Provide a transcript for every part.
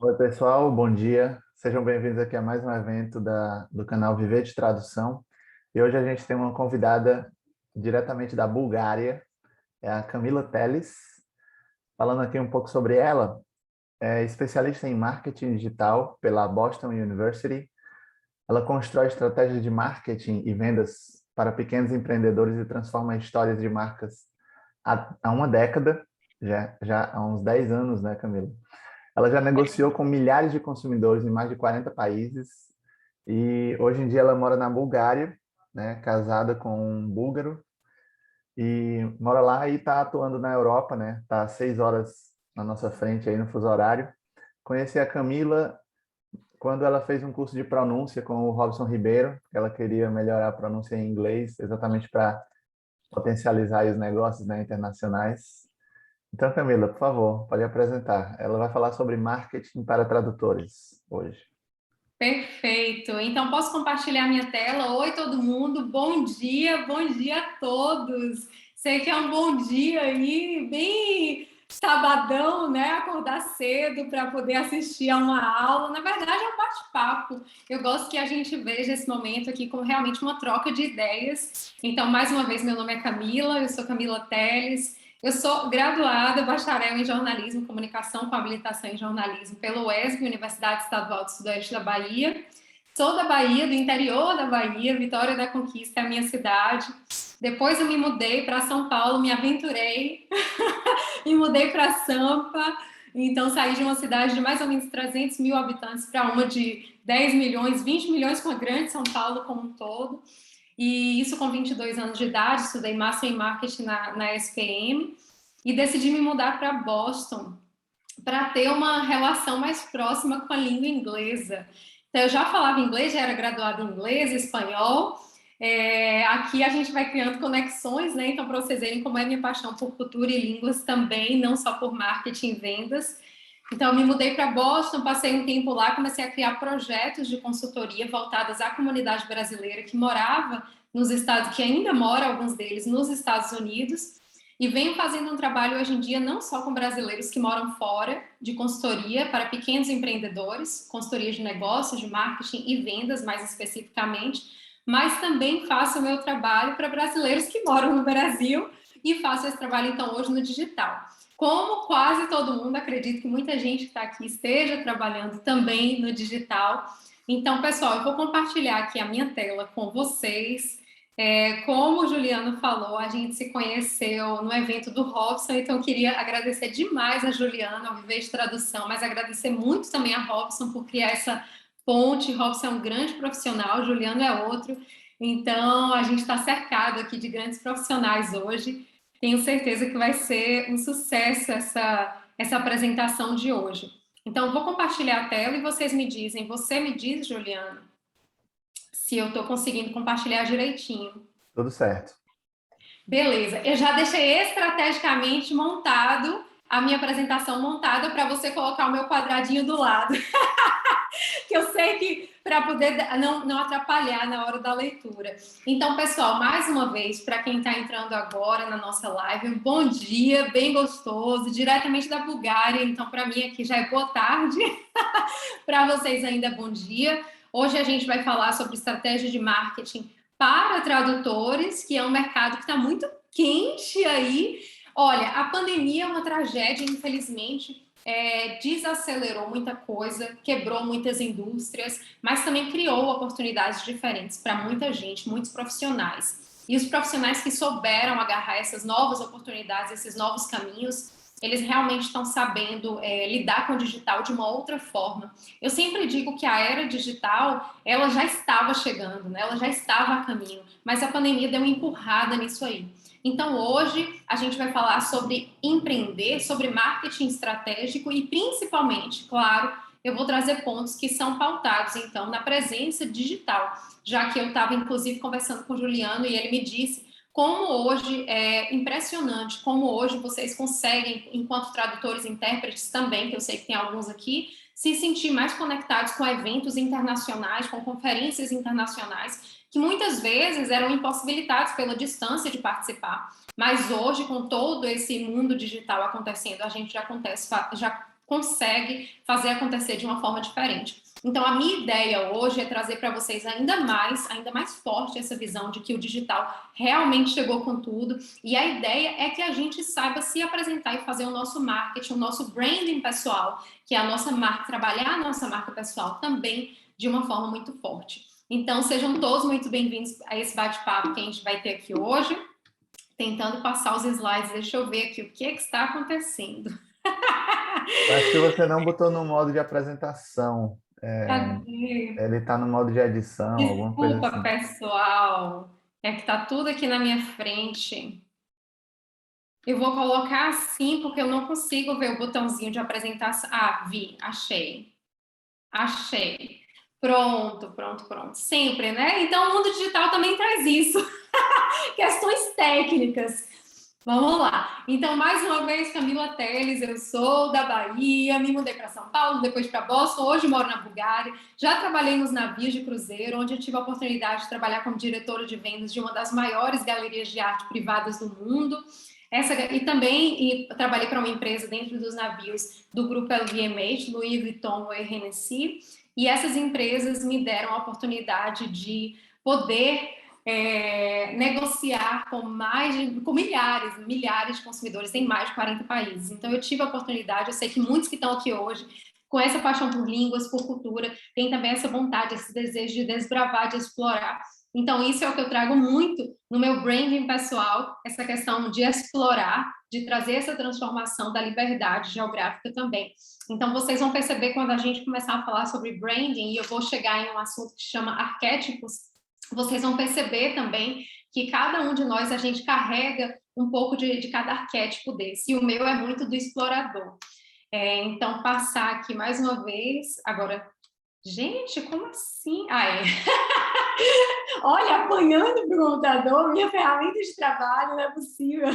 Oi, pessoal, bom dia. Sejam bem-vindos aqui a mais um evento do canal Viver de Tradução. E hoje a gente tem uma convidada diretamente da Bulgária, é a Camila Teles. Falando aqui um pouco sobre ela, é especialista em marketing digital pela Boston University. Ela constrói estratégias de marketing e vendas para pequenos empreendedores e transforma histórias de marcas há uma década, já há uns 10 anos, né, Camila? Ela já negociou com milhares de consumidores em mais de 40 países e hoje em dia ela mora na Bulgária, né, casada com um búlgaro e mora lá e está atuando na Europa, né? Está 6 horas na nossa frente aí no fuso horário. Conheci a Camila quando ela fez um curso de pronúncia com o Robson Ribeiro. Ela queria melhorar a pronúncia em inglês, exatamente para potencializar aí os negócios, né, internacionais. Então, Camila, por favor, pode apresentar. Ela vai falar sobre marketing para tradutores hoje. Perfeito. Então, posso compartilhar minha tela? Oi, todo mundo. Bom dia a todos. Sei que é um bom dia aí, bem sabadão, né? Acordar cedo para poder assistir a uma aula. Na verdade, é um bate-papo. Eu gosto que a gente veja esse momento aqui como realmente uma troca de ideias. Então, mais uma vez, meu nome é Camila, eu sou Camila Teles. Eu sou graduada, bacharel em jornalismo e comunicação com habilitação em jornalismo pela UESB, Universidade Estadual do Sudoeste da Bahia. Sou da Bahia, do interior da Bahia, Vitória da Conquista é a minha cidade. Depois eu me mudei para São Paulo, me aventurei, me mudei para Sampa. Então saí de uma cidade de mais ou menos 300 mil habitantes para uma de 10 milhões, 20 milhões com a grande São Paulo como um todo. E isso com 22 anos de idade, estudei Master em Marketing na SPM e decidi me mudar para Boston para ter uma relação mais próxima com a língua inglesa. Então, eu já falava inglês, já era graduada em inglês, espanhol. Aqui a gente vai criando conexões, né? Então, para vocês verem como é minha paixão por cultura e línguas também, não só por marketing e vendas. Então, eu me mudei para Boston, passei um tempo lá, comecei a criar projetos de consultoria voltados à comunidade brasileira que morava nos Estados, que ainda mora, alguns deles, nos Estados Unidos, e venho fazendo um trabalho hoje em dia não só com brasileiros que moram fora, de consultoria para pequenos empreendedores, consultoria de negócios, de marketing e vendas, mais especificamente, mas também faço o meu trabalho para brasileiros que moram no Brasil e faço esse trabalho, então, hoje no digital. Como quase todo mundo, acredito que muita gente que está aqui esteja trabalhando também no digital. Então, pessoal, eu vou compartilhar aqui a minha tela com vocês. Como o Juliano falou, a gente se conheceu no evento do Robson, então eu queria agradecer demais a Juliana, ao Viver de Tradução, mas agradecer muito também a Robson por criar essa ponte. Robson é um grande profissional, Juliano é outro. Então, a gente está cercado aqui de grandes profissionais hoje. Tenho certeza que vai ser um sucesso essa apresentação de hoje. Então, vou compartilhar a tela e vocês me dizem. Você me diz, Juliano, se eu estou conseguindo compartilhar direitinho. Tudo certo. Beleza, eu já deixei estrategicamente montado a minha apresentação montada para você colocar o meu quadradinho do lado. Que eu sei que para poder não atrapalhar na hora da leitura. Então, pessoal, mais uma vez, para quem está entrando agora na nossa live, um bom dia, bem gostoso, diretamente da Bulgária. Então, para mim aqui já é boa tarde, para vocês ainda é bom dia. Hoje a gente vai falar sobre estratégia de marketing para tradutores, que é um mercado que está muito quente aí. Olha, a pandemia é uma tragédia, infelizmente, desacelerou muita coisa, quebrou muitas indústrias, mas também criou oportunidades diferentes para muita gente, muitos profissionais. E os profissionais que souberam agarrar essas novas oportunidades, esses novos caminhos, eles realmente estão sabendo lidar com o digital de uma outra forma. Eu sempre digo que a era digital, ela já estava chegando, né? Ela já estava a caminho, mas a pandemia deu uma empurrada nisso aí. Então, hoje, a gente vai falar sobre empreender, sobre marketing estratégico e, principalmente, claro, eu vou trazer pontos que são pautados, então, na presença digital, já que eu estava, inclusive, conversando com o Juliano e ele me disse como hoje é impressionante, como hoje vocês conseguem, enquanto tradutores e intérpretes também, que eu sei que tem alguns aqui, se sentir mais conectados com eventos internacionais, com conferências internacionais, que muitas vezes eram impossibilitados pela distância de participar. Mas hoje, com todo esse mundo digital acontecendo, a gente já consegue fazer acontecer de uma forma diferente. Então, a minha ideia hoje é trazer para vocês ainda mais forte essa visão de que o digital realmente chegou com tudo. E a ideia é que a gente saiba se apresentar e fazer o nosso marketing, o nosso branding pessoal, que é a nossa marca, trabalhar a nossa marca pessoal também de uma forma muito forte. Então, sejam todos muito bem-vindos a esse bate-papo que a gente vai ter aqui hoje. Tentando passar os slides, deixa eu ver aqui o que está acontecendo. Eu acho que você não botou no modo de apresentação. Cadê? Ele está no modo de edição, alguma coisa Desculpa, assim. pessoal. É que tá tudo aqui na minha frente. Eu vou colocar assim porque eu não consigo ver o botãozinho de apresentação. Ah, vi, achei. Achei. Pronto. Sempre, né? Então o mundo digital também traz isso. Questões técnicas. Vamos lá. Então, mais uma vez, Camila Teles, eu sou da Bahia, me mudei para São Paulo, depois para Boston, hoje moro na Bulgária. Já trabalhei nos navios de cruzeiro, onde eu tive a oportunidade de trabalhar como diretora de vendas de uma das maiores galerias de arte privadas do mundo. Trabalhei para uma empresa dentro dos navios do grupo LVMH, Louis Vuitton e Hennessy. E essas empresas me deram a oportunidade de poder negociar com milhares de consumidores em mais de 40 países. Então, eu tive a oportunidade, eu sei que muitos que estão aqui hoje, com essa paixão por línguas, por cultura, têm também essa vontade, esse desejo de desbravar, de explorar. Então, isso é o que eu trago muito no meu branding pessoal, essa questão de explorar, de trazer essa transformação da liberdade geográfica também. Então, vocês vão perceber quando a gente começar a falar sobre branding, e eu vou chegar em um assunto que chama arquétipos, vocês vão perceber também que cada um de nós, a gente carrega um pouco de cada arquétipo desse. E o meu é muito do explorador. Então, passar aqui mais uma vez. Agora, gente, como assim? Olha, apanhando para o computador, minha ferramenta de trabalho, não é possível.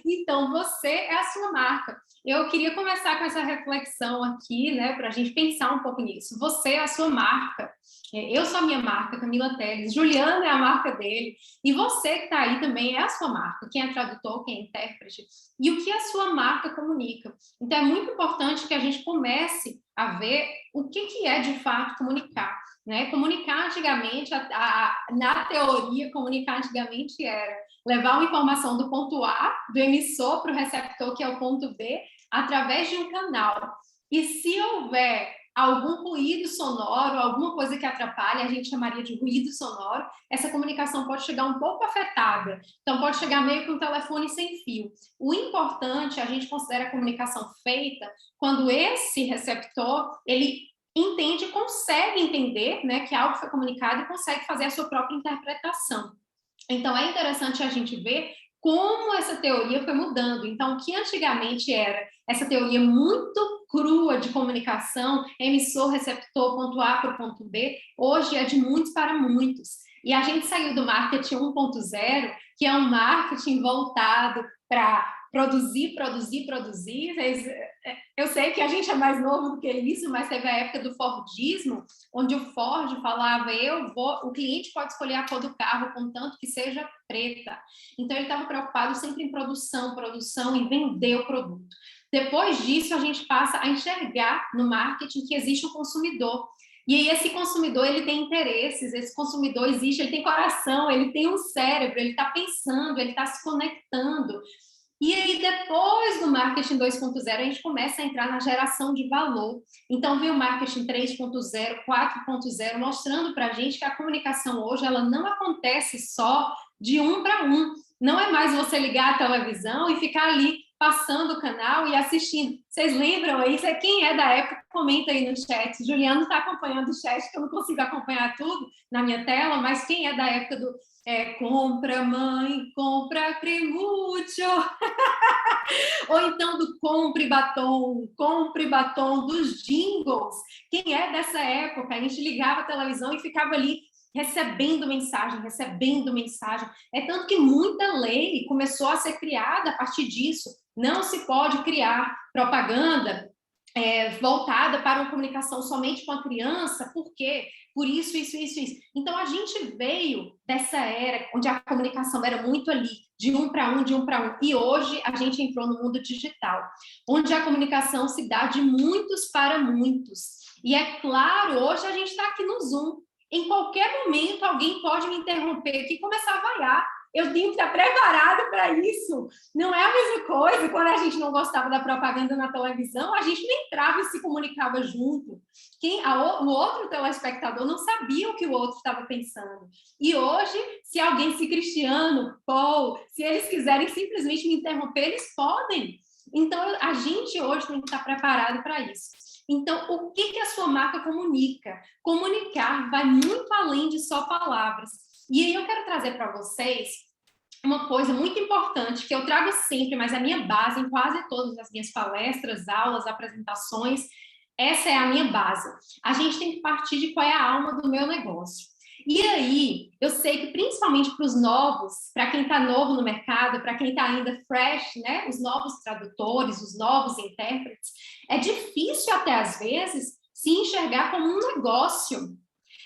Então, você é a sua marca. Eu queria começar com essa reflexão aqui, né, para a gente pensar um pouco nisso. Você é a sua marca. Eu sou a minha marca, Camila Teles. Juliana é a marca dele. E você que está aí também é a sua marca. Quem é tradutor, quem é intérprete. E o que a sua marca comunica. Então, é muito importante que a gente comece a ver o que é, de fato, comunicar. Né? Comunicar antigamente, na teoria, comunicar antigamente era levar uma informação do ponto A, do emissor para o receptor, que é o ponto B, através de um canal. E se houver algum ruído sonoro, alguma coisa que atrapalhe, a gente chamaria de ruído sonoro, essa comunicação pode chegar um pouco afetada. Então, pode chegar meio que um telefone sem fio. O importante, a gente considera a comunicação feita quando esse receptor, ele entende, consegue entender, né, que algo foi comunicado e consegue fazer a sua própria interpretação. Então, é interessante a gente ver como essa teoria foi mudando. Então, o que antigamente era essa teoria muito crua de comunicação, emissor, receptor, ponto A para o ponto B, hoje é de muitos para muitos. E a gente saiu do marketing 1.0, que é um marketing voltado para produzir. Eu sei que a gente é mais novo do que isso, mas teve a época do Fordismo, onde o Ford falava, o cliente pode escolher a cor do carro, contanto que seja preta. Então, ele estava preocupado sempre em produção e vender o produto. Depois disso, a gente passa a enxergar no marketing que existe um consumidor. E aí, esse consumidor, ele tem interesses, esse consumidor existe, ele tem coração, ele tem um cérebro, ele está pensando, ele está se conectando. E aí, depois do marketing 2.0, a gente começa a entrar na geração de valor. Então, vem o marketing 3.0, 4.0, mostrando para a gente que a comunicação hoje, ela não acontece só de um para um. Não é mais você ligar a televisão e ficar ali passando o canal e assistindo. Vocês lembram aí? Quem é da época, comenta aí no chat. Juliano está acompanhando o chat, que eu não consigo acompanhar tudo na minha tela, mas quem é da época do compra, mãe, compra cremúcio. Ou então do compre batom, dos jingles. Quem é dessa época? A gente ligava a televisão e ficava ali recebendo mensagem. É tanto que muita lei começou a ser criada a partir disso. Não se pode criar propaganda voltada para uma comunicação somente com a criança, por quê? Por isso. Então, a gente veio dessa era onde a comunicação era muito ali, de um para um, e hoje a gente entrou no mundo digital, onde a comunicação se dá de muitos para muitos. E é claro, hoje a gente está aqui no Zoom. Em qualquer momento, alguém pode me interromper aqui e começar a vaiar. Eu tenho que estar preparado para isso. Não é a mesma coisa quando a gente não gostava da propaganda na televisão, a gente nem entrava e se comunicava junto. O outro telespectador não sabia o que o outro estava pensando. E hoje, se alguém, se Cristiano, Paul, se eles quiserem simplesmente me interromper, eles podem. Então, a gente hoje tem que estar preparado para isso. Então, o que a sua marca comunica? Comunicar vai muito além de só palavras. E aí eu quero trazer para vocês uma coisa muito importante que eu trago sempre, mas é a minha base em quase todas as minhas palestras, aulas, apresentações. Essa é a minha base. A gente tem que partir de qual é a alma do meu negócio. E aí, eu sei que principalmente para os novos, para quem está novo no mercado, para quem está ainda fresh, né, os novos tradutores, os novos intérpretes, é difícil até às vezes se enxergar como um negócio.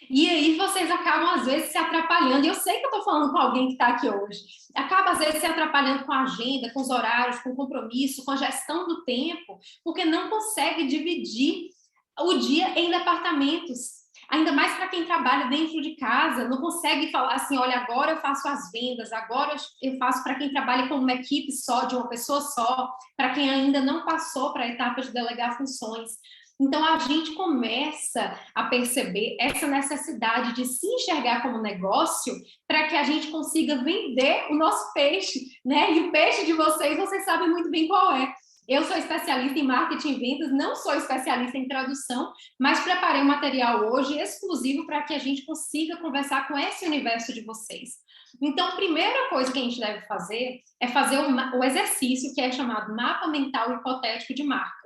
E aí vocês acabam, às vezes, se atrapalhando. E eu sei que eu estou falando com alguém que está aqui hoje. Acaba, às vezes, se atrapalhando com a agenda, com os horários, com o compromisso, com a gestão do tempo, porque não consegue dividir o dia em departamentos. Ainda mais para quem trabalha dentro de casa, não consegue falar assim, olha, agora eu faço as vendas, agora eu faço para quem trabalha com uma equipe só, de uma pessoa só, para quem ainda não passou para a etapa de delegar funções. Então, a gente começa a perceber essa necessidade de se enxergar como negócio para que a gente consiga vender o nosso peixe, né? E o peixe de vocês sabem muito bem qual é. Eu sou especialista em marketing e vendas, não sou especialista em tradução, mas preparei um material hoje exclusivo para que a gente consiga conversar com esse universo de vocês. Então, a primeira coisa que a gente deve fazer é fazer o exercício que é chamado mapa mental hipotético de marca.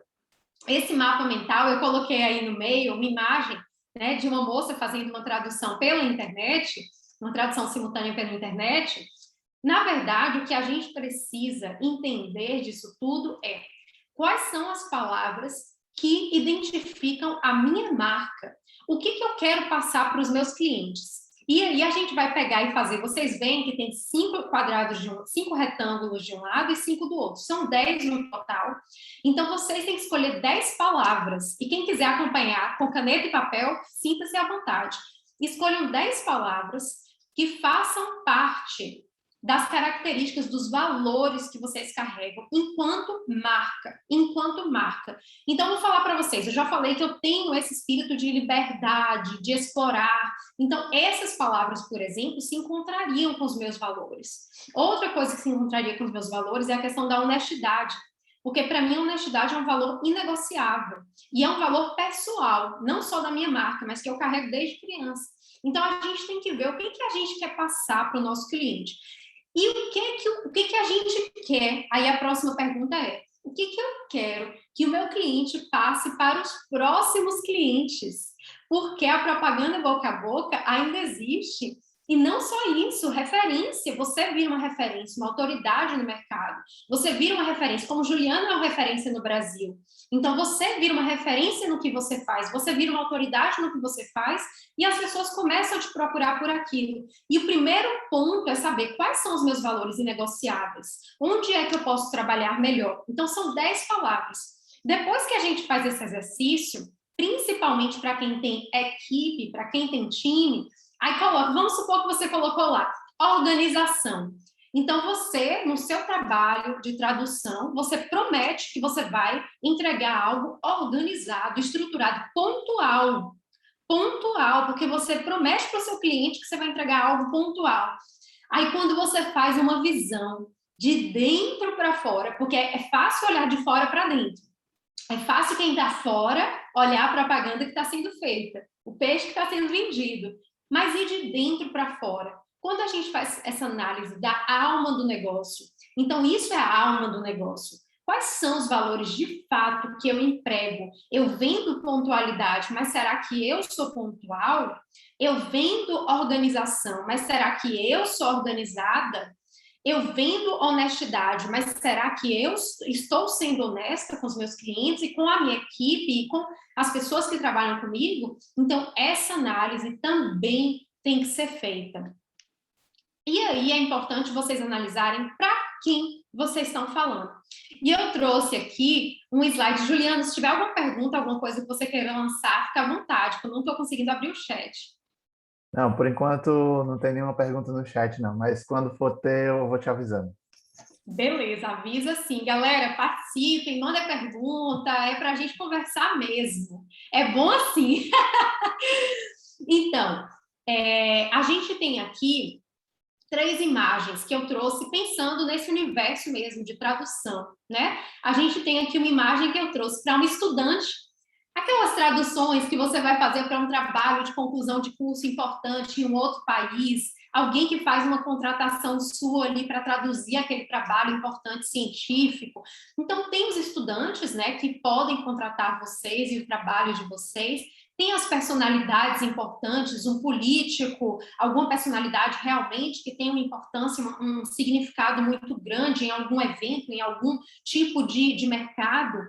Esse mapa mental, eu coloquei aí no meio uma imagem, né, de uma moça fazendo uma tradução pela internet, uma tradução simultânea pela internet. Na verdade, o que a gente precisa entender disso tudo é quais são as palavras que identificam a minha marca. O que eu quero passar para os meus clientes? E aí a gente vai pegar e fazer. Vocês veem que tem 5 quadrados, 5 retângulos de um lado e 5 do outro. São 10 no total. Então, vocês têm que escolher 10 palavras. E quem quiser acompanhar com caneta e papel, sinta-se à vontade. Escolham 10 palavras que façam parte das características, dos valores que vocês carregam enquanto marca. Então, vou falar para vocês, eu já falei que eu tenho esse espírito de liberdade, de explorar. Então, essas palavras, por exemplo, se encontrariam com os meus valores. Outra coisa que se encontraria com os meus valores é a questão da honestidade. Porque, para mim, a honestidade é um valor inegociável. E é um valor pessoal, não só da minha marca, mas que eu carrego desde criança. Então, a gente tem que ver o que a gente quer passar para o nosso cliente. E o que a gente quer? Aí a próxima pergunta é, o que eu quero que o meu cliente passe para os próximos clientes? Porque a propaganda boca a boca ainda existe. E não só isso, referência. Você vira uma referência, uma autoridade no mercado. Você vira uma referência, como Juliana é uma referência no Brasil. Então, você vira uma referência no que você faz, você vira uma autoridade no que você faz e as pessoas começam a te procurar por aquilo. E o primeiro ponto é saber quais são os meus valores inegociáveis. Onde é que eu posso trabalhar melhor? Então, são 10 palavras. Depois que a gente faz esse exercício, principalmente para quem tem equipe, para quem tem time, aí coloca, vamos supor que você colocou lá, organização. Então, você, no seu trabalho de tradução, você promete que você vai entregar algo organizado, estruturado, pontual. Pontual, porque você promete para o seu cliente que você vai entregar algo pontual. Aí, quando você faz uma visão de dentro para fora, porque é fácil olhar de fora para dentro. É fácil quem está fora olhar a propaganda que está sendo feita, o peixe que está sendo vendido. Mas e de dentro para fora? Quando a gente faz essa análise da alma do negócio, então isso é a alma do negócio. Quais são os valores de fato que eu emprego? Eu vendo pontualidade, mas será que eu sou pontual? Eu vendo organização, mas será que eu sou organizada? eu vendo honestidade, mas será que eu estou sendo honesta com os meus clientes e com a minha equipe e com as pessoas que trabalham comigo? Então, essa análise também tem que ser feita. E aí é importante vocês analisarem para quem vocês estão falando. E eu trouxe aqui um slide. Juliana, se tiver alguma pergunta, alguma coisa que você queira lançar, fica à vontade, porque eu não estou conseguindo abrir o chat. Não, por enquanto não tem nenhuma pergunta no chat, não. Mas quando for ter, eu vou te avisando. Beleza, avisa sim. Galera, participem, mandem pergunta, é para a gente conversar mesmo. É bom assim. Então, a gente tem aqui 3 imagens que eu trouxe pensando nesse universo mesmo de tradução, né? A gente tem aqui uma imagem que eu trouxe para um estudante, aquelas traduções que você vai fazer para um trabalho de conclusão de curso importante em um outro país, alguém que faz uma contratação sua ali para traduzir aquele trabalho importante científico. Então, tem os estudantes, né, que podem contratar vocês e o trabalho de vocês. Tem as personalidades importantes, um político, alguma personalidade realmente que tem uma importância, um significado muito grande em algum evento, em algum tipo de mercado.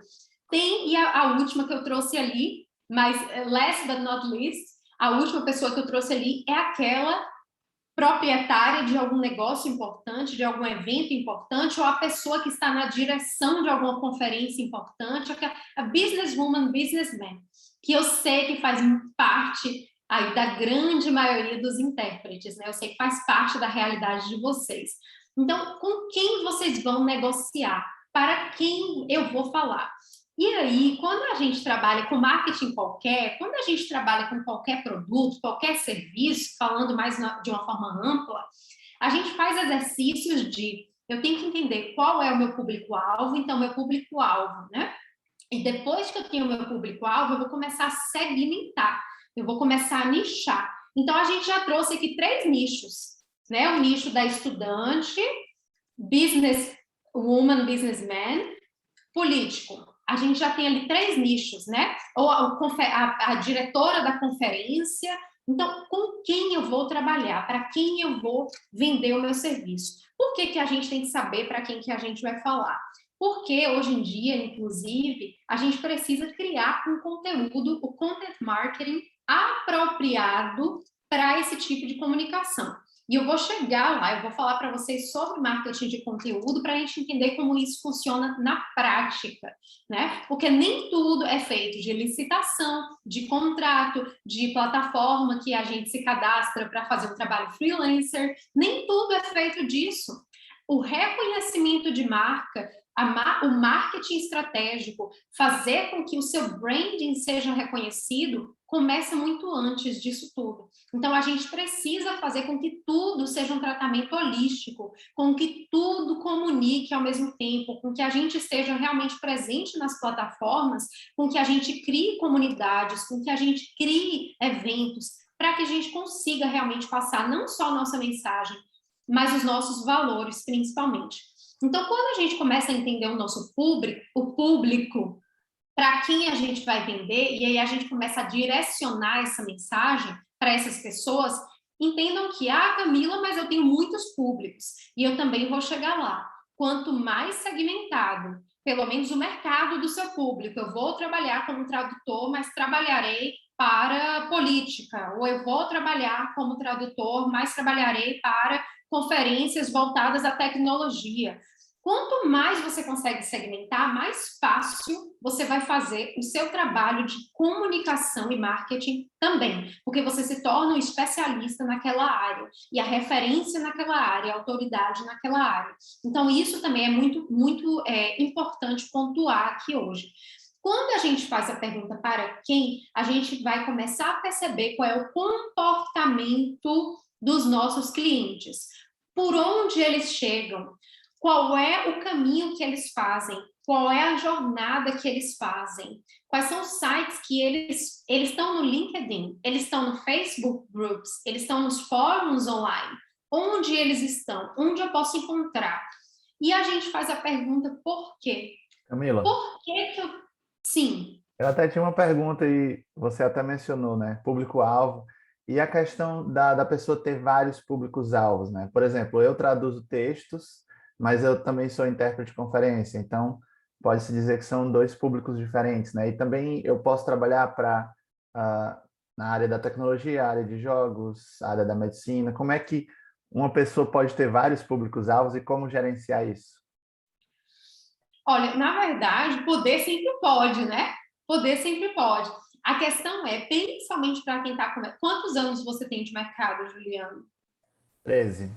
Tem, e a última que eu trouxe ali, mas last but not least, a última pessoa que eu trouxe ali é aquela proprietária de algum negócio importante, de algum evento importante, ou a pessoa que está na direção de alguma conferência importante, a businesswoman, businessman, que eu sei que faz parte aí da grande maioria dos intérpretes, né? Eu sei que faz parte da realidade de vocês. Então, com quem vocês vão negociar? Para quem eu vou falar? E aí, quando a gente trabalha com marketing qualquer, quando a gente trabalha com qualquer produto, qualquer serviço, falando mais de uma forma ampla, a gente faz exercícios de eu tenho que entender qual é o meu público-alvo, então, meu público-alvo, né? E depois que eu tenho o meu público-alvo, eu vou começar a segmentar, eu vou começar a nichar. Então, a gente já trouxe aqui 3 nichos, né? O nicho da estudante, business woman, businessman, político. A gente já tem ali 3 nichos, né? Ou a diretora da conferência. Então, com quem eu vou trabalhar? Para quem eu vou vender o meu serviço? Por que que a gente tem que saber para quem que a gente vai falar? Porque hoje em dia, inclusive, a gente precisa criar um conteúdo, o content marketing apropriado para esse tipo de comunicação. E eu vou chegar lá, eu vou falar para vocês sobre marketing de conteúdo para a gente entender como isso funciona na prática, né? Porque nem tudo é feito de licitação, de contrato, de plataforma que a gente se cadastra para fazer um trabalho freelancer, nem tudo é feito disso. O reconhecimento de marca, o marketing estratégico, fazer com que o seu branding seja reconhecido, começa muito antes disso tudo. Então, a gente precisa fazer com que tudo seja um tratamento holístico, com que tudo comunique ao mesmo tempo, com que a gente esteja realmente presente nas plataformas, com que a gente crie comunidades, com que a gente crie eventos, para que a gente consiga realmente passar não só a nossa mensagem, mas os nossos valores, principalmente. Então, quando a gente começa a entender o nosso público, para quem a gente vai vender, e aí a gente começa a direcionar essa mensagem para essas pessoas, entendam que, Camila, mas eu tenho muitos públicos, e eu também vou chegar lá. Quanto mais segmentado, pelo menos o mercado do seu público, eu vou trabalhar como tradutor, mas trabalharei para política, ou eu vou trabalhar como tradutor, mas trabalharei para conferências voltadas à tecnologia. Quanto mais você consegue segmentar, mais fácil você vai fazer o seu trabalho de comunicação e marketing também, porque você se torna um especialista naquela área e a referência naquela área, a autoridade naquela área. Então, isso também é muito, muito importante pontuar aqui hoje. Quando a gente faz a pergunta para quem, a gente vai começar a perceber qual é o comportamento dos nossos clientes, por onde eles chegam, qual é o caminho que eles fazem, qual é a jornada que eles fazem, quais são os sites que eles estão no LinkedIn, eles estão no Facebook Groups, eles estão nos fóruns online, onde eles estão, onde eu posso encontrar. E a gente faz a pergunta por quê? Camila, Por que que eu... Sim. eu até tinha uma pergunta e você até mencionou, né? Público-alvo. E a questão da pessoa ter vários públicos-alvos, né? Por exemplo, eu traduzo textos, mas eu também sou intérprete de conferência, então pode-se dizer que são dois públicos diferentes, né? E também eu posso trabalhar para na área da tecnologia, área de jogos, área da medicina. Como é que uma pessoa pode ter vários públicos-alvos e como gerenciar isso? Olha, na verdade, poder sempre pode, né? Poder sempre pode. A questão é, principalmente para quem está começando. Quantos anos você tem de mercado, Juliano? 13.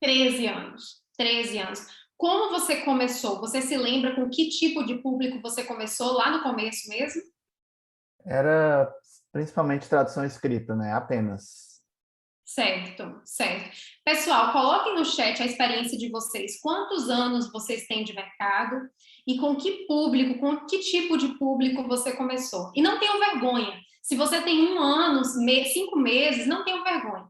13 anos. 13 anos. Como você começou? Você se lembra com que tipo de público você começou lá no começo mesmo? Era principalmente tradução escrita, né? Apenas. Certo, certo. Pessoal, coloquem no chat a experiência de vocês. Quantos anos vocês têm de mercado e com que público, com que tipo de público você começou? E não tenham vergonha. Se você tem 1 ano, 5 meses, não tenham vergonha.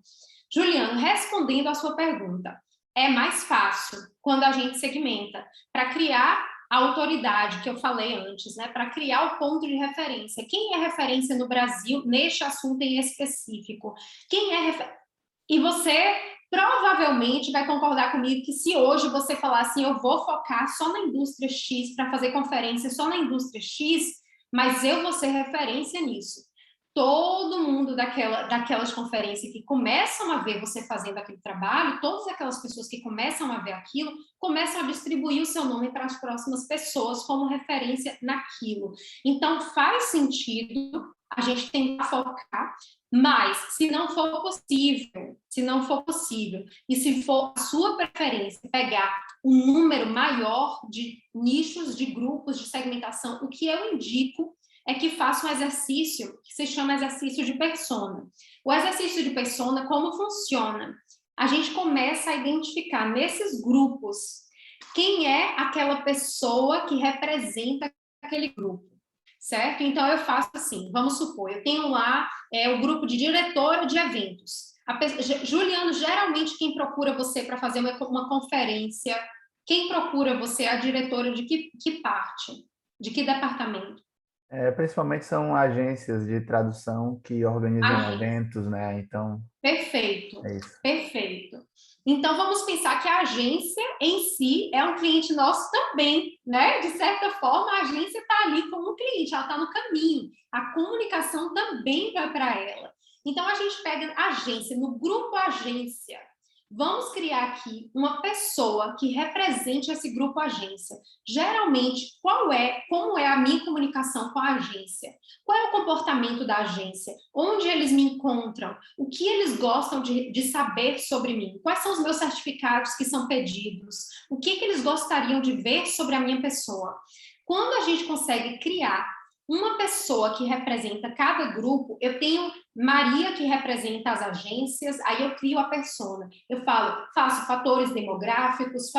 Juliano, respondendo à sua pergunta, é mais fácil quando a gente segmenta para criar a autoridade que eu falei antes, né? Para criar o ponto de referência. Quem é referência no Brasil neste assunto em específico? Quem é referência? E você provavelmente vai concordar comigo que se hoje você falar assim, eu vou focar só na indústria X para fazer conferência só na indústria X, mas eu vou ser referência nisso. Todo mundo daquelas conferências que começam a ver você fazendo aquele trabalho, todas aquelas pessoas que começam a ver aquilo, começam a distribuir o seu nome para as próximas pessoas como referência naquilo. Então, faz sentido a gente tentar focar, mas se não for possível, e se for a sua preferência pegar um número maior de nichos, de grupos, de segmentação, o que eu indico é que faça um exercício que se chama exercício de persona. O exercício de persona, como funciona? A gente começa a identificar nesses grupos quem é aquela pessoa que representa aquele grupo, certo? Então, eu faço assim, vamos supor, eu tenho lá o grupo de diretora de eventos. Juliano, geralmente quem procura você para fazer uma conferência, quem procura você é a diretora de que parte? De que departamento? Principalmente são agências de tradução que organizam Agência. eventos, né? Então, Perfeito, é isso. perfeito. Então, vamos pensar que a agência em si é um cliente nosso também, né? De certa forma, a agência está ali como um cliente, ela está no caminho. A comunicação também vai para ela. Então, a gente pega a agência, no grupo agência. Vamos criar aqui uma pessoa que represente esse grupo agência. Geralmente, como é a minha comunicação com a agência? Qual é o comportamento da agência? Onde eles me encontram? O que eles gostam de saber sobre mim? Quais são os meus certificados que são pedidos? O que eles gostariam de ver sobre a minha pessoa? Quando a gente consegue criar uma pessoa que representa cada grupo, eu tenho Maria que representa as agências, aí eu crio a persona. Eu faço fatores demográficos,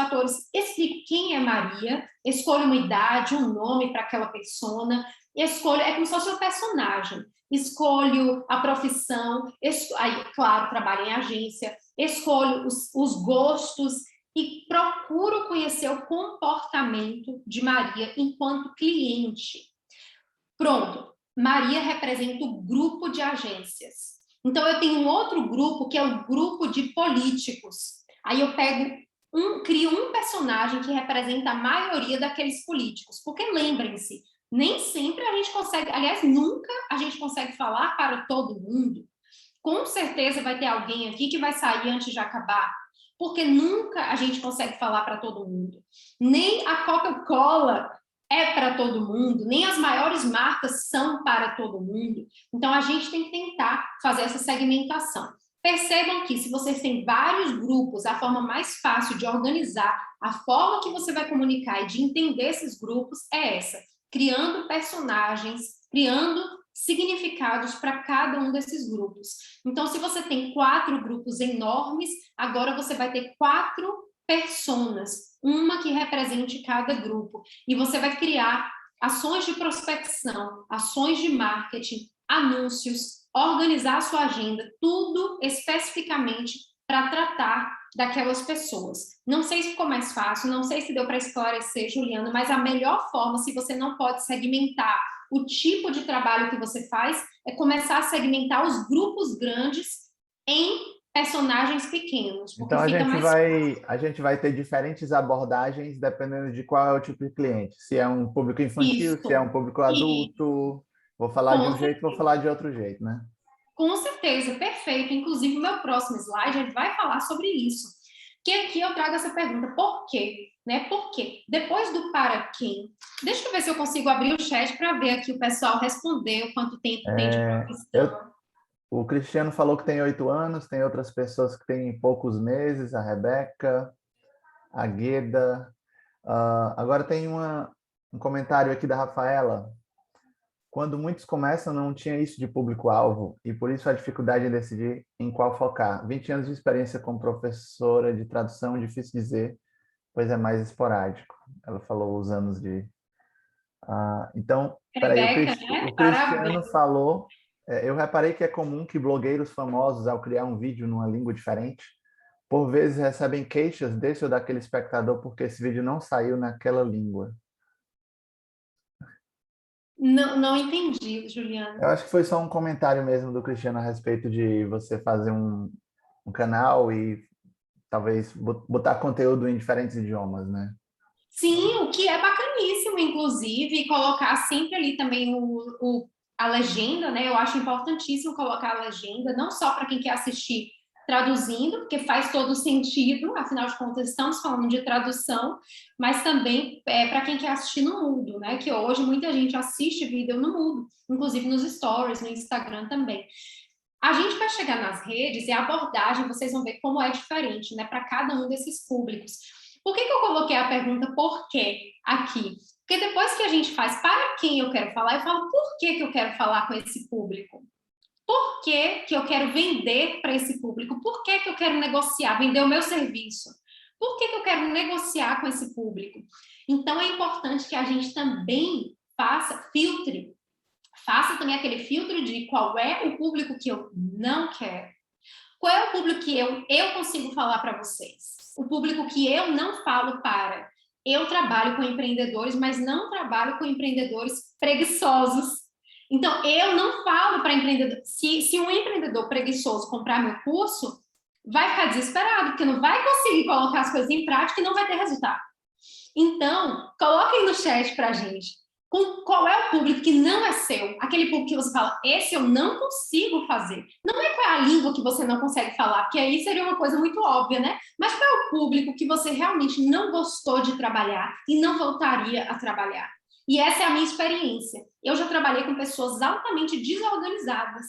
explico quem é Maria, escolho uma idade, um nome para aquela persona, escolho, é como se fosse um personagem. Escolho a profissão, aí, claro, trabalho em agência, escolho os gostos e procuro conhecer o comportamento de Maria enquanto cliente. Pronto, Maria representa o grupo de agências. Então, eu tenho um outro grupo, que é o grupo de políticos. Aí eu crio um personagem que representa a maioria daqueles políticos. Porque lembrem-se, nem sempre a gente consegue, aliás, nunca a gente consegue falar para todo mundo. Com certeza vai ter alguém aqui que vai sair antes de acabar, porque nunca a gente consegue falar para todo mundo. Nem a Coca-Cola é para todo mundo, nem as maiores marcas são para todo mundo. Então, a gente tem que tentar fazer essa segmentação. Percebam que, se vocês têm vários grupos, a forma mais fácil de organizar, a forma que você vai comunicar e de entender esses grupos é essa, criando personagens, criando significados para cada um desses grupos. Então, se você tem 4 grupos enormes, agora você vai ter 4 personas, uma que represente cada grupo. E você vai criar ações de prospecção, ações de marketing, anúncios, organizar a sua agenda, tudo especificamente para tratar daquelas pessoas. Não sei se ficou mais fácil, não sei se deu para esclarecer, Juliana, mas a melhor forma, se você não pode segmentar o tipo de trabalho que você faz, é começar a segmentar os grupos grandes em personagens pequenos, porque Então fica mais fácil. a gente vai ter diferentes abordagens dependendo de qual é o tipo de cliente. Se é um público infantil, se é um Isso. público E adulto, vou falar de com um jeito, vou falar de outro jeito, né? Com certeza, perfeito. Inclusive, o meu próximo slide ele vai falar sobre isso. Que aqui eu trago essa pergunta, por quê? Né? Por quê? Depois do para quem, deixa eu ver se eu consigo abrir o chat para ver aqui o pessoal responder quanto tempo tem de É, eu, profissão. o Cristiano falou que tem 8 anos, tem outras pessoas que têm poucos meses, a Rebeca, a Gueda. Agora tem um comentário aqui da Rafaela. Quando muitos começam, não tinha isso de público-alvo, e por isso a dificuldade em decidir em qual focar. 20 anos de experiência como professora de tradução, difícil dizer, pois é mais esporádico. Ela falou os anos de... então, peraí, Rebeca, O né? Cristiano Parabéns. falou... eu reparei que é comum que blogueiros famosos, ao criar um vídeo numa língua diferente, por vezes recebem queixas desse ou daquele espectador porque esse vídeo não saiu naquela língua. Não, não entendi, Juliana. Eu acho que foi só um comentário mesmo do Cristiano a respeito de você fazer um canal e talvez botar conteúdo em diferentes idiomas, né? Sim, o que é bacaníssimo, inclusive, e colocar sempre ali também a legenda, né? Eu acho importantíssimo colocar a legenda, não só para quem quer assistir traduzindo, porque faz todo sentido, afinal de contas, estamos falando de tradução, mas também para quem quer assistir no mudo, né? Que hoje muita gente assiste vídeo no mudo, inclusive nos stories, no Instagram também. A gente vai chegar nas redes e a abordagem, vocês vão ver como é diferente, né, para cada um desses públicos. Por que eu coloquei a pergunta por quê aqui? Porque depois que a gente faz para quem eu quero falar, eu falo por que eu quero falar com esse público? Por que eu quero vender para esse público? Por que eu quero negociar, vender o meu serviço? Por que eu quero negociar com esse público? Então é importante que a gente também filtre, faça também aquele filtro de qual é o público que eu não quero. Qual é o público que eu consigo falar para vocês? O público que eu não falo para. Eu trabalho com empreendedores, mas não trabalho com empreendedores preguiçosos. Então, eu não falo para empreendedor. Se um empreendedor preguiçoso comprar meu curso, vai ficar desesperado, porque não vai conseguir colocar as coisas em prática e não vai ter resultado. Então, coloquem no chat para a gente qual é o público que não é seu, aquele público que você fala, esse eu não consigo fazer. Não é qual é a língua que você não consegue falar, porque aí seria uma coisa muito óbvia, né? Mas qual é o público que você realmente não gostou de trabalhar e não voltaria a trabalhar? E essa é a minha experiência. Eu já trabalhei com pessoas altamente desorganizadas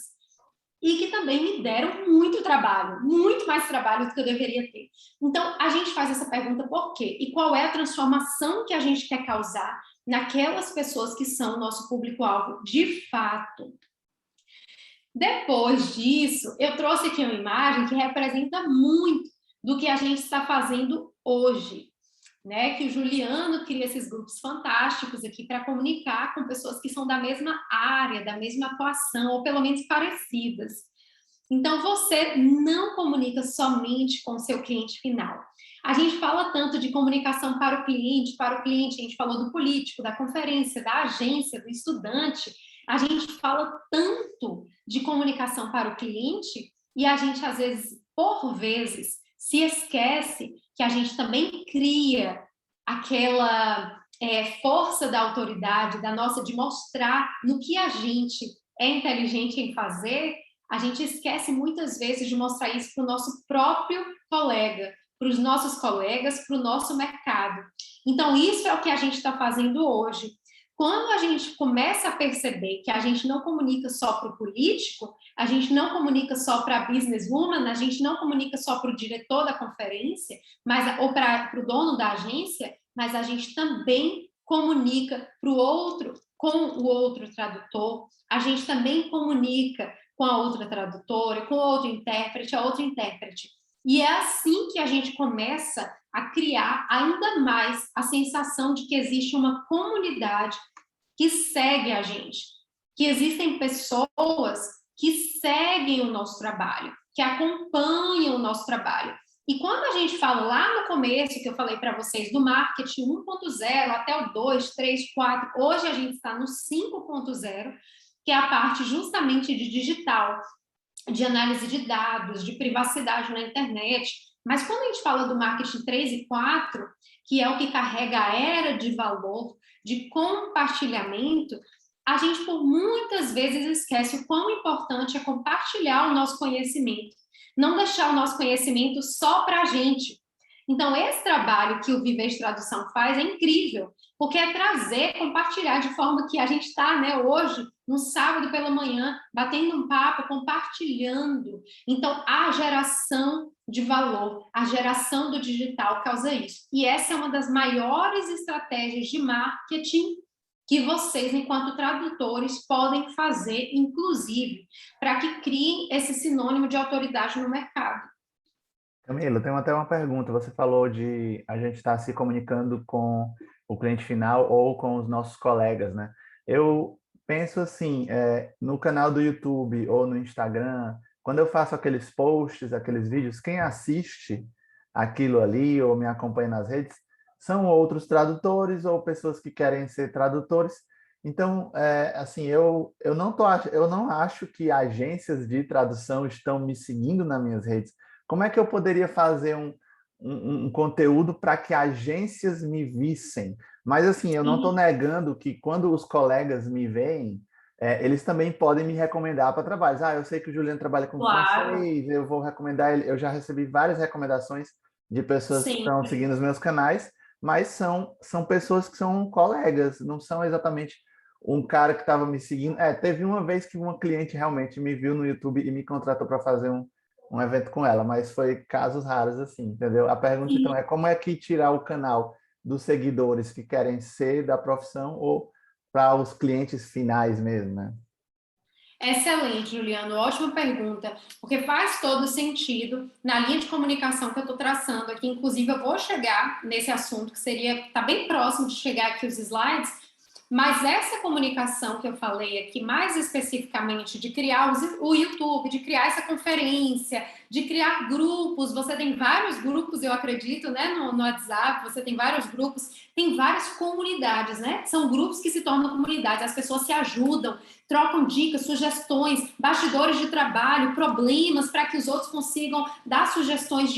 e que também me deram muito trabalho, muito mais trabalho do que eu deveria ter. Então, a gente faz essa pergunta por quê? E qual é a transformação que a gente quer causar naquelas pessoas que são o nosso público-alvo de fato. Depois disso, eu trouxe aqui uma imagem que representa muito do que a gente está fazendo hoje, né? Que o Juliano cria esses grupos fantásticos aqui para comunicar com pessoas que são da mesma área, da mesma atuação, ou pelo menos parecidas. Então, você não comunica somente com o seu cliente final. A gente fala tanto de comunicação para o cliente, a gente falou do político, da conferência, da agência, do estudante. A gente fala tanto de comunicação para o cliente e a gente, às vezes, por vezes, se esquece que a gente também cria aquela força da autoridade, de mostrar no que a gente é inteligente em fazer. A gente esquece muitas vezes de mostrar isso para o nosso próprio colega, para os nossos colegas, para o nosso mercado. Então, isso é o que a gente está fazendo hoje. Quando a gente começa a perceber que a gente não comunica só para o político, a gente não comunica só para a businesswoman, a gente não comunica só para o diretor da conferência, ou para o dono da agência, mas a gente também comunica para o outro, com o outro tradutor, a gente também comunica com a outra tradutora, com o outro intérprete, a outra intérprete. E é assim que a gente começa a criar ainda mais a sensação de que existe uma comunidade que segue a gente, que existem pessoas que seguem o nosso trabalho, que acompanham o nosso trabalho. E quando a gente fala lá no começo, que eu falei para vocês, do marketing 1.0 até o 2, 3, 4, hoje a gente está no 5.0, que é a parte justamente de digital, de análise de dados, de privacidade na internet. Mas quando a gente fala do marketing 3 e 4, que é o que carrega a era de valor, de compartilhamento, a gente por muitas vezes esquece o quão importante é compartilhar o nosso conhecimento, não deixar o nosso conhecimento só para a gente. Então, esse trabalho que o Viver de Tradução faz é incrível, porque é trazer, compartilhar de forma que a gente está, né, hoje, no sábado pela manhã, batendo um papo, compartilhando. Então, a geração de valor, a geração do digital causa isso. E essa é uma das maiores estratégias de marketing que vocês, enquanto tradutores, podem fazer, inclusive, para que criem esse sinônimo de autoridade no mercado. Camila, tem até uma pergunta. Você falou de a gente estar se comunicando com o cliente final ou com os nossos colegas, né? Eu penso assim, no canal do YouTube ou no Instagram, quando eu faço aqueles posts, aqueles vídeos, quem assiste aquilo ali ou me acompanha nas redes são outros tradutores ou pessoas que querem ser tradutores. Então, assim, eu não acho que agências de tradução estão me seguindo nas minhas redes. Como é que eu poderia fazer um conteúdo para que agências me vissem? Mas, assim, eu não estou Sim, negando que quando os colegas me veem, eles também podem me recomendar para trabalhos. Ah, eu sei que o Juliano trabalha com claro. francês, eu vou recomendar ele. Eu já recebi várias recomendações de pessoas que estão Sempre. seguindo os meus canais, mas são pessoas que são colegas, não são exatamente um cara que estava me seguindo. Teve uma vez que uma cliente realmente me viu no YouTube e me contratou para fazer um evento com ela, mas foi casos raros assim, entendeu? A pergunta então é como é que tirar o canal dos seguidores que querem ser da profissão ou para os clientes finais mesmo, né? Excelente, Juliano. Ótima pergunta, porque faz todo sentido na linha de comunicação que eu estou traçando aqui. Inclusive, eu vou chegar nesse assunto que está bem próximo de chegar aqui os slides, mas essa comunicação que eu falei aqui, mais especificamente de criar o YouTube, de criar essa conferência, de criar grupos, você tem vários grupos, eu acredito, né, no WhatsApp, você tem vários grupos, tem várias comunidades, né? São grupos que se tornam comunidades, as pessoas se ajudam, trocam dicas, sugestões, bastidores de trabalho, problemas, para que os outros consigam dar sugestões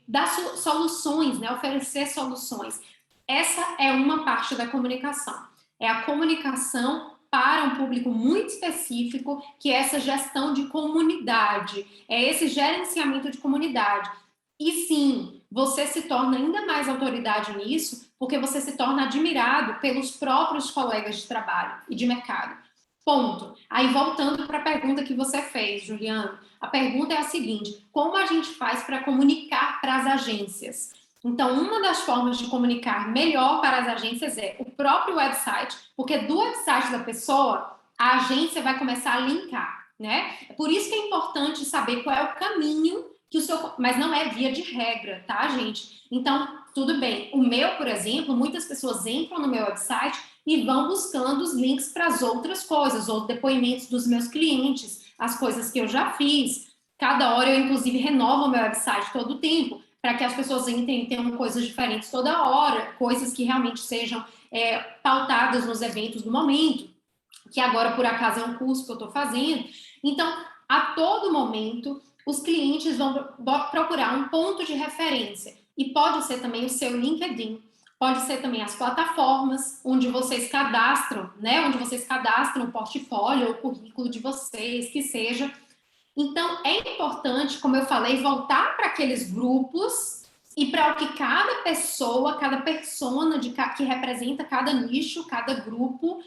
dar soluções, né? Oferecer soluções. Essa é uma parte da comunicação. É a comunicação para um público muito específico, que é essa gestão de comunidade, é esse gerenciamento de comunidade. E sim, você se torna ainda mais autoridade nisso, porque você se torna admirado pelos próprios colegas de trabalho e de mercado. Ponto. Aí, voltando para a pergunta que você fez, Juliano, a pergunta é a seguinte: como a gente faz para comunicar para as agências? Então, uma das formas de comunicar melhor para as agências é o próprio website, porque do website da pessoa, a agência vai começar a linkar, né? Por isso que é importante saber qual é o caminho que o seu. Mas não é via de regra, tá, gente? Então, tudo bem. O meu, por exemplo, muitas pessoas entram no meu website e vão buscando os links para as outras coisas, ou depoimentos dos meus clientes, as coisas que eu já fiz. Cada hora eu, inclusive, renovo o meu website todo o tempo, para que as pessoas entrem e tenham coisas diferentes toda hora, coisas que realmente sejam pautadas nos eventos do momento, que agora, por acaso, é um curso que eu estou fazendo. Então, a todo momento, os clientes vão procurar um ponto de referência. E pode ser também o seu LinkedIn, pode ser também as plataformas onde vocês cadastram, né? Onde vocês cadastram o portfólio, o currículo de vocês, que seja. Então, é importante, como eu falei, voltar para aqueles grupos e para o que cada pessoa, cada persona que representa cada nicho, cada grupo,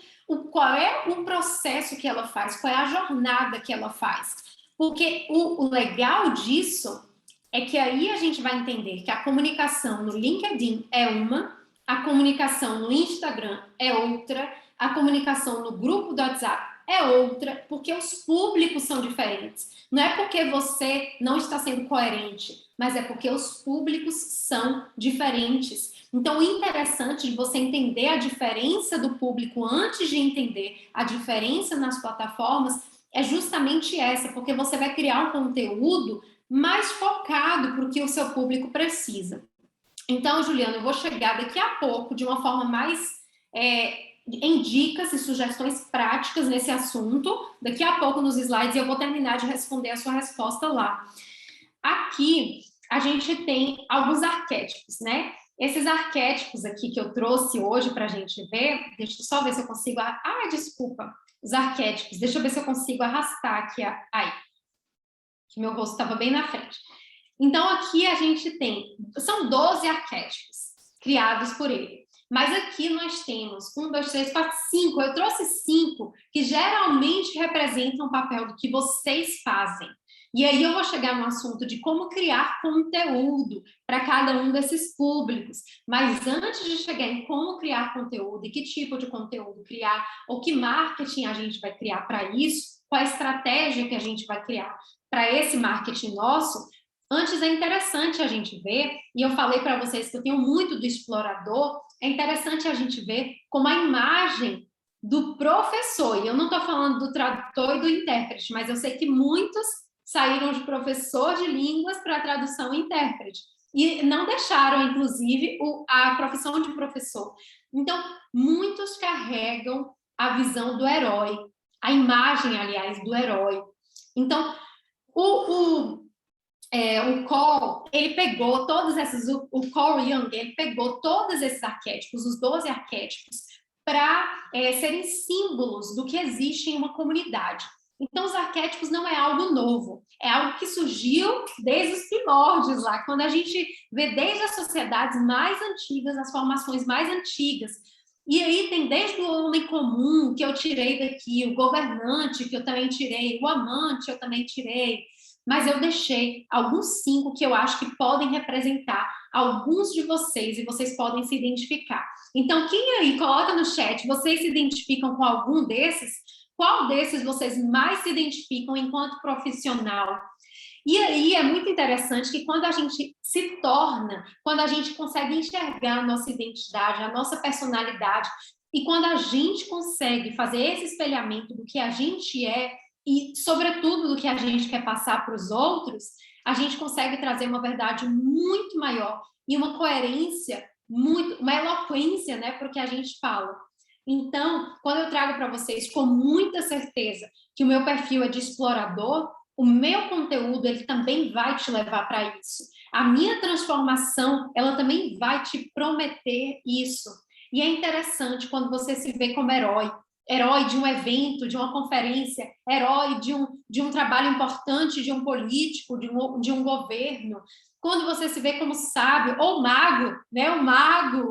qual é o processo que ela faz, qual é a jornada que ela faz. Porque o legal disso é que aí a gente vai entender que a comunicação no LinkedIn é uma, a comunicação no Instagram é outra, a comunicação no grupo do WhatsApp é outra, porque os públicos são diferentes. Não é porque você não está sendo coerente, mas é porque os públicos são diferentes. Então, o interessante de você entender a diferença do público antes de entender a diferença nas plataformas é justamente essa, porque você vai criar um conteúdo mais focado para o que o seu público precisa. Então, Juliana, eu vou chegar daqui a pouco de uma forma mais em dicas e sugestões práticas nesse assunto. Daqui a pouco nos slides eu vou terminar de responder a sua resposta lá. Aqui a gente tem alguns arquétipos, né? Esses arquétipos aqui que eu trouxe hoje para a gente ver, deixa eu só ver se eu consigo... desculpa, os arquétipos. Deixa eu ver se eu consigo arrastar aqui. Aí, que meu rosto estava bem na frente. Então, aqui a gente tem... São 12 arquétipos criados por ele. Mas aqui nós temos 1, 2, 3, 4, 5. Eu trouxe 5 que geralmente representam o papel do que vocês fazem. E aí eu vou chegar no assunto de como criar conteúdo para cada um desses públicos. Mas antes de chegar em como criar conteúdo e que tipo de conteúdo criar, ou que marketing a gente vai criar para isso, qual a estratégia que a gente vai criar para esse marketing nosso, antes é interessante a gente ver, e eu falei para vocês que eu tenho muito do explorador, é interessante a gente ver como a imagem do professor, e eu não estou falando do tradutor e do intérprete, mas eu sei que muitos saíram de professor de línguas para tradução e intérprete, e não deixaram, inclusive, a profissão de professor. Então, muitos carregam a visão do herói, a imagem, aliás, do herói. Então, o Cole, ele pegou todos esses, o Cole Young, ele pegou todos esses arquétipos, os 12 arquétipos, para serem símbolos do que existe em uma comunidade. Então, os arquétipos não é algo novo, é algo que surgiu desde os primórdios lá, quando a gente vê desde as sociedades mais antigas, as formações mais antigas. E aí tem desde o homem comum, que eu tirei daqui, o governante, que eu também tirei, o amante, eu também tirei, mas eu deixei alguns 5 que eu acho que podem representar alguns de vocês e vocês podem se identificar. Então, quem aí, coloca no chat, vocês se identificam com algum desses? Qual desses vocês mais se identificam enquanto profissional? E aí é muito interessante que quando a gente se torna, quando a gente consegue enxergar a nossa identidade, a nossa personalidade, e quando a gente consegue fazer esse espelhamento do que a gente é, e, sobretudo, do que a gente quer passar para os outros, a gente consegue trazer uma verdade muito maior e uma coerência, uma eloquência, né, para o que a gente fala. Então, quando eu trago para vocês com muita certeza que o meu perfil é de explorador, o meu conteúdo ele também vai te levar para isso. A minha transformação, ela também vai te prometer isso. E é interessante quando você se vê como herói de um evento, de uma conferência, herói de um trabalho importante de um político, de um governo. Quando você se vê como sábio, ou mago, né? O mago,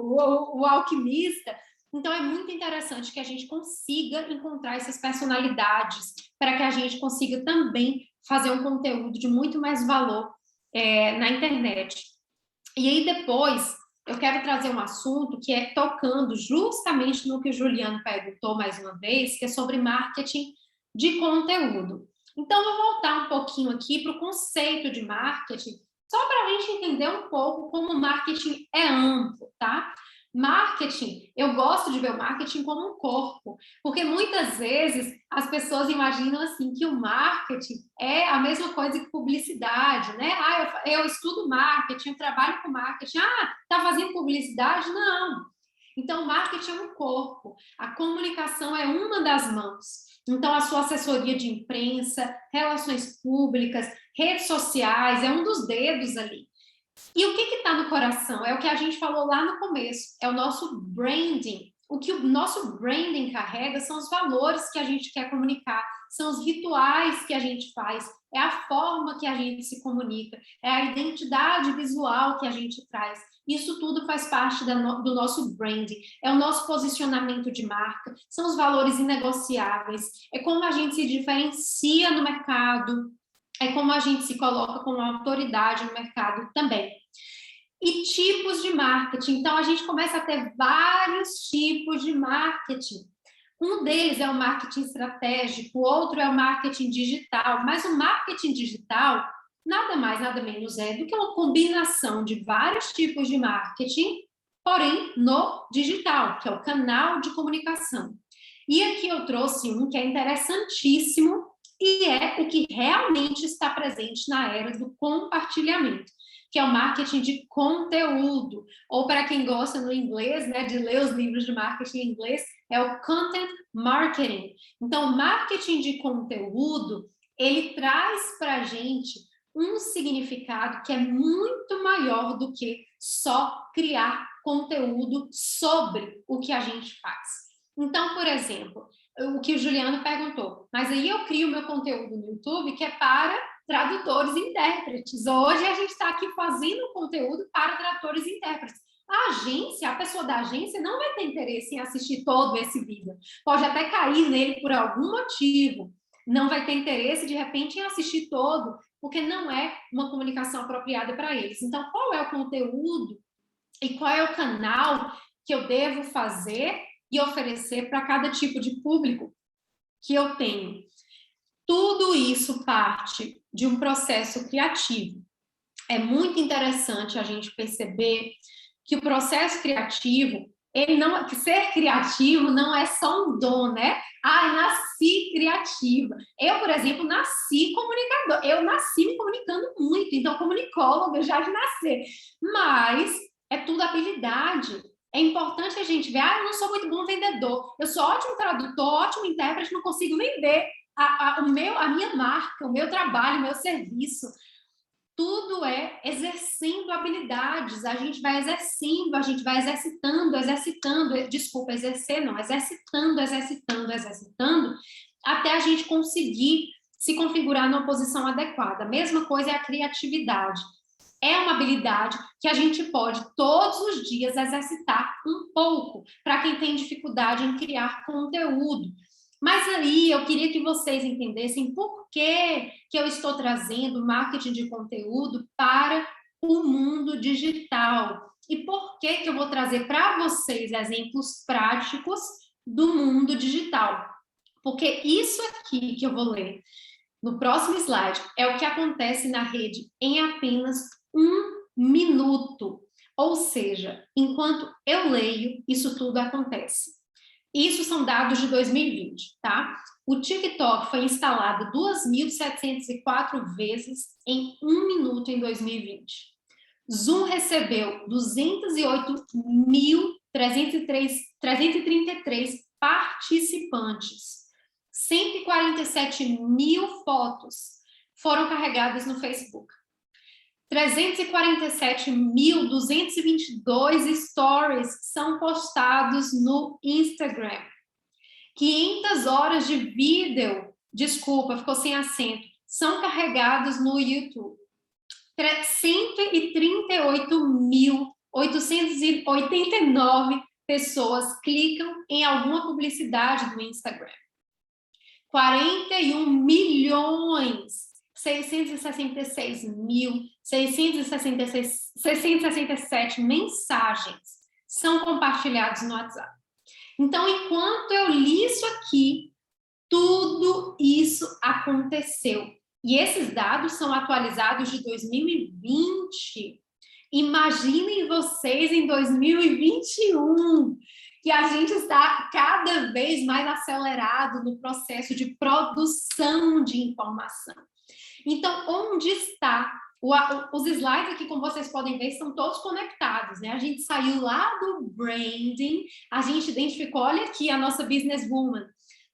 o alquimista. Então, é muito interessante que a gente consiga encontrar essas personalidades para que a gente consiga também fazer um conteúdo de muito mais valor na internet. E aí, depois, eu quero trazer um assunto que é tocando justamente no que o Juliano perguntou mais uma vez, que é sobre marketing de conteúdo. Então, eu vou voltar um pouquinho aqui para o conceito de marketing, só para a gente entender um pouco como o marketing é amplo, tá? Marketing, eu gosto de ver o marketing como um corpo, porque muitas vezes as pessoas imaginam assim que o marketing é a mesma coisa que publicidade, né? Eu estudo marketing, eu trabalho com marketing. Tá fazendo publicidade? Não. Então, o marketing é um corpo, a comunicação é uma das mãos. Então, a sua assessoria de imprensa, relações públicas, redes sociais, é um dos dedos ali. E o que está no coração? É o que a gente falou lá no começo, é o nosso branding. O que o nosso branding carrega são os valores que a gente quer comunicar, são os rituais que a gente faz, é a forma que a gente se comunica, é a identidade visual que a gente traz. Isso tudo faz parte do nosso branding, é o nosso posicionamento de marca, são os valores inegociáveis, é como a gente se diferencia no mercado, é como a gente se coloca como autoridade no mercado também. E tipos de marketing. Então, a gente começa a ter vários tipos de marketing. Um deles é o marketing estratégico, o outro é o marketing digital. Mas o marketing digital, nada mais, nada menos é do que uma combinação de vários tipos de marketing, porém no digital, que é o canal de comunicação. E aqui eu trouxe um que é interessantíssimo, e é o que realmente está presente na era do compartilhamento, que é o marketing de conteúdo, ou para quem gosta no inglês, né, de ler os livros de marketing em inglês, é o content marketing. Então, o marketing de conteúdo, ele traz para a gente um significado que é muito maior do que só criar conteúdo sobre o que a gente faz. Então, por exemplo, o que o Juliano perguntou, mas aí eu crio meu conteúdo no YouTube que é para tradutores e intérpretes. Hoje a gente está aqui fazendo conteúdo para tradutores e intérpretes. A agência, a pessoa da agência não vai ter interesse em assistir todo esse vídeo. Pode até cair nele por algum motivo. Não vai ter interesse, de repente, em assistir todo, porque não é uma comunicação apropriada para eles. Então, qual é o conteúdo e qual é o canal que eu devo fazer e oferecer para cada tipo de público que eu tenho? Tudo isso parte de um processo criativo. É muito interessante a gente perceber que o processo criativo, que ser criativo não é só um dom, né? Ah, eu nasci criativa. Eu, por exemplo, nasci comunicador. Eu nasci me comunicando muito, então comunicóloga já de nascer. Mas é tudo habilidade. É importante a gente ver, eu não sou muito bom vendedor, eu sou ótimo tradutor, ótimo intérprete, não consigo vender a minha marca, o meu trabalho, o meu serviço. Tudo é exercendo habilidades, a gente vai exercendo, a gente vai exercitando, até a gente conseguir se configurar numa posição adequada. A mesma coisa é a criatividade. É uma habilidade que a gente pode todos os dias exercitar um pouco, para quem tem dificuldade em criar conteúdo. Mas aí eu queria que vocês entendessem por que eu estou trazendo marketing de conteúdo para o mundo digital. E por que eu vou trazer para vocês exemplos práticos do mundo digital. Porque isso aqui que eu vou ler no próximo slide é o que acontece na rede em apenas 1 minuto. Ou seja, enquanto eu leio, isso tudo acontece. Isso são dados de 2020, tá? O TikTok foi instalado 2.704 vezes em 1 minuto em 2020. Zoom recebeu 208.333 participantes. 147 mil fotos foram carregadas no Facebook. 347.222 stories são postados no Instagram. 500 horas de vídeo, ficou sem acento, são carregados no YouTube. 138.889 pessoas clicam em alguma publicidade do Instagram. 41.667.667 mensagens são compartilhadas no WhatsApp. Então, enquanto eu li isso aqui, tudo isso aconteceu. E esses dados são atualizados de 2020. Imaginem vocês em 2021, que a gente está cada vez mais acelerado no processo de produção de informação. Então, onde está? Os slides aqui, como vocês podem ver, estão todos conectados, né? A gente saiu lá do branding, a gente identificou, olha aqui a nossa businesswoman,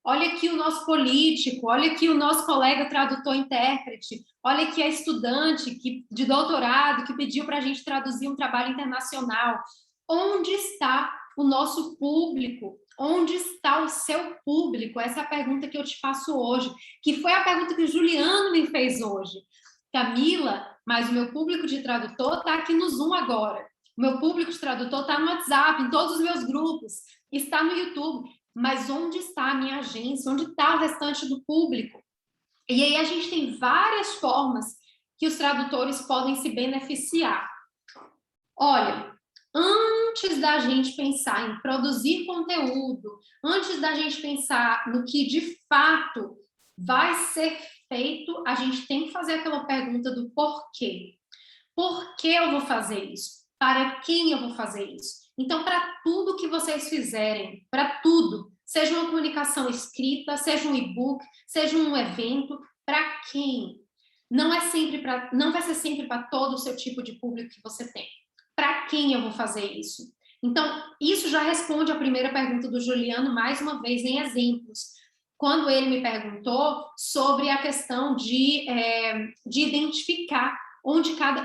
olha aqui o nosso político, olha aqui o nosso colega tradutor-intérprete, olha aqui a estudante de doutorado que pediu para a gente traduzir um trabalho internacional. Onde está o nosso público? Onde está o seu público? Essa é a pergunta que eu te faço hoje, que foi a pergunta que o Juliano me fez hoje. Camila, mas o meu público de tradutor está aqui no Zoom agora. O meu público de tradutor está no WhatsApp, em todos os meus grupos, está no YouTube. Mas onde está a minha agência? Onde está o restante do público? E aí a gente tem várias formas que os tradutores podem se beneficiar. Olha, antes da gente pensar em produzir conteúdo, antes da gente pensar no que de fato vai ser feito, a gente tem que fazer aquela pergunta do porquê. Por que eu vou fazer isso? Para quem eu vou fazer isso? Então, para tudo que vocês fizerem, para tudo, Seja uma comunicação escrita, seja um e-book, seja um evento, para quem? Não vai ser sempre para todo o seu tipo de público que você tem. Para quem eu vou fazer isso? Então, isso já responde a primeira pergunta do Juliano, mais uma vez, em exemplos. Quando ele me perguntou sobre a questão de identificar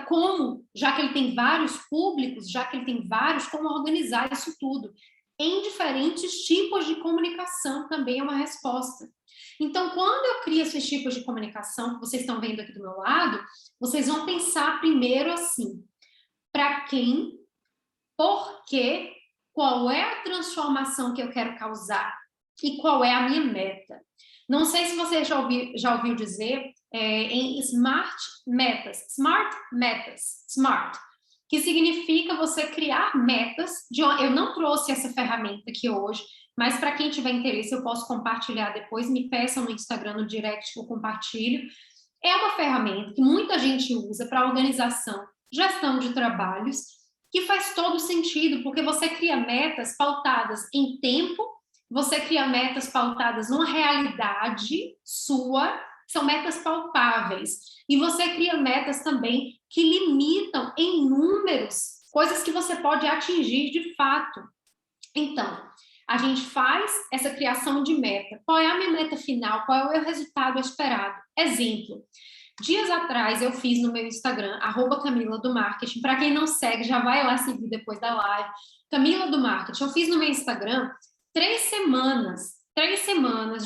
como, já que ele tem vários públicos, já que ele tem vários, como organizar isso tudo. Em diferentes tipos de comunicação também é uma resposta. Então, quando eu crio esses tipos de comunicação que vocês estão vendo aqui do meu lado, vocês vão pensar primeiro assim, para quem, por quê, qual é a transformação que eu quero causar e qual é a minha meta. Não sei se você já ouviu dizer em smart metas, que significa você criar metas. Eu não trouxe essa ferramenta aqui hoje, mas para quem tiver interesse eu posso compartilhar depois, me peçam no Instagram, no direct que eu compartilho. É uma ferramenta que muita gente usa para organização, gestão de trabalhos, que faz todo sentido, porque você cria metas pautadas em tempo, você cria metas pautadas numa realidade sua, são metas palpáveis. E você cria metas também que limitam em números, coisas que você pode atingir de fato. Então, a gente faz essa criação de meta. Qual é a minha meta final? Qual é o meu resultado esperado? Exemplo. Dias atrás eu fiz no meu Instagram, @Camila do Marketing. Para quem não segue, já vai lá seguir depois da live. Camila do Marketing. Eu fiz no meu Instagram 3 semanas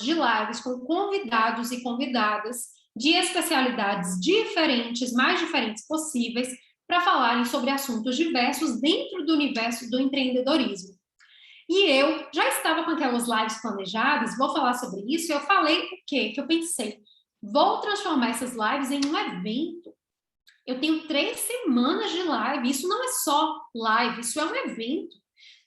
de lives com convidados e convidadas de especialidades diferentes, mais diferentes possíveis, para falarem sobre assuntos diversos dentro do universo do empreendedorismo. E eu já estava com aquelas lives planejadas, vou falar sobre isso, e eu falei o quê? Que eu pensei, vou transformar essas lives em um evento. Eu tenho 3 semanas de live, isso não é só live, isso é um evento.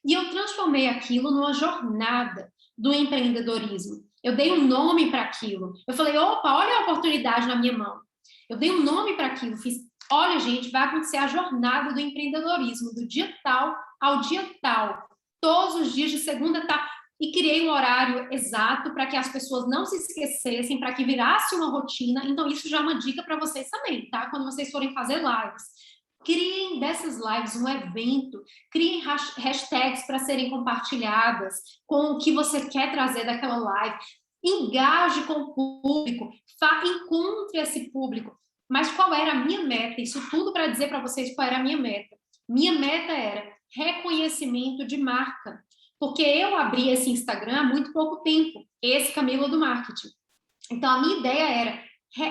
E eu transformei aquilo numa jornada do empreendedorismo. Eu dei um nome para aquilo. Eu falei, opa, olha a oportunidade na minha mão. Eu dei um nome para aquilo, olha, gente, vai acontecer a jornada do empreendedorismo, do dia tal ao dia tal, todos os dias de segunda a tal. E criei um horário exato para que as pessoas não se esquecessem, para que virasse uma rotina. Então, isso já é uma dica para vocês também, tá? Quando vocês forem fazer lives. Criem dessas lives um evento, criem hashtags para serem compartilhadas com o que você quer trazer daquela live. Engaje com o público, encontre esse público. Mas qual era a minha meta? Isso tudo para dizer para vocês qual era a minha meta. Minha meta era reconhecimento de marca. Porque eu abri esse Instagram há muito pouco tempo, esse Camila do Marketing. Então, a minha ideia era,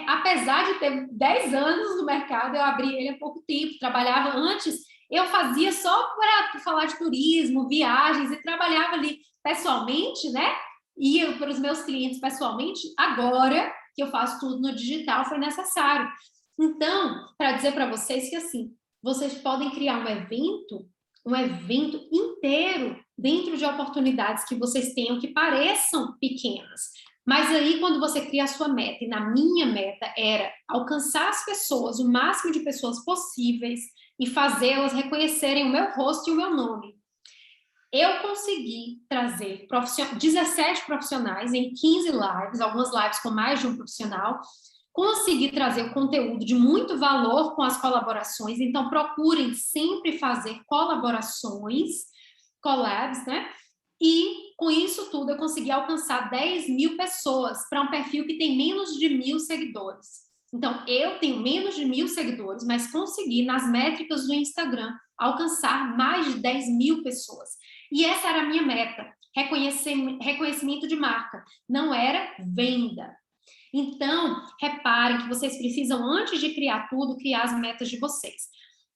apesar de ter 10 anos no mercado, eu abri ele há pouco tempo, trabalhava antes, eu fazia só para falar de turismo, viagens, e trabalhava ali pessoalmente, né? Ia para os meus clientes pessoalmente. Agora que eu faço tudo no digital, foi necessário. Então, para dizer para vocês que, assim, vocês podem criar um evento inteiro dentro de oportunidades que vocês tenham que pareçam pequenas. Mas aí, quando você cria a sua meta, e na minha meta era alcançar as pessoas, o máximo de pessoas possíveis, e fazê-las reconhecerem o meu rosto e o meu nome. Eu consegui trazer 17 profissionais em 15 lives, algumas lives com mais de um profissional, consegui trazer o conteúdo de muito valor com as colaborações, então procurem sempre fazer colaborações, collabs, né? E com isso tudo eu consegui alcançar 10 mil pessoas para um perfil que tem menos de 1.000 seguidores. Então, eu tenho menos de 1.000 seguidores, mas consegui, nas métricas do Instagram, alcançar mais de 10 mil pessoas. E essa era a minha meta, reconhecimento de marca, não era venda. Então, reparem que vocês precisam, antes de criar tudo, criar as metas de vocês.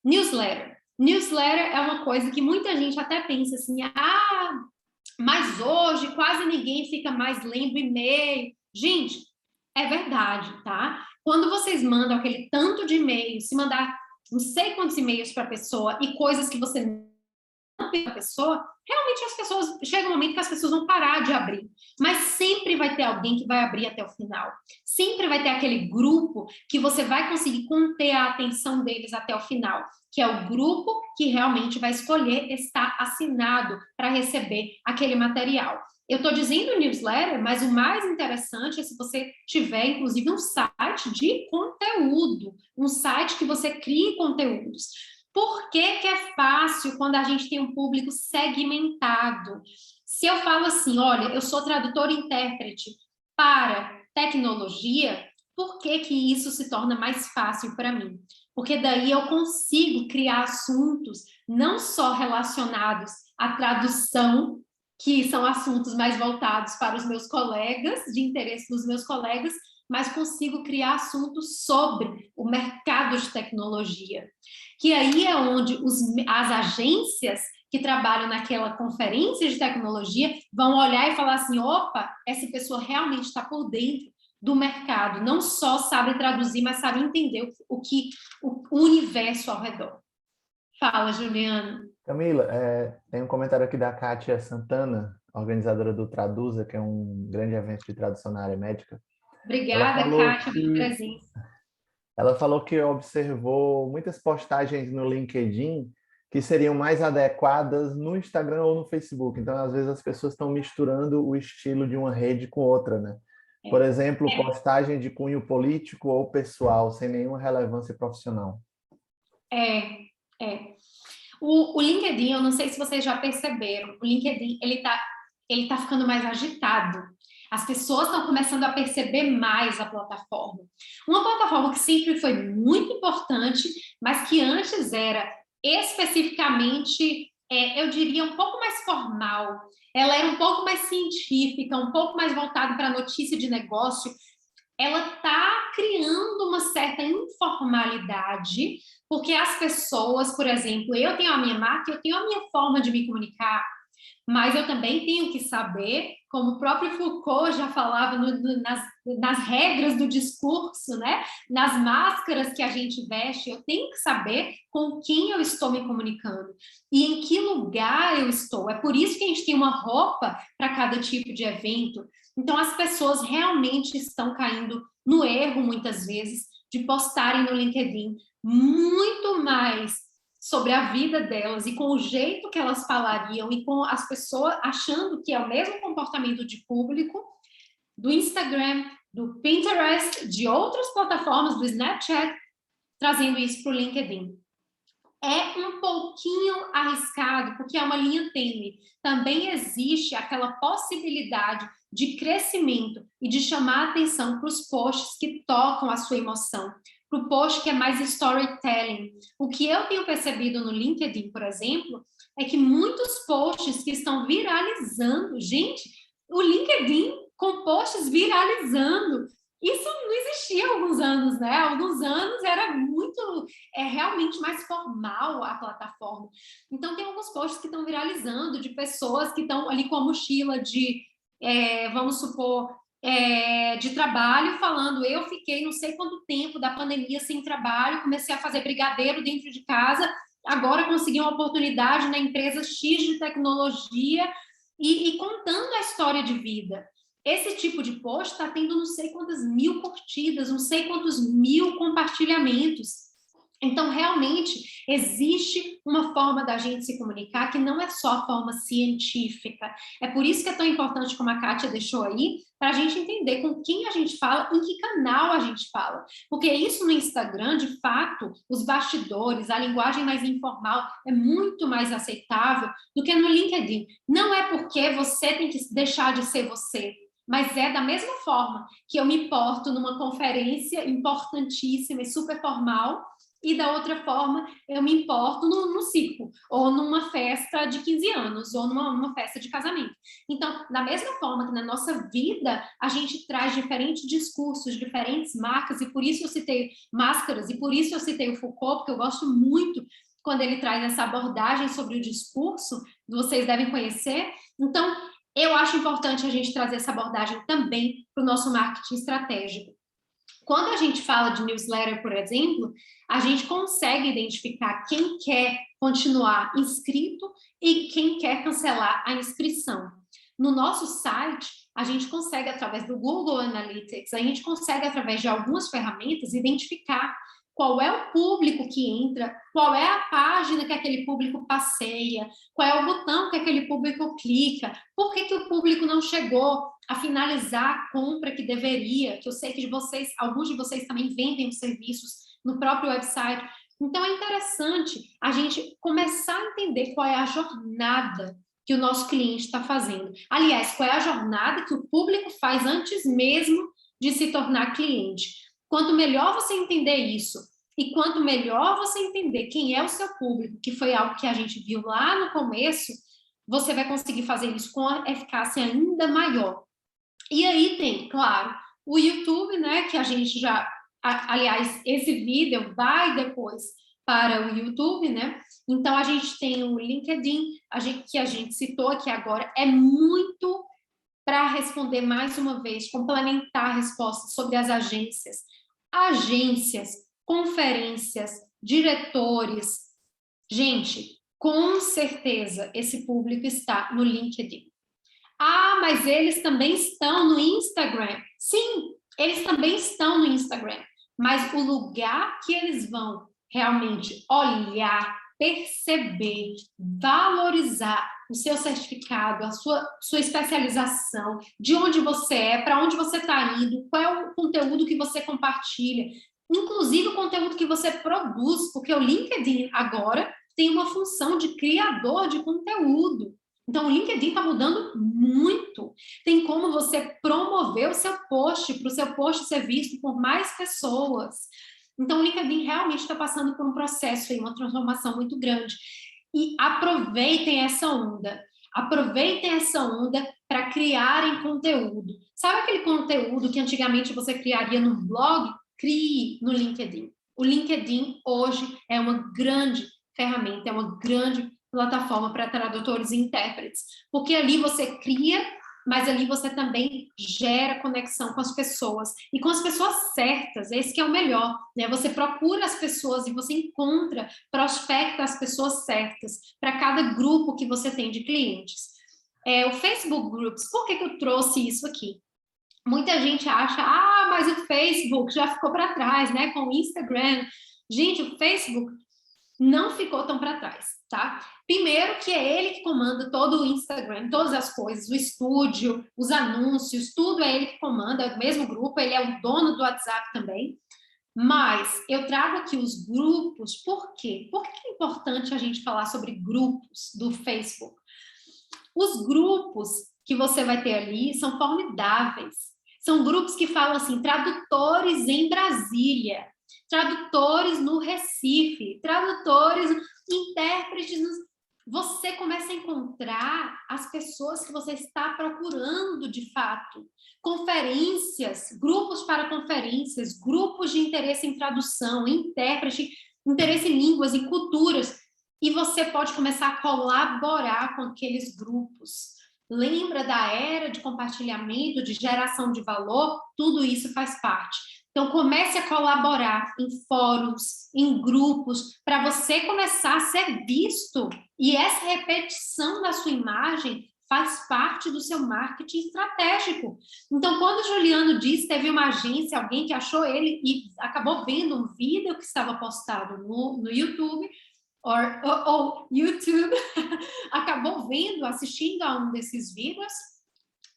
Newsletter. Newsletter é uma coisa que muita gente até pensa assim, mas hoje quase ninguém fica mais lendo e-mail. Gente, é verdade, tá? Quando vocês mandam aquele tanto de e-mail, se mandar não sei quantos e-mails para a pessoa e coisas que você não tem para a pessoa, realmente as pessoas, chega um momento que as pessoas vão parar de abrir. Mas sempre vai ter alguém que vai abrir até o final. Sempre vai ter aquele grupo que você vai conseguir conter a atenção deles até o final, que é o grupo que realmente vai escolher estar assinado para receber aquele material. Eu estou dizendo newsletter, mas o mais interessante é se você tiver, inclusive, um site de conteúdo, um site que você crie conteúdos. Por que que é fácil quando a gente tem um público segmentado? Se eu falo assim, olha, eu sou tradutor e intérprete para tecnologia, por que que isso se torna mais fácil para mim? Porque daí eu consigo criar assuntos não só relacionados à tradução, que são assuntos mais voltados para os meus colegas, de interesse dos meus colegas, mas consigo criar assuntos sobre o mercado de tecnologia. Que aí é onde as agências que trabalham naquela conferência de tecnologia vão olhar e falar assim, opa, essa pessoa realmente está por dentro do mercado, não só sabe traduzir, mas sabe entender o universo ao redor. Fala, Juliana. Camila, tem um comentário aqui da Kátia Santana, organizadora do Traduza, que é um grande evento de tradução na área médica. Obrigada, Kátia, pela presença. Ela falou que observou muitas postagens no LinkedIn que seriam mais adequadas no Instagram ou no Facebook. Então, às vezes, as pessoas estão misturando o estilo de uma rede com outra, né? Por exemplo, postagem de cunho político ou pessoal, sem nenhuma relevância profissional. O LinkedIn, eu não sei se vocês já perceberam, o LinkedIn, ele tá ficando mais agitado. As pessoas estão começando a perceber mais a plataforma. Uma plataforma que sempre foi muito importante, mas que antes era especificamente, eu diria, um pouco mais formal. Ela era um pouco mais científica, um pouco mais voltada para notícia de negócio. Ela está criando uma certa informalidade, porque as pessoas, por exemplo, eu tenho a minha marca, eu tenho a minha forma de me comunicar, mas eu também tenho que saber, como o próprio Foucault já falava nas regras do discurso, né? Nas máscaras que a gente veste, eu tenho que saber com quem eu estou me comunicando e em que lugar eu estou. É por isso que a gente tem uma roupa para cada tipo de evento. Então, as pessoas realmente estão caindo no erro, muitas vezes, de postarem no LinkedIn muito mais sobre a vida delas e com o jeito que elas falariam e com as pessoas achando que é o mesmo comportamento de público do Instagram, do Pinterest, de outras plataformas, do Snapchat, trazendo isso para o LinkedIn. É um pouquinho arriscado, porque é uma linha tênue. Também existe aquela possibilidade de crescimento e de chamar a atenção para os posts que tocam a sua emoção, para o post que é mais storytelling. O que eu tenho percebido no LinkedIn, por exemplo, é que muitos posts que estão viralizando, gente, o LinkedIn com posts viralizando, isso não existia há alguns anos, né? Há alguns anos era muito, realmente mais formal a plataforma. Então, tem alguns posts que estão viralizando de pessoas que estão ali com a mochila de, vamos supor, de trabalho, falando, eu fiquei não sei quanto tempo da pandemia sem trabalho, comecei a fazer brigadeiro dentro de casa, agora consegui uma oportunidade na empresa X de tecnologia e contando a história de vida. Esse tipo de post está tendo não sei quantas mil curtidas, não sei quantos mil compartilhamentos. Então, realmente, existe uma forma da gente se comunicar que não é só a forma científica. É por isso que é tão importante, como a Kátia deixou aí, para a gente entender com quem a gente fala, em que canal a gente fala. Porque isso no Instagram, de fato, os bastidores, a linguagem mais informal é muito mais aceitável do que no LinkedIn. Não é porque você tem que deixar de ser você, mas é da mesma forma que eu me porto numa conferência importantíssima e super formal, e da outra forma eu me importo no circo, ou numa festa de 15 anos, ou numa festa de casamento. Então, da mesma forma que na nossa vida a gente traz diferentes discursos, diferentes marcas, e por isso eu citei máscaras, e por isso eu citei o Foucault, porque eu gosto muito quando ele traz essa abordagem sobre o discurso, vocês devem conhecer. Então, eu acho importante a gente trazer essa abordagem também para o nosso marketing estratégico. Quando a gente fala de newsletter, por exemplo, a gente consegue identificar quem quer continuar inscrito e quem quer cancelar a inscrição. No nosso site, a gente consegue, através do Google Analytics, a gente consegue, através de algumas ferramentas, identificar qual é o público que entra, qual é a página que aquele público passeia, qual é o botão que aquele público clica, por que o público não chegou a finalizar a compra que deveria, que eu sei que alguns de vocês também vendem os serviços no próprio website. Então, é interessante a gente começar a entender qual é a jornada que o nosso cliente está fazendo. Aliás, qual é a jornada que o público faz antes mesmo de se tornar cliente. Quanto melhor você entender isso, e quanto melhor você entender quem é o seu público, que foi algo que a gente viu lá no começo, você vai conseguir fazer isso com a eficácia ainda maior. E aí tem, claro, o YouTube, né, que a gente já... Aliás, esse vídeo vai depois para o YouTube, né? Então, a gente tem o LinkedIn, que a gente citou aqui agora, é muito para responder mais uma vez, complementar a resposta sobre as agências. Agências, conferências, diretores. Gente, com certeza esse público está no LinkedIn. Ah, mas eles também estão no Instagram. Sim, eles também estão no Instagram. Mas o lugar que eles vão realmente olhar, perceber, valorizar o seu certificado, a sua especialização, de onde você é, para onde você está indo, qual é o conteúdo que você compartilha, inclusive o conteúdo que você produz, porque o LinkedIn agora tem uma função de criador de conteúdo. Então, o LinkedIn está mudando muito. Tem como você promover o seu post, para o seu post ser visto por mais pessoas. Então, o LinkedIn realmente está passando por um processo, uma transformação muito grande. E aproveitem essa onda. Aproveitem essa onda para criarem conteúdo. Sabe aquele conteúdo que antigamente você criaria no blog? Crie no LinkedIn. O LinkedIn hoje é uma grande ferramenta, é uma grande plataforma para tradutores e intérpretes, porque ali você cria, mas ali você também gera conexão com as pessoas, e com as pessoas certas, esse que é o melhor, né? Você procura as pessoas e você encontra, prospecta as pessoas certas para cada grupo que você tem de clientes. O Facebook Groups, por que eu trouxe isso aqui? Muita gente acha, mas o Facebook já ficou para trás, né? Com o Instagram. Gente, o Facebook não ficou tão para trás, tá? Primeiro que é ele que comanda todo o Instagram, todas as coisas, o estúdio, os anúncios, tudo é ele que comanda, é o mesmo grupo, ele é o dono do WhatsApp também. Mas eu trago aqui os grupos, por quê? Por que é importante a gente falar sobre grupos do Facebook? Os grupos que você vai ter ali são formidáveis. São grupos que falam assim, tradutores em Brasília, tradutores no Recife, tradutores, intérpretes. Você começa a encontrar as pessoas que você está procurando de fato. Conferências, grupos para conferências, grupos de interesse em tradução, intérprete, interesse em línguas e culturas. E você pode começar a colaborar com aqueles grupos. Lembra da era de compartilhamento, de geração de valor? Tudo isso faz parte. Então, comece a colaborar em fóruns, em grupos, para você começar a ser visto. E essa repetição da sua imagem faz parte do seu marketing estratégico. Então, quando o Juliano disse, teve uma agência, alguém que achou ele e acabou vendo um vídeo que estava postado no YouTube, ou YouTube, acabou vendo, assistindo a um desses vídeos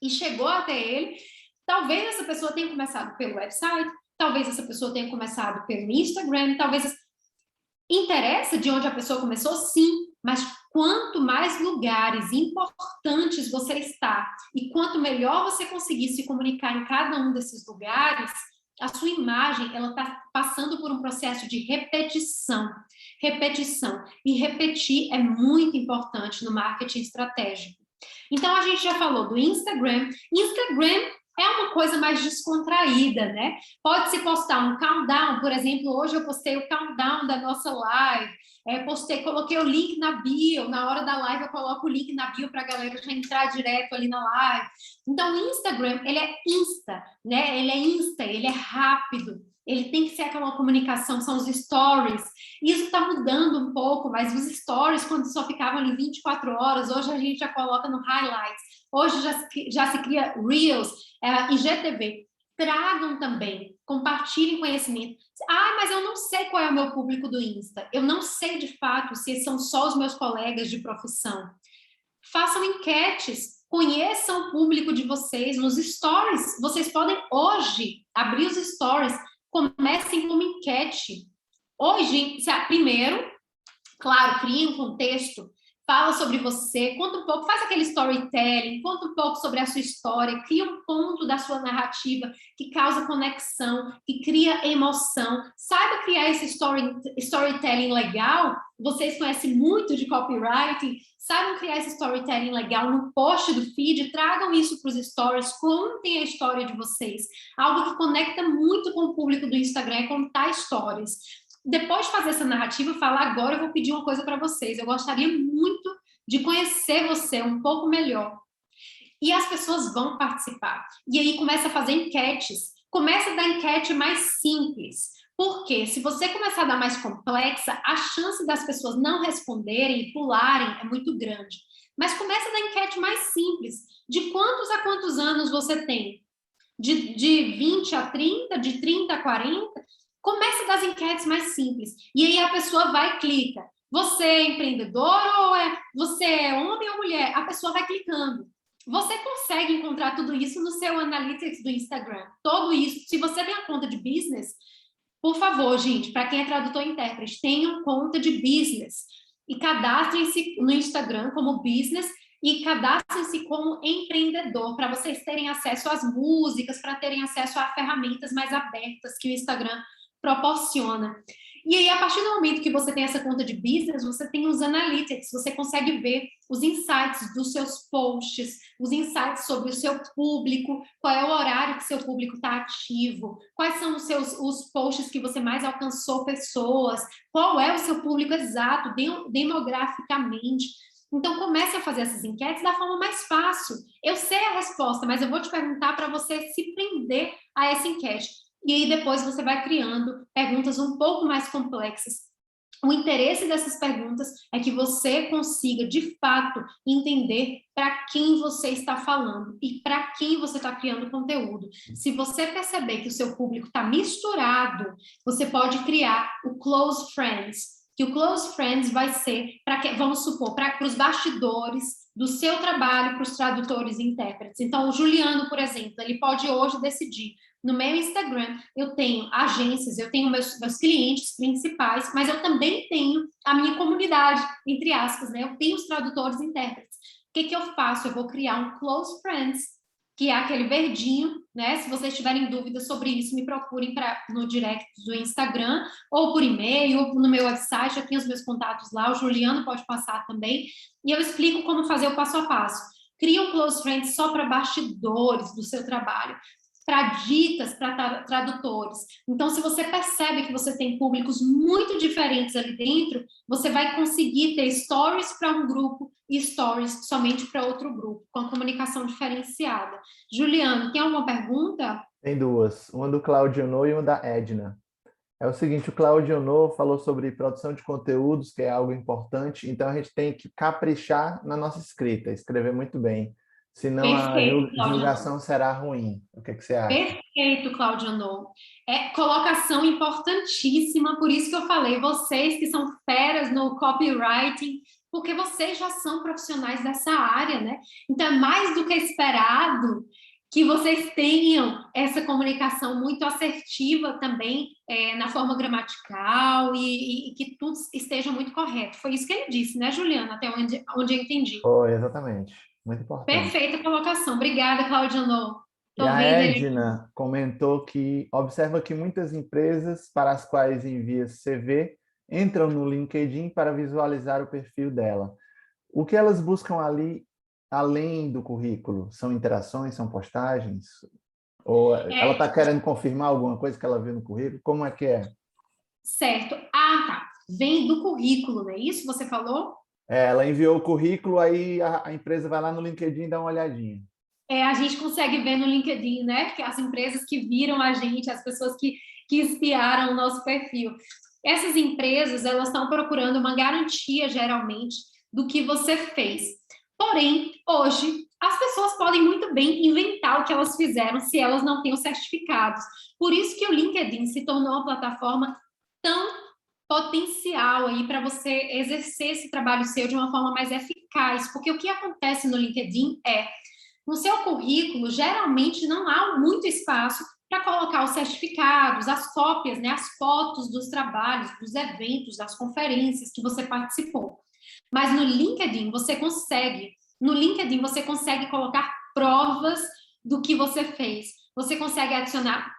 e chegou até ele. Talvez essa pessoa tenha começado pelo website, talvez essa pessoa tenha começado pelo Instagram, talvez... Interessa de onde a pessoa começou? Sim, mas quanto mais lugares importantes você está e quanto melhor você conseguir se comunicar em cada um desses lugares, a sua imagem ela está passando por um processo de repetição. Repetição. E repetir é muito importante no marketing estratégico. Então, a gente já falou do Instagram. Instagram é uma coisa mais descontraída, né? Pode-se postar um countdown, por exemplo, hoje eu postei o countdown da nossa live, coloquei o link na bio, na hora da live eu coloco o link na bio para a galera já entrar direto ali na live. Então, o Instagram, ele é Insta, né? Ele é rápido, ele tem que ser aquela comunicação, são os stories. Isso está mudando um pouco, mas os stories, quando só ficavam ali 24 horas, hoje a gente já coloca no highlights. Hoje já se cria Reels, IGTV. tragam também, compartilhem conhecimento. Ah, mas eu não sei qual é o meu público do Insta. Eu não sei, de fato, se são só os meus colegas de profissão. Façam enquetes, conheçam o público de vocês nos stories. Vocês podem, hoje, abrir os stories, comecem com uma enquete. Hoje, primeiro, claro, crie um contexto, fala sobre você, conta um pouco, faz aquele storytelling, conta um pouco sobre a sua história, cria um ponto da sua narrativa que causa conexão, que cria emoção. Saiba criar esse storytelling legal. Vocês conhecem muito de copywriting, saibam criar esse storytelling legal no post do feed, tragam isso para os stories, contem a história de vocês. Algo que conecta muito com o público do Instagram é contar histórias. Depois de fazer essa narrativa, falar agora eu vou pedir uma coisa para vocês. Eu gostaria muito de conhecer você um pouco melhor. E as pessoas vão participar. E aí começa a fazer enquetes. Começa a dar enquete mais simples. Porque se você começar a dar mais complexa, a chance das pessoas não responderem e pularem é muito grande. Mas começa a dar enquete mais simples. De quantos a quantos anos você tem? De 20 a 30? De 30 a 40? Comece das enquetes mais simples. E aí a pessoa vai e clica. Você é empreendedor ou você é homem ou mulher? A pessoa vai clicando. Você consegue encontrar tudo isso no seu Analytics do Instagram. Tudo isso. Se você tem a conta de business, por favor, gente, para quem é tradutor e intérprete, tenham conta de business. E cadastrem-se no Instagram como business e cadastrem-se como empreendedor, para vocês terem acesso às músicas, para terem acesso a ferramentas mais abertas que o Instagram proporciona. E aí, a partir do momento que você tem essa conta de business, você tem os analytics, você consegue ver os insights dos seus posts, os insights sobre o seu público, qual é o horário que seu público está ativo, quais são os posts que você mais alcançou pessoas, qual é o seu público exato, demograficamente. Então, comece a fazer essas enquetes da forma mais fácil. Eu sei a resposta, mas eu vou te perguntar para você se prender a essa enquete. E aí depois você vai criando perguntas um pouco mais complexas. O interesse dessas perguntas é que você consiga, de fato, entender para quem você está falando e para quem você está criando conteúdo. Se você perceber que o seu público está misturado, você pode criar o Close Friends, que o Close Friends vai ser, vamos supor, para os bastidores do seu trabalho, para os tradutores e intérpretes. Então, o Juliano, por exemplo, ele pode hoje decidir, no meu Instagram, eu tenho agências, eu tenho meus clientes principais, mas eu também tenho a minha comunidade, entre aspas, né? Eu tenho os tradutores e intérpretes. O que eu faço? Eu vou criar um Close Friends, que é aquele verdinho, né? Se vocês tiverem dúvidas sobre isso, me procurem no direct do Instagram, ou por e-mail, ou no meu website, eu tenho os meus contatos lá, o Juliano pode passar também, e eu explico como fazer o passo a passo. Cria um Close Friends só para bastidores do seu trabalho, para dicas, para tradutores. Então, se você percebe que você tem públicos muito diferentes ali dentro, você vai conseguir ter stories para um grupo e stories somente para outro grupo, com a comunicação diferenciada. Juliano, tem alguma pergunta? Tem duas, uma do Claudio No e uma da Edna. É o seguinte, o Claudio No falou sobre produção de conteúdos, que é algo importante, então a gente tem que caprichar na nossa escrita, escrever muito bem. Senão a divulgação será ruim. O que você acha? Perfeito, Claudiano. Colocação importantíssima, por isso que eu falei, vocês que são feras no copywriting, porque vocês já são profissionais dessa área, né? Então, é mais do que esperado que vocês tenham essa comunicação muito assertiva também na forma gramatical e que tudo esteja muito correto. Foi isso que ele disse, né, Juliana? Até onde eu entendi. Foi, exatamente. Muito importante. Perfeita colocação. Obrigada, Claudiano. E a Edna comentou que observa que muitas empresas para as quais envia CV entram no LinkedIn para visualizar o perfil dela. O que elas buscam ali, além do currículo? São interações, são postagens? Ou ela está querendo confirmar alguma coisa que ela viu no currículo? Como é que é? Certo. Ah, tá. Vem do currículo, não é isso que você falou? Ela enviou o currículo, aí a empresa vai lá no LinkedIn e dá uma olhadinha. A gente consegue ver no LinkedIn, né? Que as empresas que viram a gente, as pessoas que espiaram o nosso perfil. Essas empresas, elas estão procurando uma garantia, geralmente, do que você fez. Porém, hoje, as pessoas podem muito bem inventar o que elas fizeram se elas não têm os certificados. Por isso que o LinkedIn se tornou uma plataforma tão potencial aí para você exercer esse trabalho seu de uma forma mais eficaz, porque o que acontece no LinkedIn é, no seu currículo, geralmente não há muito espaço para colocar os certificados, as cópias, né, as fotos dos trabalhos, dos eventos, das conferências que você participou. Mas no LinkedIn você consegue colocar provas do que você fez. Você consegue adicionar,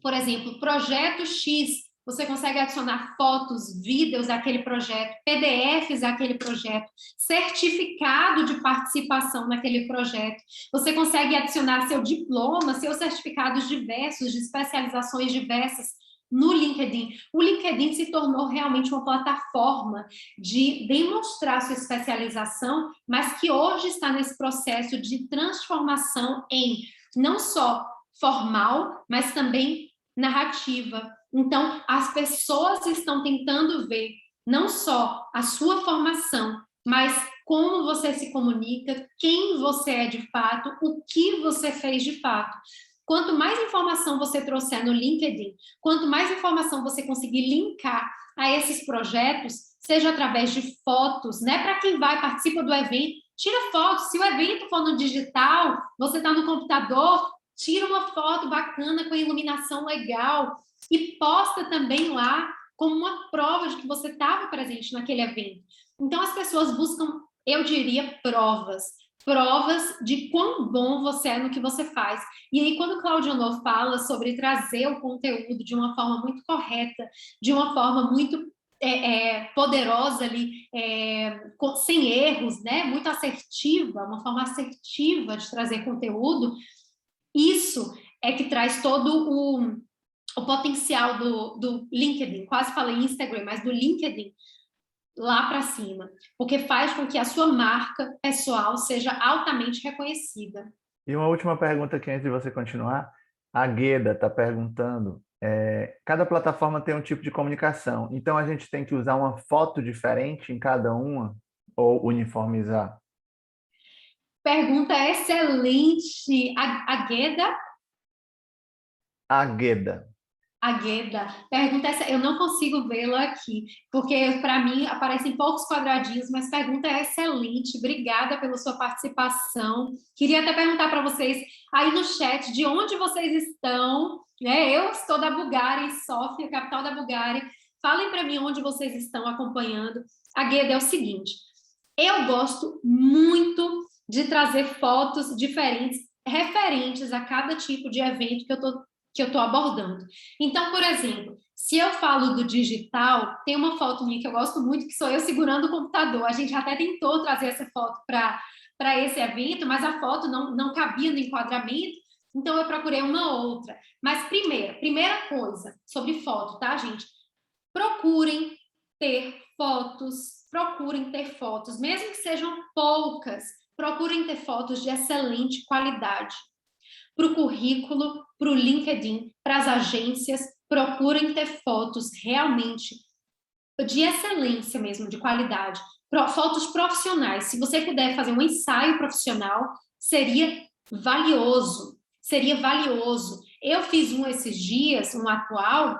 por exemplo, projeto X, você consegue adicionar fotos, vídeos daquele projeto, PDFs daquele projeto, certificado de participação naquele projeto. Você consegue adicionar seu diploma, seus certificados diversos, de especializações diversas no LinkedIn. O LinkedIn se tornou realmente uma plataforma de demonstrar sua especialização, mas que hoje está nesse processo de transformação em não só formal, mas também narrativa. Então, as pessoas estão tentando ver não só a sua formação, mas como você se comunica, quem você é de fato, o que você fez de fato. Quanto mais informação você trouxer no LinkedIn, quanto mais informação você conseguir linkar a esses projetos, seja através de fotos, né? Para quem participa do evento, tira fotos. Se o evento for no digital, você está no computador, tira uma foto bacana com iluminação legal e posta também lá como uma prova de que você estava presente naquele evento. Então, as pessoas buscam, eu diria, provas de quão bom você é no que você faz. E aí, quando o Claudio Honor fala sobre trazer o conteúdo de uma forma muito correta, de uma forma muito poderosa ali, sem erros, né? Muito assertiva, uma forma assertiva de trazer conteúdo, isso é que traz todo o potencial do LinkedIn. Quase falei Instagram, mas do LinkedIn lá para cima, porque faz com que a sua marca pessoal seja altamente reconhecida. E uma última pergunta aqui antes de você continuar. A Gueda está perguntando, cada plataforma tem um tipo de comunicação, então a gente tem que usar uma foto diferente em cada uma ou uniformizar? Pergunta excelente. A Gueda? A Gueda. A Gueda. Pergunta essa, eu não consigo vê-la aqui, porque para mim aparecem poucos quadradinhos, mas pergunta é excelente. Obrigada pela sua participação. Queria até perguntar para vocês aí no chat de onde vocês estão, né? Eu estou da Bulgária, em Sófia, capital da Bulgária. Falem para mim onde vocês estão acompanhando. A Gueda é o seguinte: eu gosto muito de trazer fotos diferentes, referentes a cada tipo de evento que eu estou abordando. Então, por exemplo, se eu falo do digital, tem uma foto minha que eu gosto muito, que sou eu segurando o computador. A gente até tentou trazer essa foto para esse evento, mas a foto não cabia no enquadramento, então eu procurei uma outra. Mas primeira coisa sobre foto, tá, gente? Procurem ter fotos, mesmo que sejam poucas, procurem ter fotos de excelente qualidade. Para o currículo, para o LinkedIn, para as agências, procurem ter fotos realmente de excelência mesmo, de qualidade. Fotos profissionais. Se você puder fazer um ensaio profissional, seria valioso. Eu fiz um esses dias, um atual,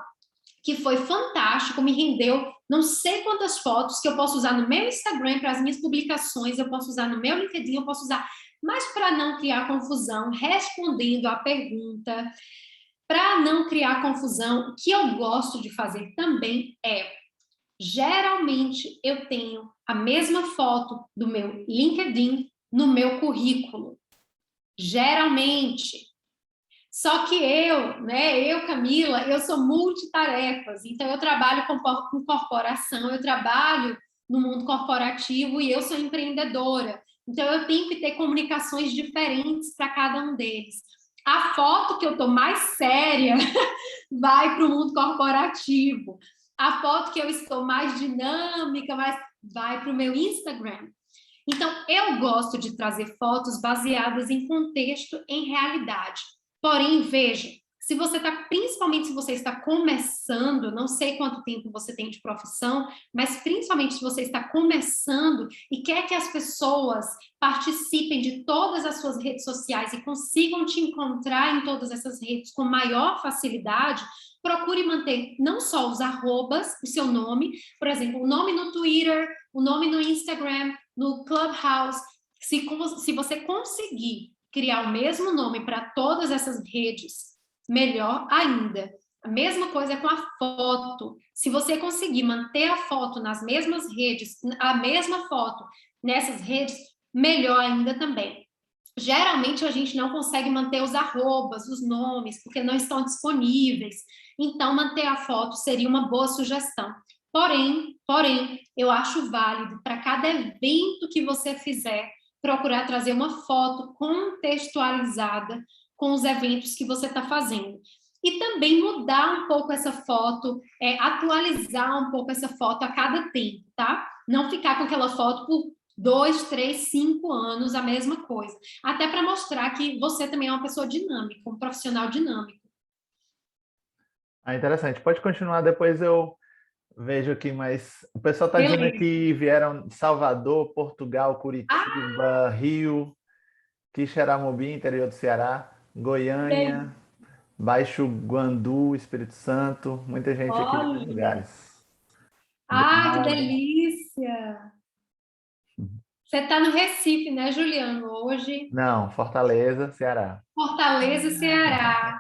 que foi fantástico, me rendeu não sei quantas fotos que eu posso usar no meu Instagram para as minhas publicações, eu posso usar no meu LinkedIn, eu posso usar, mas para não criar confusão, respondendo à pergunta, para não criar confusão, o que eu gosto de fazer também é, geralmente eu tenho a mesma foto do meu LinkedIn no meu currículo. Geralmente. Só que eu, Camila, eu sou multitarefas, então eu trabalho com corporação, eu trabalho no mundo corporativo e eu sou empreendedora. Então eu tenho que ter comunicações diferentes para cada um deles. A foto que eu estou mais séria vai para o mundo corporativo. A foto que eu estou mais dinâmica, vai para o meu Instagram. Então, eu gosto de trazer fotos baseadas em contexto, em realidade. Porém, veja, Principalmente se você está começando, não sei quanto tempo você tem de profissão, mas principalmente se você está começando e quer que as pessoas participem de todas as suas redes sociais e consigam te encontrar em todas essas redes com maior facilidade, procure manter não só os arrobas, o seu nome, por exemplo, o nome no Twitter, o nome no Instagram, no Clubhouse. Se você conseguir criar o mesmo nome para todas essas redes, melhor ainda. A mesma coisa é com a foto. Se você conseguir manter a foto nas mesmas redes, a mesma foto nessas redes, melhor ainda também. Geralmente a gente não consegue manter os arrobas, os nomes, porque não estão disponíveis. Então, manter a foto seria uma boa sugestão. Porém, eu acho válido para cada evento que você fizer, procurar trazer uma foto contextualizada com os eventos que você está fazendo. E também mudar um pouco essa foto, atualizar um pouco essa foto a cada tempo, tá? Não ficar com aquela foto por 2, 3, 5 anos, a mesma coisa. Até para mostrar que você também é uma pessoa dinâmica, um profissional dinâmico. Interessante. Pode continuar, depois eu vejo aqui, mas o pessoal está dizendo que vieram de Salvador, Portugal, Curitiba, Rio, Quixeramobim, interior do Ceará, Goiânia, Baixo Guandu, Espírito Santo, muita gente aqui de vários lugares. Que delícia! Você está no Recife, né, Juliano, hoje? Não, Fortaleza, Ceará. Fortaleza, Ceará.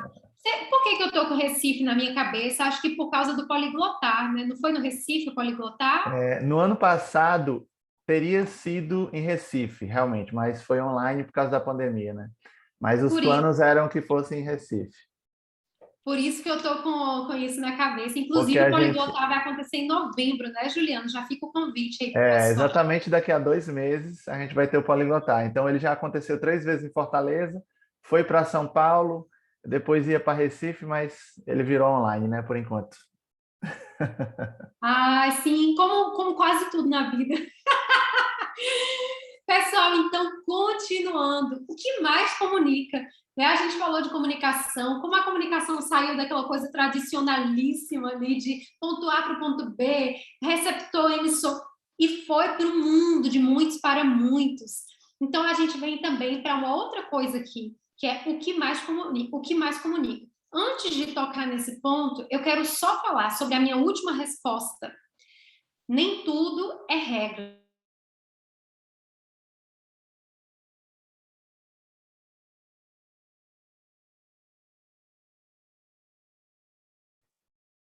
Por que eu estou com Recife na minha cabeça? Acho que por causa do poliglotar, né? Não foi no Recife o poliglotar? No ano passado, teria sido em Recife, realmente, mas foi online por causa da pandemia, né? Mas os planos eram que fosse em Recife. Por isso que eu estou com isso na cabeça. Inclusive, o poliglotar vai acontecer em novembro, né, Juliano? Já fica o convite aí para o pessoal. Exatamente daqui a 2 meses a gente vai ter o poliglotar. Então, ele já aconteceu 3 vezes em Fortaleza, foi para São Paulo, depois ia para Recife, mas ele virou online, né, por enquanto. Sim, como quase tudo na vida. Pessoal, então, continuando, o que mais comunica? Né? A gente falou de comunicação, como a comunicação saiu daquela coisa tradicionalíssima ali de ponto A para o ponto B, receptor, emissor, e foi para o mundo de muitos para muitos. Então, a gente vem também para uma outra coisa aqui, que é o que mais comunica. O que mais comunica. Antes de tocar nesse ponto, eu quero só falar sobre a minha última resposta. Nem tudo é regra.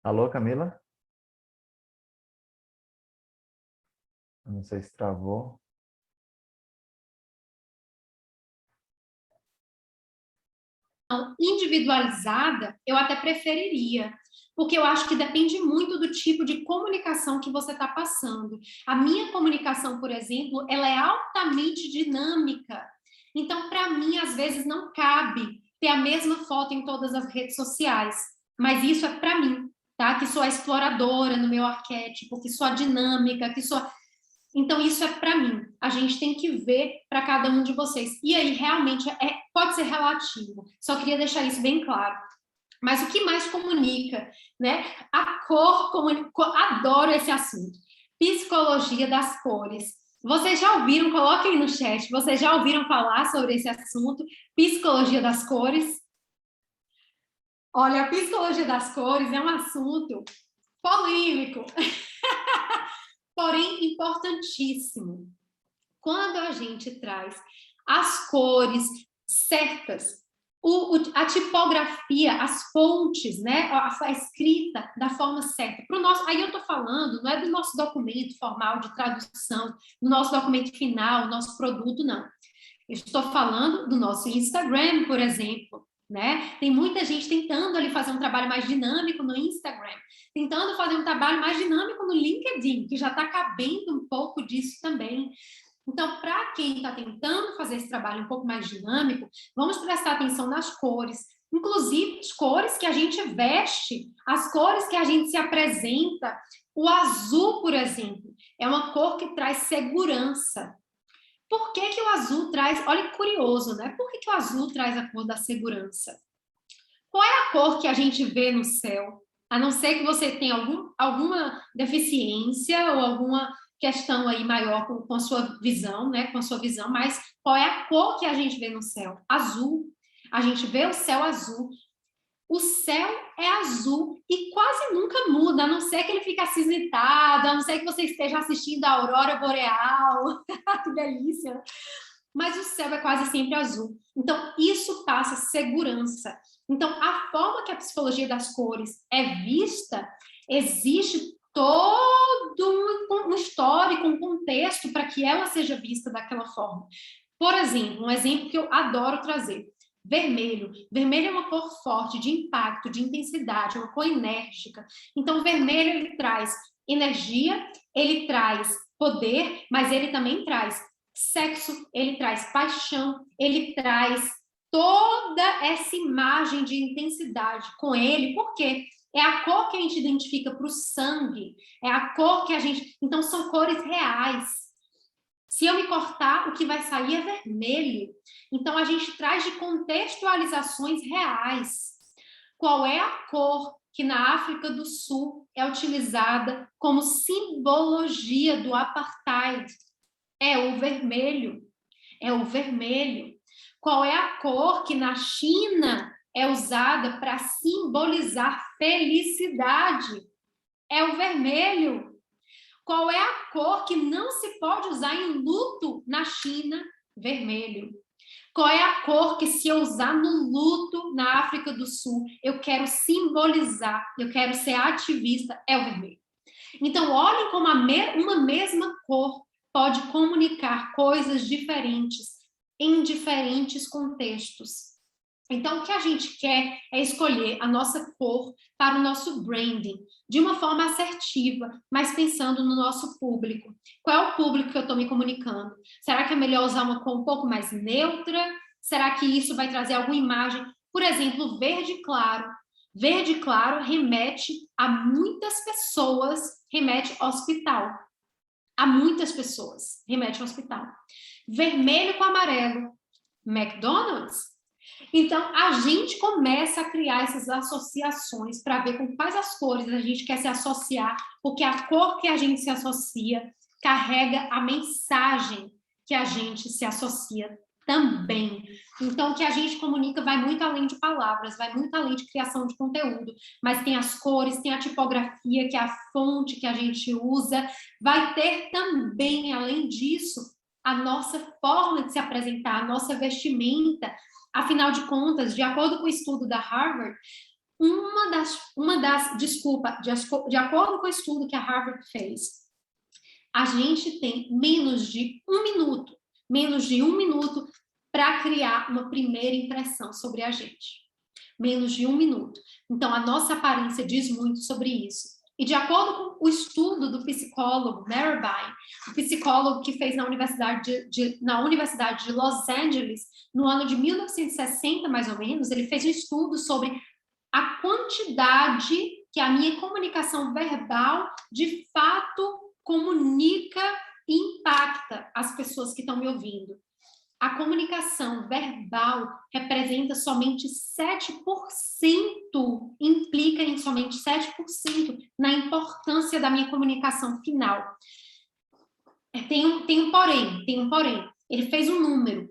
Alô, Camila? Não sei se travou. Individualizada, eu até preferiria, porque eu acho que depende muito do tipo de comunicação que você está passando. A minha comunicação, por exemplo, ela é altamente dinâmica. Então, para mim, às vezes, não cabe ter a mesma foto em todas as redes sociais. Mas isso é para mim, tá? Que sou a exploradora no meu arquétipo, que sou a dinâmica, que sou... Então, isso é para mim. A gente tem que ver para cada um de vocês. E aí, realmente, pode ser relativo. Só queria deixar isso bem claro. Mas o que mais comunica, né? A cor comunica. Adoro esse assunto. Psicologia das cores. Vocês já ouviram? Coloquem aí no chat. Vocês já ouviram falar sobre esse assunto? Psicologia das cores? Olha, a psicologia das cores é um assunto polêmico. Porém, importantíssimo. Quando a gente traz as cores certas, a tipografia, as fontes, né, a escrita da forma certa. Pro nosso, aí eu estou falando, não é do nosso documento formal de tradução, do nosso documento final, nosso produto, não. Eu estou falando do nosso Instagram, por exemplo. Né? Tem muita gente tentando ali fazer um trabalho mais dinâmico no Instagram, tentando fazer um trabalho mais dinâmico no LinkedIn, que já está cabendo um pouco disso também. Então, para quem está tentando fazer esse trabalho um pouco mais dinâmico, vamos prestar atenção nas cores, inclusive as cores que a gente veste, as cores que a gente se apresenta. O azul, por exemplo, é uma cor que traz segurança. Por que o azul traz... Olha que curioso, né? Por que o azul traz a cor da segurança? Qual é a cor que a gente vê no céu? A não ser que você tenha alguma deficiência ou alguma questão aí maior com a sua visão, né? Com a sua visão, mas qual é a cor que a gente vê no céu? Azul. A gente vê o céu azul. O céu é azul e quase nunca muda, a não ser que ele fique acinzentado, a não ser que você esteja assistindo a aurora boreal. Que delícia! Mas o céu é quase sempre azul. Então, isso passa segurança. Então, a forma que a psicologia das cores é vista, existe todo um histórico, um contexto para que ela seja vista daquela forma. Por exemplo, um exemplo que eu adoro trazer. Vermelho. Vermelho é uma cor forte, de impacto, de intensidade, uma cor enérgica. Então, o vermelho, ele traz energia, ele traz poder, mas ele também traz sexo, ele traz paixão, ele traz toda essa imagem de intensidade com ele, porque é a cor que a gente identifica para o sangue, é a cor que a gente... Então, são cores reais. Se eu me cortar, o que vai sair é vermelho. Então, a gente traz de contextualizações reais. Qual é a cor que na África do Sul é utilizada como simbologia do apartheid? É o vermelho. É o vermelho. Qual é a cor que na China é usada para simbolizar felicidade? É o vermelho. Qual é a cor que não se pode usar em luto na China? Vermelho. Qual é a cor que, se eu usar no luto na África do Sul, eu quero simbolizar, eu quero ser ativista? É o vermelho. Então, olhem como uma mesma cor pode comunicar coisas diferentes em diferentes contextos. Então, o que a gente quer é escolher a nossa cor para o nosso branding, de uma forma assertiva, mas pensando no nosso público. Qual é o público que eu estou me comunicando? Será que é melhor usar uma cor um pouco mais neutra? Será que isso vai trazer alguma imagem? Por exemplo, verde claro. Verde claro remete a muitas pessoas, remete ao hospital. A muitas pessoas, remete ao hospital. Vermelho com amarelo, McDonald's. Então, a gente começa a criar essas associações para ver com quais as cores a gente quer se associar, porque a cor que a gente se associa carrega a mensagem que a gente se associa também. Então, o que a gente comunica vai muito além de palavras, vai muito além de criação de conteúdo, mas tem as cores, tem a tipografia, que é a fonte que a gente usa, vai ter também, além disso, a nossa forma de se apresentar, a nossa vestimenta. Afinal de contas, de acordo com o estudo da Harvard, de acordo com o estudo que a Harvard fez, a gente tem menos de um minuto para criar uma primeira impressão sobre a gente. Menos de um minuto. Então, a nossa aparência diz muito sobre isso. E de acordo com o estudo do psicólogo Marabine, o psicólogo que fez na Universidade de Los Angeles, no ano de 1960, mais ou menos, ele fez um estudo sobre a quantidade que a minha comunicação verbal, de fato, comunica e impacta as pessoas que estão me ouvindo. A comunicação verbal representa somente 7%, implica em somente 7% na importância da minha comunicação final. Tem um porém. Ele fez um número.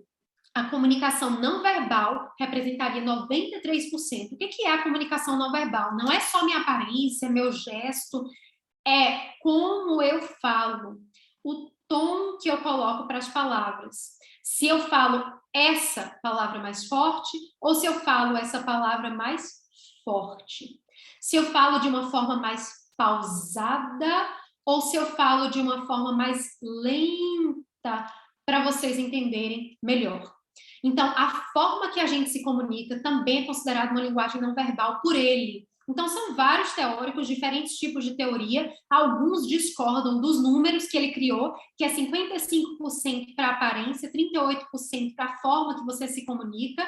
A comunicação não verbal representaria 93%. O que é a comunicação não verbal? Não é só minha aparência, meu gesto, é como eu falo, o tom que eu coloco para as palavras. Se eu falo essa palavra mais forte ou se eu falo essa palavra mais forte. Se eu falo de uma forma mais pausada ou se eu falo de uma forma mais lenta, para vocês entenderem melhor. Então, a forma que a gente se comunica também é considerada uma linguagem não verbal por ele. Então, são vários teóricos, diferentes tipos de teoria, alguns discordam dos números que ele criou, que é 55% para a aparência, 38% para a forma que você se comunica,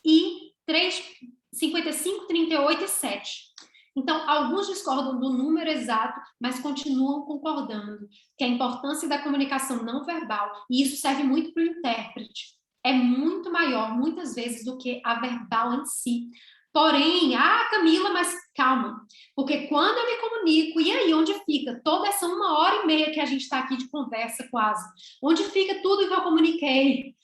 e 55, 38 e 7. Então, alguns discordam do número exato, mas continuam concordando que a importância da comunicação não verbal, e isso serve muito para o intérprete, é muito maior, muitas vezes, do que a verbal em si. Porém, Camila, mas calma, porque quando eu me comunico, e aí onde fica toda essa 1h30 que a gente está aqui de conversa quase? Onde fica tudo que eu comuniquei?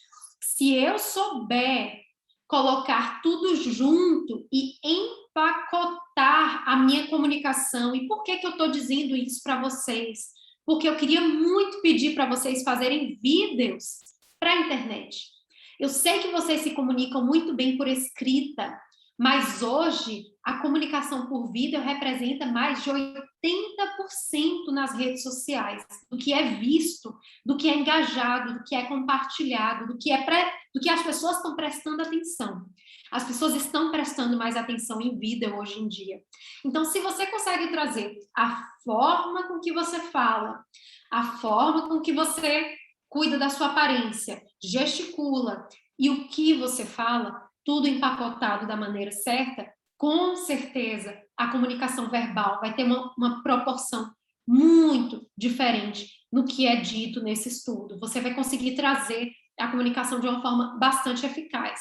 Se eu souber colocar tudo junto e empacotar a minha comunicação, e por que eu estou dizendo isso para vocês? Porque eu queria muito pedir para vocês fazerem vídeos para a internet. Eu sei que vocês se comunicam muito bem por escrita, mas hoje a comunicação por vídeo representa mais de 80% nas redes sociais, do que é visto, do que é engajado, do que é compartilhado, do que as pessoas estão prestando atenção. As pessoas estão prestando mais atenção em vídeo hoje em dia. Então, se você consegue trazer a forma com que você fala, a forma com que você cuida da sua aparência, gesticula e o que você fala, tudo empacotado da maneira certa, com certeza a comunicação verbal vai ter uma proporção muito diferente no que é dito nesse estudo. Você vai conseguir trazer a comunicação de uma forma bastante eficaz.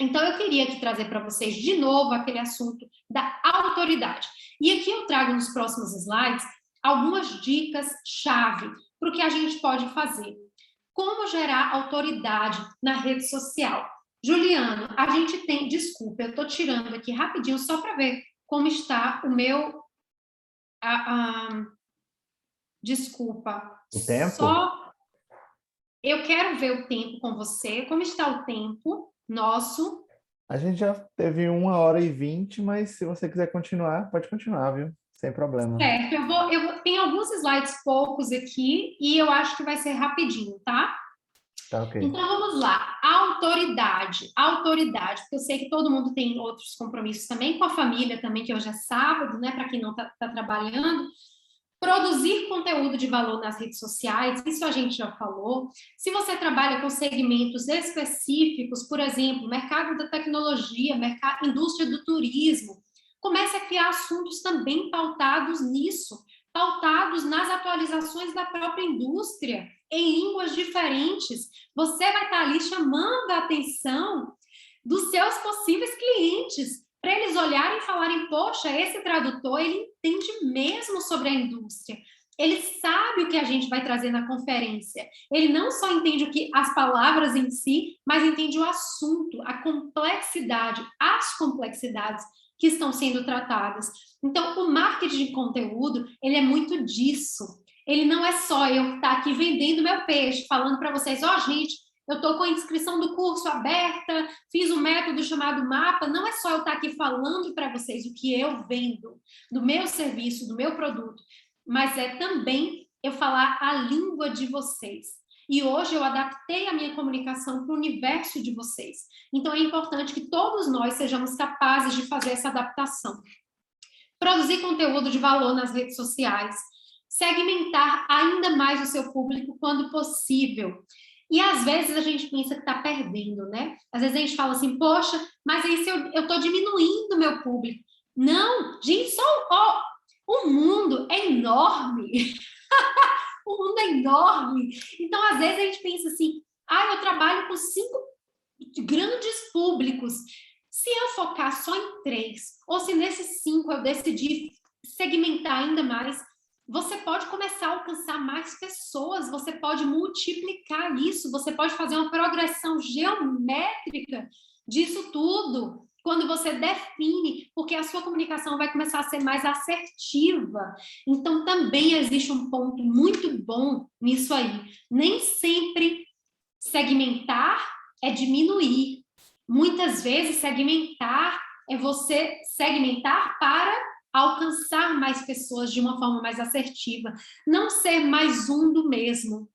Então, eu queria aqui trazer para vocês de novo aquele assunto da autoridade. E aqui eu trago nos próximos slides algumas dicas-chave para o que a gente pode fazer. Como gerar autoridade na rede social? Juliano, a gente tem... Desculpa, eu estou tirando aqui rapidinho só para ver como está o meu... Desculpa. O tempo? Só... Eu quero ver o tempo com você. Como está o tempo nosso? A gente já teve 1h20, mas se você quiser continuar, pode continuar, viu? Sem problema. Certo, tenho alguns slides poucos aqui e eu acho que vai ser rapidinho, tá? Tá, ok. Então, vamos lá. Autoridade, porque eu sei que todo mundo tem outros compromissos também, com a família também, que hoje é sábado, né, para quem não está trabalhando. Produzir conteúdo de valor nas redes sociais, isso a gente já falou. Se você trabalha com segmentos específicos, por exemplo, mercado da tecnologia, indústria do turismo, comece a criar assuntos também pautados nisso, pautados nas atualizações da própria indústria, em línguas diferentes. Você vai estar ali chamando a atenção dos seus possíveis clientes, para eles olharem e falarem, poxa, esse tradutor, ele entende mesmo sobre a indústria. Ele sabe o que a gente vai trazer na conferência. Ele não só entende as palavras em si, mas entende o assunto, a complexidade, as complexidades que estão sendo tratadas. Então, o marketing de conteúdo, ele é muito disso. Ele não é só eu estar aqui vendendo meu peixe, falando para vocês, gente, eu estou com a inscrição do curso aberta, fiz um método chamado MAPA. Não é só eu estar aqui falando para vocês o que eu vendo, do meu serviço, do meu produto, mas é também eu falar a língua de vocês. E hoje eu adaptei a minha comunicação para o universo de vocês. Então, é importante que todos nós sejamos capazes de fazer essa adaptação. Produzir conteúdo de valor nas redes sociais. Segmentar ainda mais o seu público quando possível. E às vezes a gente pensa que está perdendo, né? Às vezes a gente fala assim, poxa, mas aí se eu estou diminuindo o meu público. Não, gente, o mundo é enorme. O mundo é enorme. Então, às vezes a gente pensa assim, eu trabalho com 5 grandes públicos. Se eu focar só em 3, ou se nesses 5 eu decidir segmentar ainda mais, você pode começar a alcançar mais pessoas, você pode multiplicar isso, você pode fazer uma progressão geométrica disso tudo, quando você define, porque a sua comunicação vai começar a ser mais assertiva. Então, também existe um ponto muito bom nisso aí. Nem sempre segmentar é diminuir. Muitas vezes, segmentar é você segmentar para alcançar mais pessoas de uma forma mais assertiva, não ser mais um do mesmo,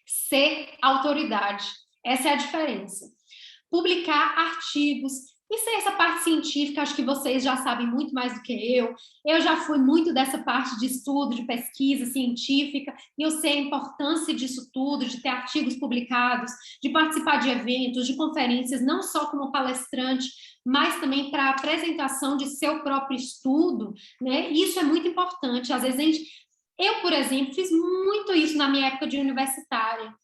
ser autoridade. Essa é a diferença. Publicar artigos, isso é essa parte científica, acho que vocês já sabem muito mais do que eu já fui muito dessa parte de estudo, de pesquisa científica, e eu sei a importância disso tudo, de ter artigos publicados, de participar de eventos, de conferências, não só como palestrante, mas também para a apresentação de seu próprio estudo, né? Isso é muito importante. Às vezes eu, por exemplo, fiz muito isso na minha época de universitária,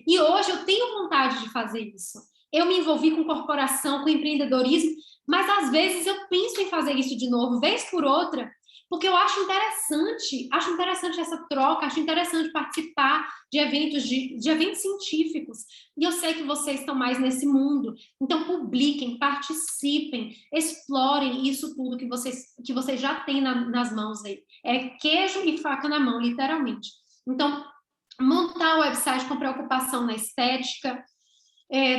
e hoje eu tenho vontade de fazer isso. Eu me envolvi com corporação, com empreendedorismo, Mas, às vezes, eu penso em fazer isso de novo, vez por outra, porque eu acho interessante essa troca, acho interessante participar de eventos científicos. E eu sei que vocês estão mais nesse mundo. Então, publiquem, participem, explorem isso tudo que vocês já têm nas mãos aí. É queijo e faca na mão, literalmente. Então, montar o website com preocupação na estética,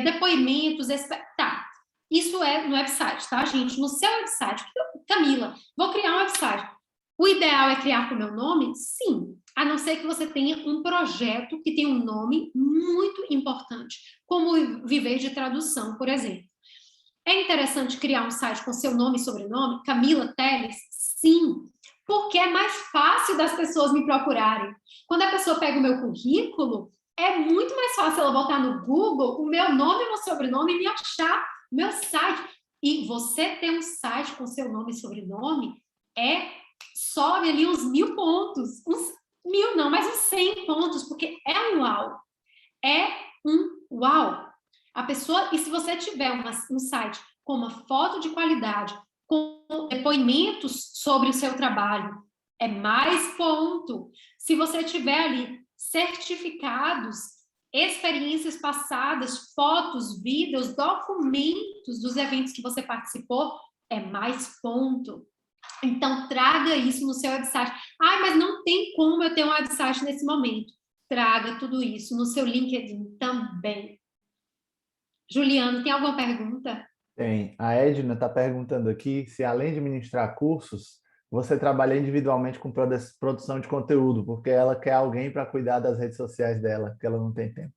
depoimentos, tá. Isso é no website, tá, gente? No seu website. Camila, vou criar um website. O ideal é criar com o meu nome? Sim. A não ser que você tenha um projeto que tenha um nome muito importante, como Viver de Tradução, por exemplo. É interessante criar um site com seu nome e sobrenome, Camila Telles? Sim, porque é mais fácil das pessoas me procurarem. Quando a pessoa pega o meu currículo, é muito mais fácil ela botar no Google o meu nome e o meu sobrenome e me achar, meu site. E você ter um site com seu nome e sobrenome sobe ali uns 1000 pontos. Uns 1000 não, mas uns 100 pontos, porque é um uau. É um uau. A pessoa, e se você tiver um site com uma foto de qualidade, com depoimentos sobre o seu trabalho, é mais ponto. Se você tiver ali certificados, experiências passadas, fotos, vídeos, documentos dos eventos que você participou, é mais ponto. Então, traga isso no seu website. Mas não tem como eu ter um website nesse momento. Traga tudo isso no seu LinkedIn também. Juliano, tem alguma pergunta? Tem. A Edna está perguntando aqui se, além de ministrar cursos, você trabalha individualmente com produção de conteúdo, porque ela quer alguém para cuidar das redes sociais dela, porque ela não tem tempo.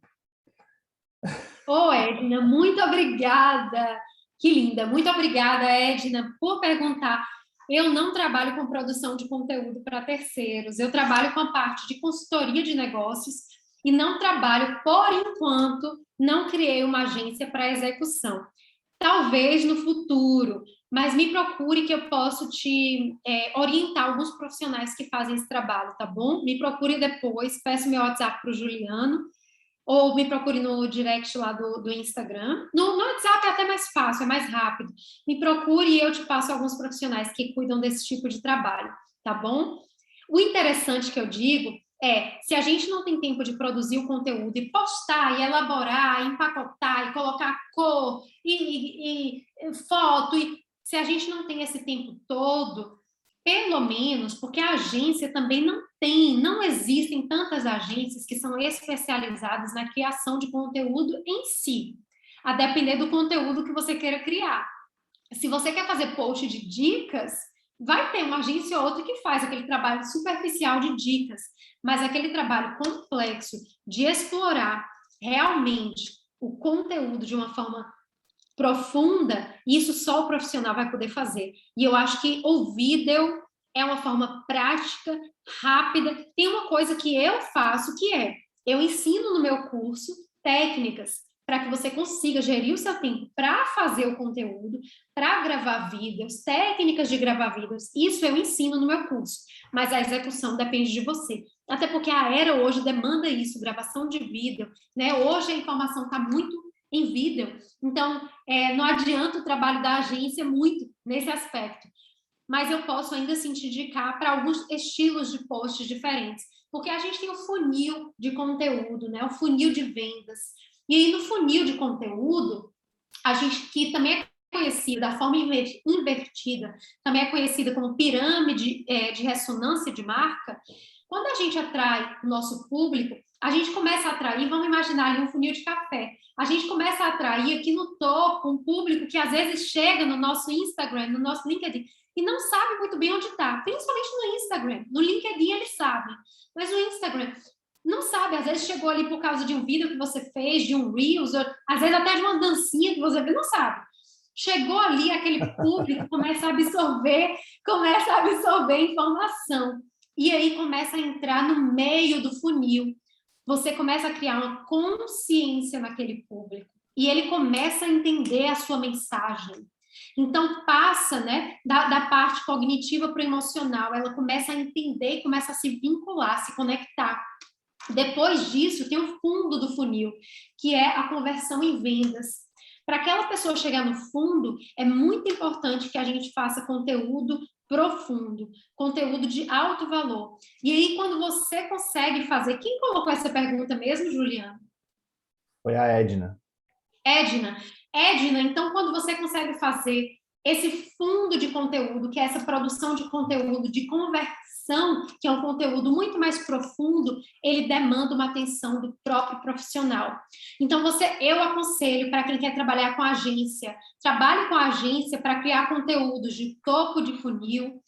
Edna, muito obrigada. Que linda. Muito obrigada, Edna, por perguntar. Eu não trabalho com produção de conteúdo para terceiros. Eu trabalho com a parte de consultoria de negócios e não trabalho, por enquanto, não criei uma agência para execução. Talvez no futuro, mas me procure que eu posso te orientar alguns profissionais que fazem esse trabalho, tá bom? Me procure depois, peço meu WhatsApp para o Juliano, ou me procure no direct lá do Instagram. No WhatsApp é até mais fácil, é mais rápido. Me procure e eu te passo alguns profissionais que cuidam desse tipo de trabalho, tá bom? O interessante que eu digo se a gente não tem tempo de produzir o conteúdo e postar, e elaborar, e empacotar, e colocar cor, e foto, se a gente não tem esse tempo todo, pelo menos, porque a agência também não existem tantas agências que são especializadas na criação de conteúdo em si, a depender do conteúdo que você queira criar. Se você quer fazer post de dicas, vai ter uma agência ou outra que faz aquele trabalho superficial de dicas, mas aquele trabalho complexo de explorar realmente o conteúdo de uma forma profunda, isso só o profissional vai poder fazer. E eu acho que o vídeo é uma forma prática, rápida. Tem uma coisa que eu faço que eu ensino no meu curso técnicas para que você consiga gerir o seu tempo para fazer o conteúdo, para gravar vídeos, técnicas de gravar vídeos. Isso eu ensino no meu curso, mas a execução depende de você. Até porque a era hoje demanda isso, gravação de vídeo, né? Hoje a informação está muito em vídeo, então não adianta o trabalho da agência muito nesse aspecto, mas eu posso ainda assim te indicar para alguns estilos de posts diferentes, porque a gente tem o funil de conteúdo, né? O funil de vendas, e aí no funil de conteúdo, a gente que também é conhecida da forma invertida, também é conhecida como pirâmide de ressonância de marca. Quando a gente atrai o nosso público, a gente começa a atrair, vamos imaginar ali um funil de café, a gente começa a atrair aqui no topo um público que às vezes chega no nosso Instagram, no nosso LinkedIn, e não sabe muito bem onde está, principalmente no Instagram. No LinkedIn eles sabem, mas no Instagram não sabe, às vezes chegou ali por causa de um vídeo que você fez, de um Reels, ou, às vezes até de uma dancinha que você fez, não sabe. Chegou ali, aquele público começa a absorver informação. E aí começa a entrar no meio do funil. Você começa a criar uma consciência naquele público. E ele começa a entender a sua mensagem. Então, passa, né, da parte cognitiva para o emocional. Ela começa a entender, começa a se vincular, se conectar. Depois disso, tem o fundo do funil, que é a conversão em vendas. Para aquela pessoa chegar no fundo, é muito importante que a gente faça conteúdo profundo, conteúdo de alto valor. E aí, quando você consegue fazer... Quem colocou essa pergunta mesmo, Juliana? Foi a Edna. Edna, então, quando você consegue fazer esse fundo de conteúdo, que é essa produção de conteúdo de conversão, que é um conteúdo muito mais profundo, ele demanda uma atenção do próprio profissional. Então, eu aconselho para quem quer trabalhar com agência, trabalhe com a agência para criar conteúdos de topo de funil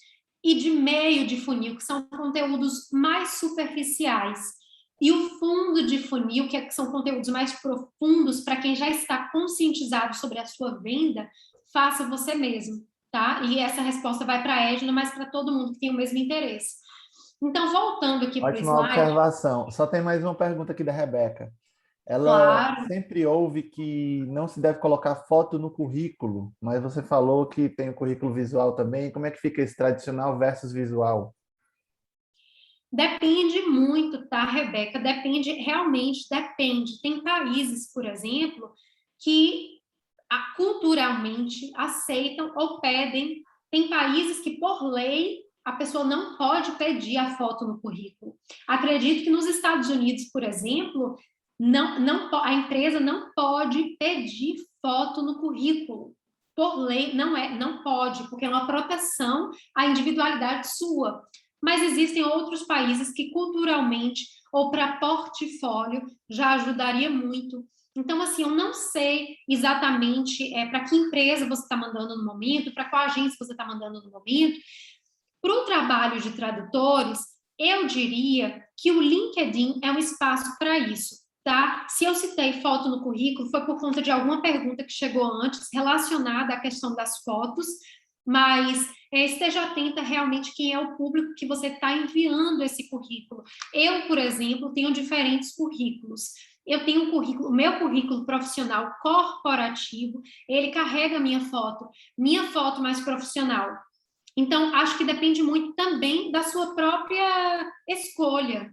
e de meio de funil, que são conteúdos mais superficiais. E o fundo de funil, que são conteúdos mais profundos, para quem já está conscientizado sobre a sua venda, faça você mesmo, tá? E essa resposta vai para a Edna, mas para todo mundo que tem o mesmo interesse. Então, voltando aqui para o Ótima slide... observação. Só tem mais uma pergunta aqui da Rebeca. Ela Claro. sempre ouve que não se deve colocar foto no currículo, mas você falou que tem o currículo visual também. Como é que fica esse tradicional versus visual? Depende muito, tá, Rebeca? Realmente depende. Tem países, por exemplo, que culturalmente aceitam ou pedem. Tem países que, por lei, a pessoa não pode pedir a foto no currículo. Acredito que nos Estados Unidos, por exemplo, a empresa não pode pedir foto no currículo. Por lei, não pode, porque é uma proteção à individualidade sua. Mas existem outros países que culturalmente ou para portfólio já ajudaria muito. Então, assim, eu não sei exatamente para que empresa você está mandando no momento, para qual agência você está mandando no momento. Para o trabalho de tradutores, eu diria que o LinkedIn é um espaço para isso, tá? Se eu citei foto no currículo, foi por conta de alguma pergunta que chegou antes relacionada à questão das fotos, mas esteja atenta realmente quem é o público que você está enviando esse currículo. Eu, por exemplo, tenho diferentes currículos. Eu tenho um currículo, o meu currículo profissional corporativo, ele carrega minha foto mais profissional. Então, acho que depende muito também da sua própria escolha.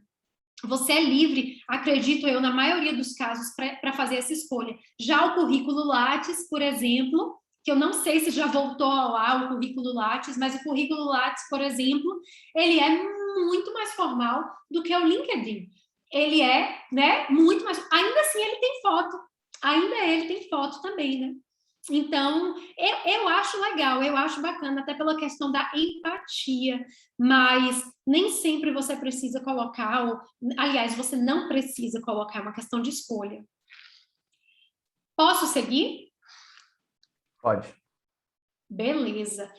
Você é livre, acredito eu, na maioria dos casos, para fazer essa escolha. Já o currículo Lattes, por exemplo, que eu não sei se já voltou ao ar o currículo Lattes, mas o currículo Lattes, por exemplo, ele é muito mais formal do que o LinkedIn. Ele é, né, muito mais... Ainda assim, ele tem foto também, né? Então, eu acho legal, eu acho bacana, até pela questão da empatia, mas nem sempre você precisa colocar, aliás, você não precisa colocar, é uma questão de escolha. Posso seguir? Pode. Beleza.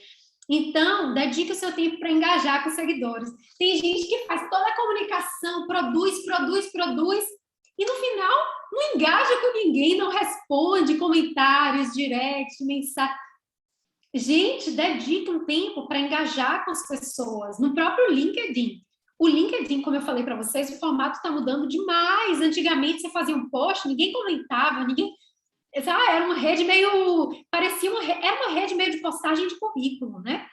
Então, dedique o seu tempo para engajar com os seguidores. Tem gente que faz toda a comunicação, produz, e no final não engaja com ninguém, não responde comentários, direct, mensagem. Gente, dedique um tempo para engajar com as pessoas. No próprio LinkedIn. O LinkedIn, como eu falei para vocês, o formato está mudando demais. Antigamente você fazia um post, ninguém comentava, era uma rede meio... Era uma rede meio de postagem de currículo, né?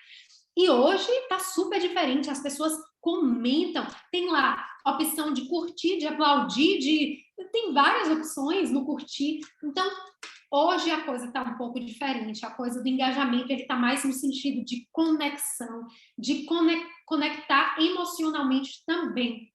E hoje está super diferente, as pessoas comentam, tem lá a opção de curtir, de aplaudir, tem várias opções no curtir. Então, hoje a coisa está um pouco diferente, a coisa do engajamento ele está mais no sentido de conexão, de conectar emocionalmente também.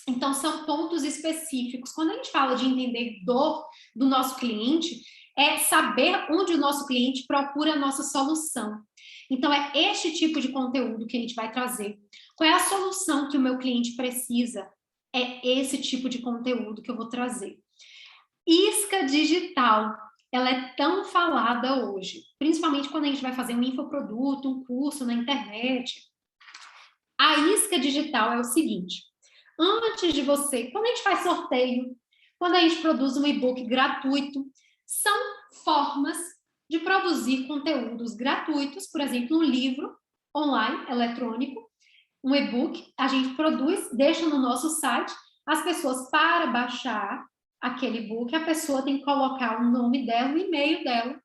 Então, são pontos específicos. Quando a gente fala de entender dor do nosso cliente, é saber onde o nosso cliente procura a nossa solução. Então, é este tipo de conteúdo que a gente vai trazer. Qual é a solução que o meu cliente precisa? É esse tipo de conteúdo que eu vou trazer. Isca digital, ela é tão falada hoje, principalmente quando a gente vai fazer um infoproduto, um curso na internet. A isca digital é o seguinte: antes de você, quando a gente faz sorteio, quando a gente produz um e-book gratuito, são formas de produzir conteúdos gratuitos, por exemplo, um livro online, eletrônico, um e-book, a gente produz, deixa no nosso site, as pessoas, para baixar aquele e-book, a pessoa tem que colocar o nome dela, o e-mail dela,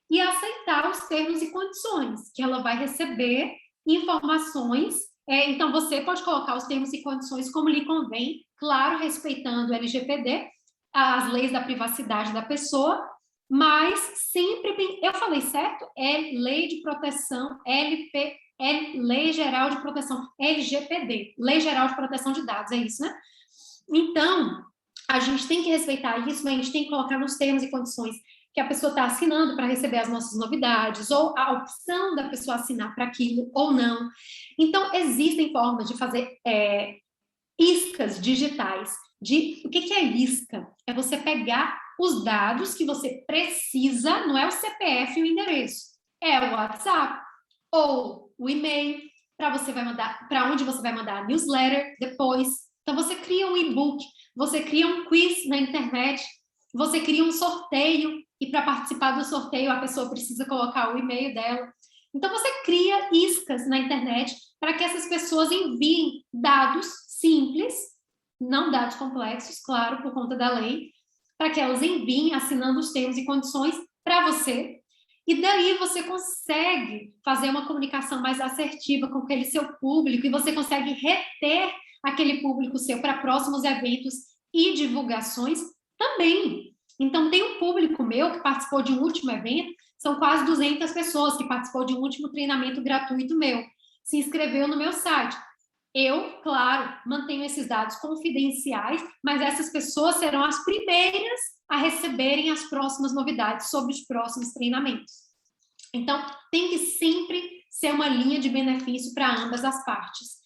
e aceitar os termos e condições, que ela vai receber informações. Então, você pode colocar os termos e condições como lhe convém, claro, respeitando o LGPD, as leis da privacidade da pessoa, mas sempre bem... Eu falei certo? É Lei de Proteção, Lei Geral de Proteção, LGPD, Lei Geral de Proteção de Dados, é isso, né? Então, a gente tem que respeitar isso, mas a gente tem que colocar nos termos e condições que a pessoa está assinando para receber as nossas novidades, ou a opção da pessoa assinar para aquilo ou não. Então, existem formas de fazer iscas digitais. O que é isca? É você pegar os dados que você precisa, não é o CPF e o endereço, é o WhatsApp ou o e-mail, para onde você vai mandar a newsletter depois. Então, você cria um e-book, você cria um quiz na internet, você cria um sorteio, e para participar do sorteio a pessoa precisa colocar o e-mail dela. Então, você cria iscas na internet para que essas pessoas enviem dados simples, não dados complexos, claro, por conta da lei, para que elas enviem assinando os termos e condições para você. E daí você consegue fazer uma comunicação mais assertiva com aquele seu público e você consegue reter aquele público seu para próximos eventos e divulgações também. Então, tem um público meu que participou de um último evento, são quase 200 pessoas que participou de um último treinamento gratuito meu, se inscreveu no meu site. Eu, claro, mantenho esses dados confidenciais, mas essas pessoas serão as primeiras a receberem as próximas novidades sobre os próximos treinamentos. Então, tem que sempre ser uma linha de benefício para ambas as partes.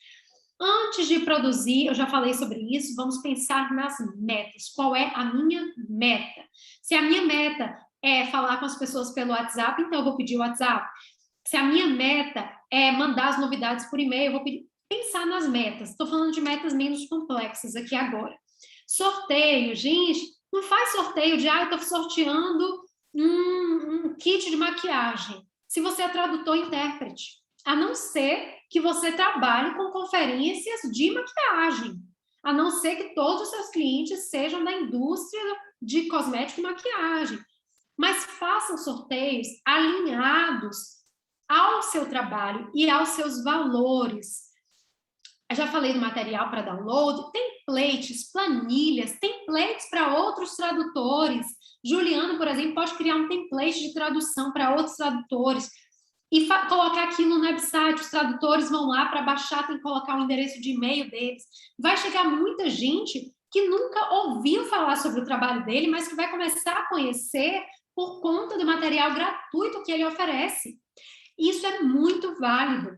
Antes de produzir, eu já falei sobre isso, vamos pensar nas metas. Qual é a minha meta? Se a minha meta é falar com as pessoas pelo WhatsApp, então eu vou pedir o WhatsApp. Se a minha meta é mandar as novidades por e-mail, eu vou pensar nas metas. Estou falando de metas menos complexas aqui agora. Sorteio, gente, não faz sorteio de, eu estou sorteando um kit de maquiagem. Se você é tradutor e intérprete, a não ser que você trabalhe com conferências de maquiagem, a não ser que todos os seus clientes sejam da indústria de cosmético e maquiagem. Mas façam sorteios alinhados ao seu trabalho e aos seus valores. Eu já falei do material para download, templates, planilhas, templates para outros tradutores. Juliano, por exemplo, pode criar um template de tradução para outros tradutores e colocar aquilo no website. Os tradutores vão lá para baixar, tem que colocar o endereço de e-mail deles. Vai chegar muita gente que nunca ouviu falar sobre o trabalho dele, mas que vai começar a conhecer por conta do material gratuito que ele oferece. Isso é muito válido.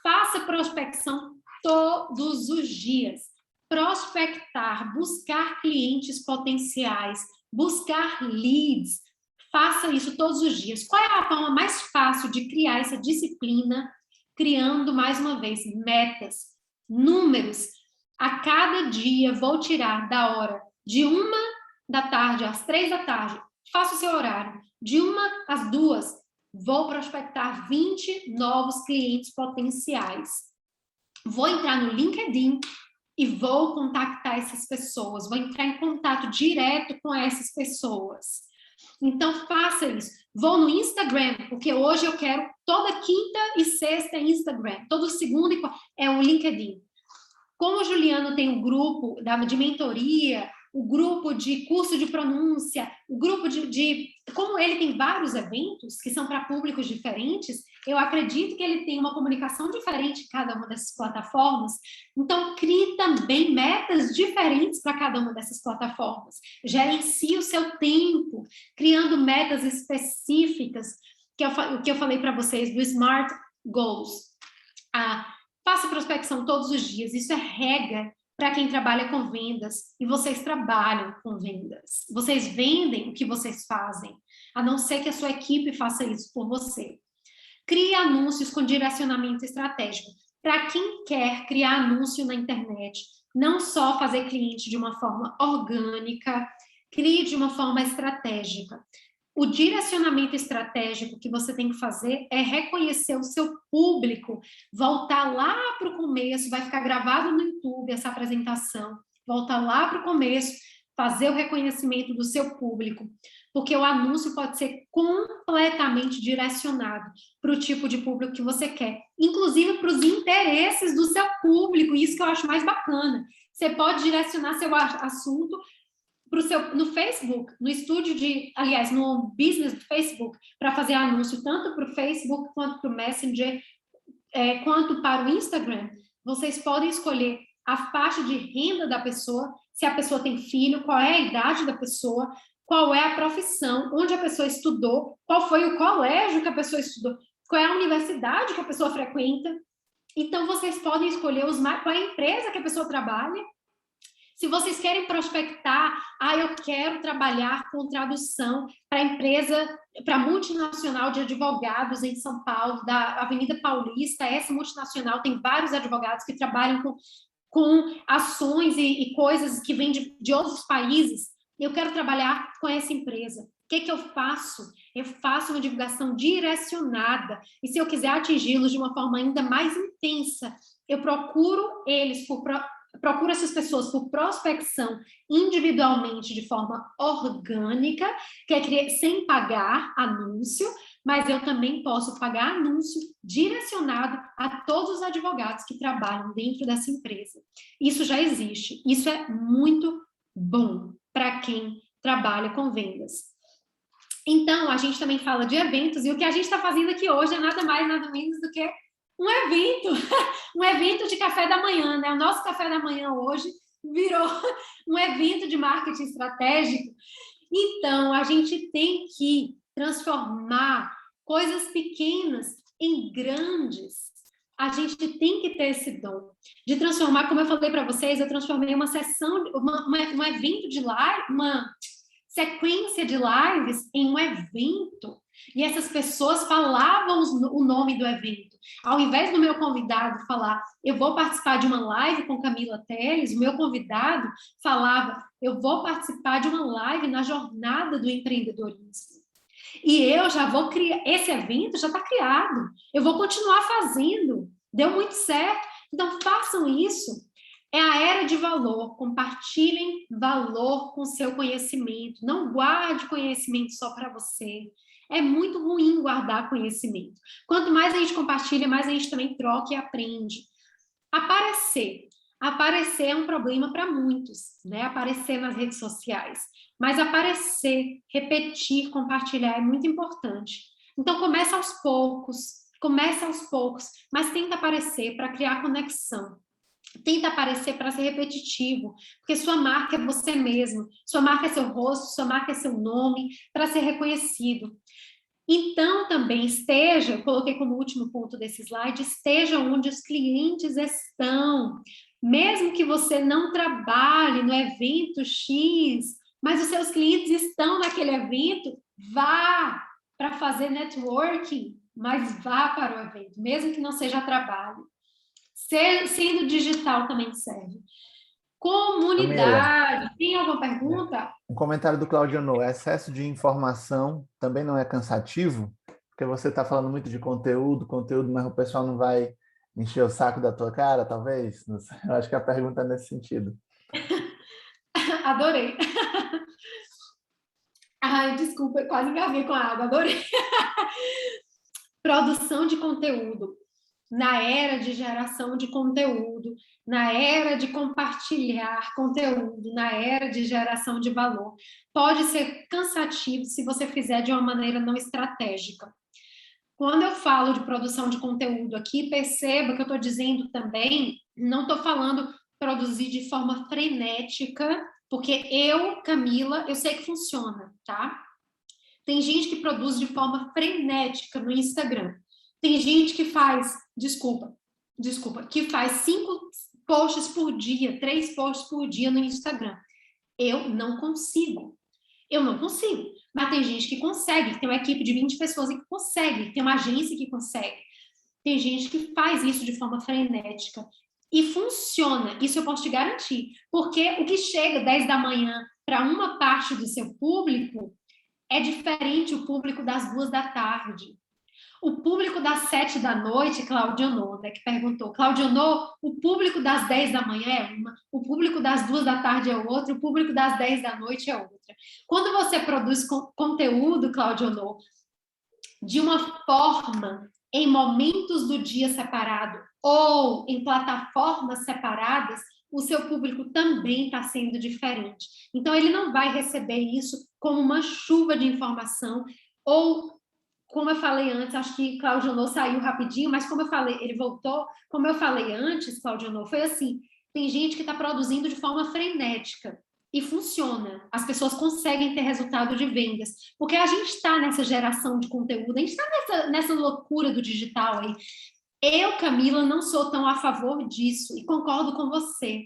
Faça prospecção todos os dias. Prospectar, buscar clientes potenciais, buscar leads. Faça isso todos os dias. Qual é a forma mais fácil de criar essa disciplina? Criando, mais uma vez, metas, números. A cada dia vou tirar da hora de 13h às 15h, faça o seu horário. De 1 às 2, vou prospectar 20 novos clientes potenciais. Vou entrar no LinkedIn e vou contactar essas pessoas. Vou entrar em contato direto com essas pessoas. Então, faça isso. Vou no Instagram, porque hoje eu quero toda quinta e sexta é Instagram. Todo segundo e quarta é o LinkedIn. Como o Juliano tem um grupo de mentoria, o grupo de curso de pronúncia, o grupo como ele tem vários eventos que são para públicos diferentes, eu acredito que ele tem uma comunicação diferente em cada uma dessas plataformas. Então, crie também metas diferentes para cada uma dessas plataformas. Gerencie o seu tempo, criando metas específicas, o que eu falei para vocês do Smart Goals. Faça prospecção todos os dias, isso é regra para quem trabalha com vendas, e vocês trabalham com vendas. Vocês vendem o que vocês fazem, a não ser que a sua equipe faça isso por você. Crie anúncios com direcionamento estratégico. Para quem quer criar anúncio na internet, não só fazer cliente de uma forma orgânica, crie de uma forma estratégica. O direcionamento estratégico que você tem que fazer é reconhecer o seu público, voltar lá para o começo, vai ficar gravado no YouTube essa apresentação, voltar lá para o começo, fazer o reconhecimento do seu público, porque o anúncio pode ser completamente direcionado para o tipo de público que você quer, inclusive para os interesses do seu público, isso que eu acho mais bacana. Você pode direcionar seu assunto no Facebook, no estúdio aliás, no business do Facebook, para fazer anúncio tanto para o Facebook quanto para o Messenger, quanto para o Instagram, vocês podem escolher a faixa de renda da pessoa, se a pessoa tem filho, qual é a idade da pessoa, qual é a profissão, onde a pessoa estudou, qual foi o colégio que a pessoa estudou, qual é a universidade que a pessoa frequenta. Então, vocês podem escolher qual é a empresa que a pessoa trabalha. Se vocês querem prospectar, eu quero trabalhar com tradução para empresa, para multinacional de advogados em São Paulo, da Avenida Paulista. Essa multinacional tem vários advogados que trabalham com ações e coisas que vêm de outros países. Eu quero trabalhar com essa empresa. O que eu faço? Eu faço uma divulgação direcionada. E se eu quiser atingi-los de uma forma ainda mais intensa, eu procuro essas pessoas por prospecção individualmente, de forma orgânica, sem pagar anúncio, mas eu também posso pagar anúncio direcionado a todos os advogados que trabalham dentro dessa empresa. Isso já existe. Isso é muito bom para quem trabalha com vendas. Então, a gente também fala de eventos, e o que a gente está fazendo aqui hoje é nada mais, nada menos do que um evento de café da manhã, né? O nosso café da manhã hoje virou um evento de marketing estratégico. Então, a gente tem que transformar coisas pequenas em grandes. A gente tem que ter esse dom de transformar, como eu falei para vocês, eu transformei uma sessão, um evento de live, uma sequência de lives em um evento. E essas pessoas falavam o nome do evento. Ao invés do meu convidado falar, eu vou participar de uma live com Camila Telles, o meu convidado falava, eu vou participar de uma live na jornada do empreendedorismo. E eu já vou criar, esse evento já está criado, eu vou continuar fazendo, deu muito certo. Então, façam isso. É a era de valor, compartilhem valor com seu conhecimento, não guarde conhecimento só para você. É muito ruim guardar conhecimento. Quanto mais a gente compartilha, mais a gente também troca e aprende. Aparecer é um problema para muitos, né? Aparecer nas redes sociais. Mas aparecer, repetir, compartilhar é muito importante. Então, começa aos poucos, mas tenta aparecer para criar conexão. Tenta aparecer para ser repetitivo, porque sua marca é você mesmo, sua marca é seu rosto, sua marca é seu nome, para ser reconhecido. Então, também eu coloquei como último ponto desse slide, esteja onde os clientes estão. Mesmo que você não trabalhe no evento X, mas os seus clientes estão naquele evento, vá para fazer networking, mas vá para o evento, mesmo que não seja trabalho. Sendo digital também serve. Comunidade. Camila, tem alguma pergunta? Um comentário do Claudio: excesso de informação também não é cansativo? Porque você está falando muito de conteúdo, mas o pessoal não vai encher o saco da tua cara, talvez? Não sei. Eu acho que a pergunta é nesse sentido. Adorei. Ai, desculpa, eu quase engasguei com a água. Adorei. Produção de conteúdo. Na era de geração de conteúdo, na era de compartilhar conteúdo, na era de geração de valor, pode ser cansativo se você fizer de uma maneira não estratégica. Quando eu falo de produção de conteúdo aqui, perceba que eu estou dizendo também, não estou falando produzir de forma frenética, porque eu, Camila, eu sei que funciona, tá? Tem gente que produz de forma frenética no Instagram. Tem gente que faz, que faz 5 posts por dia, 3 posts por dia no Instagram. Eu não consigo. Mas tem gente que consegue, tem uma equipe de 20 pessoas que consegue, tem uma agência que consegue. Tem gente que faz isso de forma frenética. E funciona, isso eu posso te garantir. Porque o que chega 10 da manhã para uma parte do seu público é diferente o público das 2 da tarde. O público das 7 da noite, Claudionô, né, que perguntou, Claudionô, o público das 10 da manhã é uma, o público das 2 da tarde é outra, o público das 10 da noite é outra. Quando você produz conteúdo, Claudionô, de uma forma, em momentos do dia separado ou em plataformas separadas, o seu público também está sendo diferente. Então, ele não vai receber isso como uma chuva de informação, ou, como eu falei antes, acho que Claudio Honor saiu rapidinho, mas como eu falei, ele voltou, como eu falei antes, Claudio Honor, foi assim, tem gente que está produzindo de forma frenética, e funciona, as pessoas conseguem ter resultado de vendas, porque a gente está nessa geração de conteúdo, a gente está nessa loucura do digital aí. Eu, Camila, não sou tão a favor disso, e concordo com você.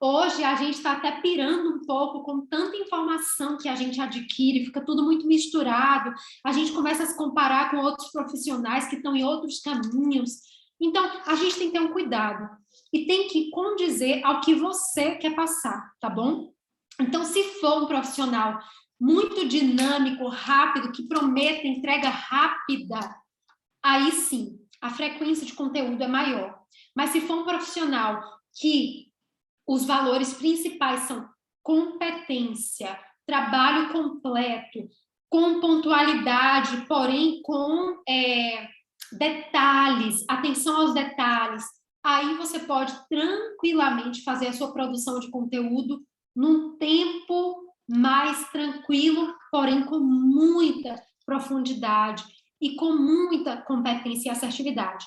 Hoje a gente está até pirando um pouco com tanta informação que a gente adquire, fica tudo muito misturado, a gente começa a se comparar com outros profissionais que estão em outros caminhos. Então, a gente tem que ter um cuidado e tem que condizer ao que você quer passar, tá bom? Então, se for um profissional muito dinâmico, rápido, que promete entrega rápida, aí sim, a frequência de conteúdo é maior. Mas se for um profissional que os valores principais são competência, trabalho completo, com pontualidade, porém com detalhes, atenção aos detalhes, aí você pode tranquilamente fazer a sua produção de conteúdo num tempo mais tranquilo, porém com muita profundidade e com muita competência e assertividade.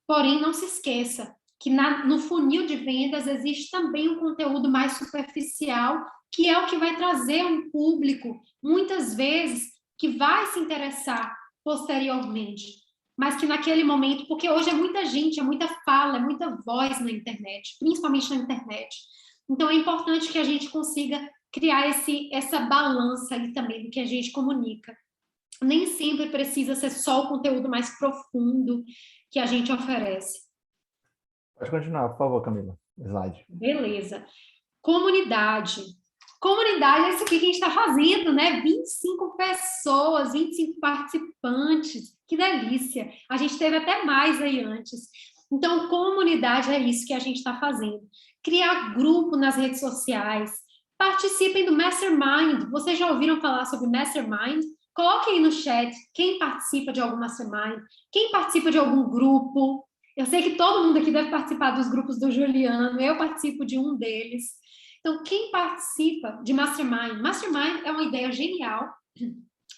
Porém, não se esqueça que no funil de vendas existe também um conteúdo mais superficial, que é o que vai trazer um público, muitas vezes, que vai se interessar posteriormente, mas que naquele momento, porque hoje é muita gente, é muita fala, é muita voz na internet, principalmente na internet. Então, é importante que a gente consiga criar essa balança aí também do que a gente comunica. Nem sempre precisa ser só o conteúdo mais profundo que a gente oferece. Pode continuar, por favor, Camila. Slide. Beleza. Comunidade. Comunidade é isso aqui que a gente está fazendo, né? 25 pessoas, 25 participantes. Que delícia. A gente teve até mais aí antes. Então, comunidade é isso que a gente está fazendo. Criar grupo nas redes sociais. Participem do Mastermind. Vocês já ouviram falar sobre Mastermind? Coloquem aí no chat quem participa de algum Mastermind, quem participa de algum grupo. Eu sei que todo mundo aqui deve participar dos grupos do Juliano, eu participo de um deles. Então, quem participa de Mastermind? Mastermind é uma ideia genial,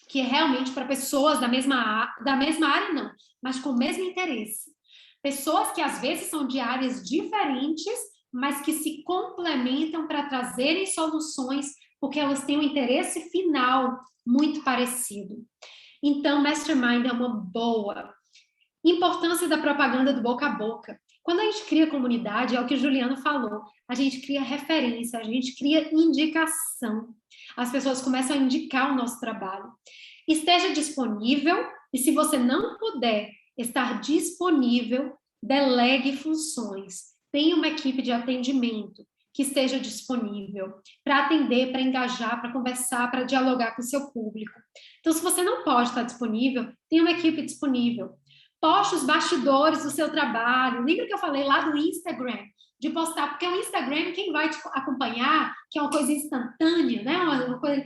que é realmente para pessoas da mesma área, não, mas com o mesmo interesse. Pessoas que às vezes são de áreas diferentes, mas que se complementam para trazerem soluções, porque elas têm um interesse final muito parecido. Então, Mastermind é uma boa. Importância da propaganda do boca a boca. Quando a gente cria comunidade, é o que o Juliano falou, a gente cria referência, a gente cria indicação. As pessoas começam a indicar o nosso trabalho. Esteja disponível, e se você não puder estar disponível, delegue funções. Tenha uma equipe de atendimento que esteja disponível para atender, para engajar, para conversar, para dialogar com o seu público. Então, se você não pode estar disponível, tenha uma equipe disponível. Poste os bastidores do seu trabalho. Lembra que eu falei lá do Instagram, de postar, porque o Instagram, quem vai te acompanhar, que é uma coisa instantânea, né? Uma coisa,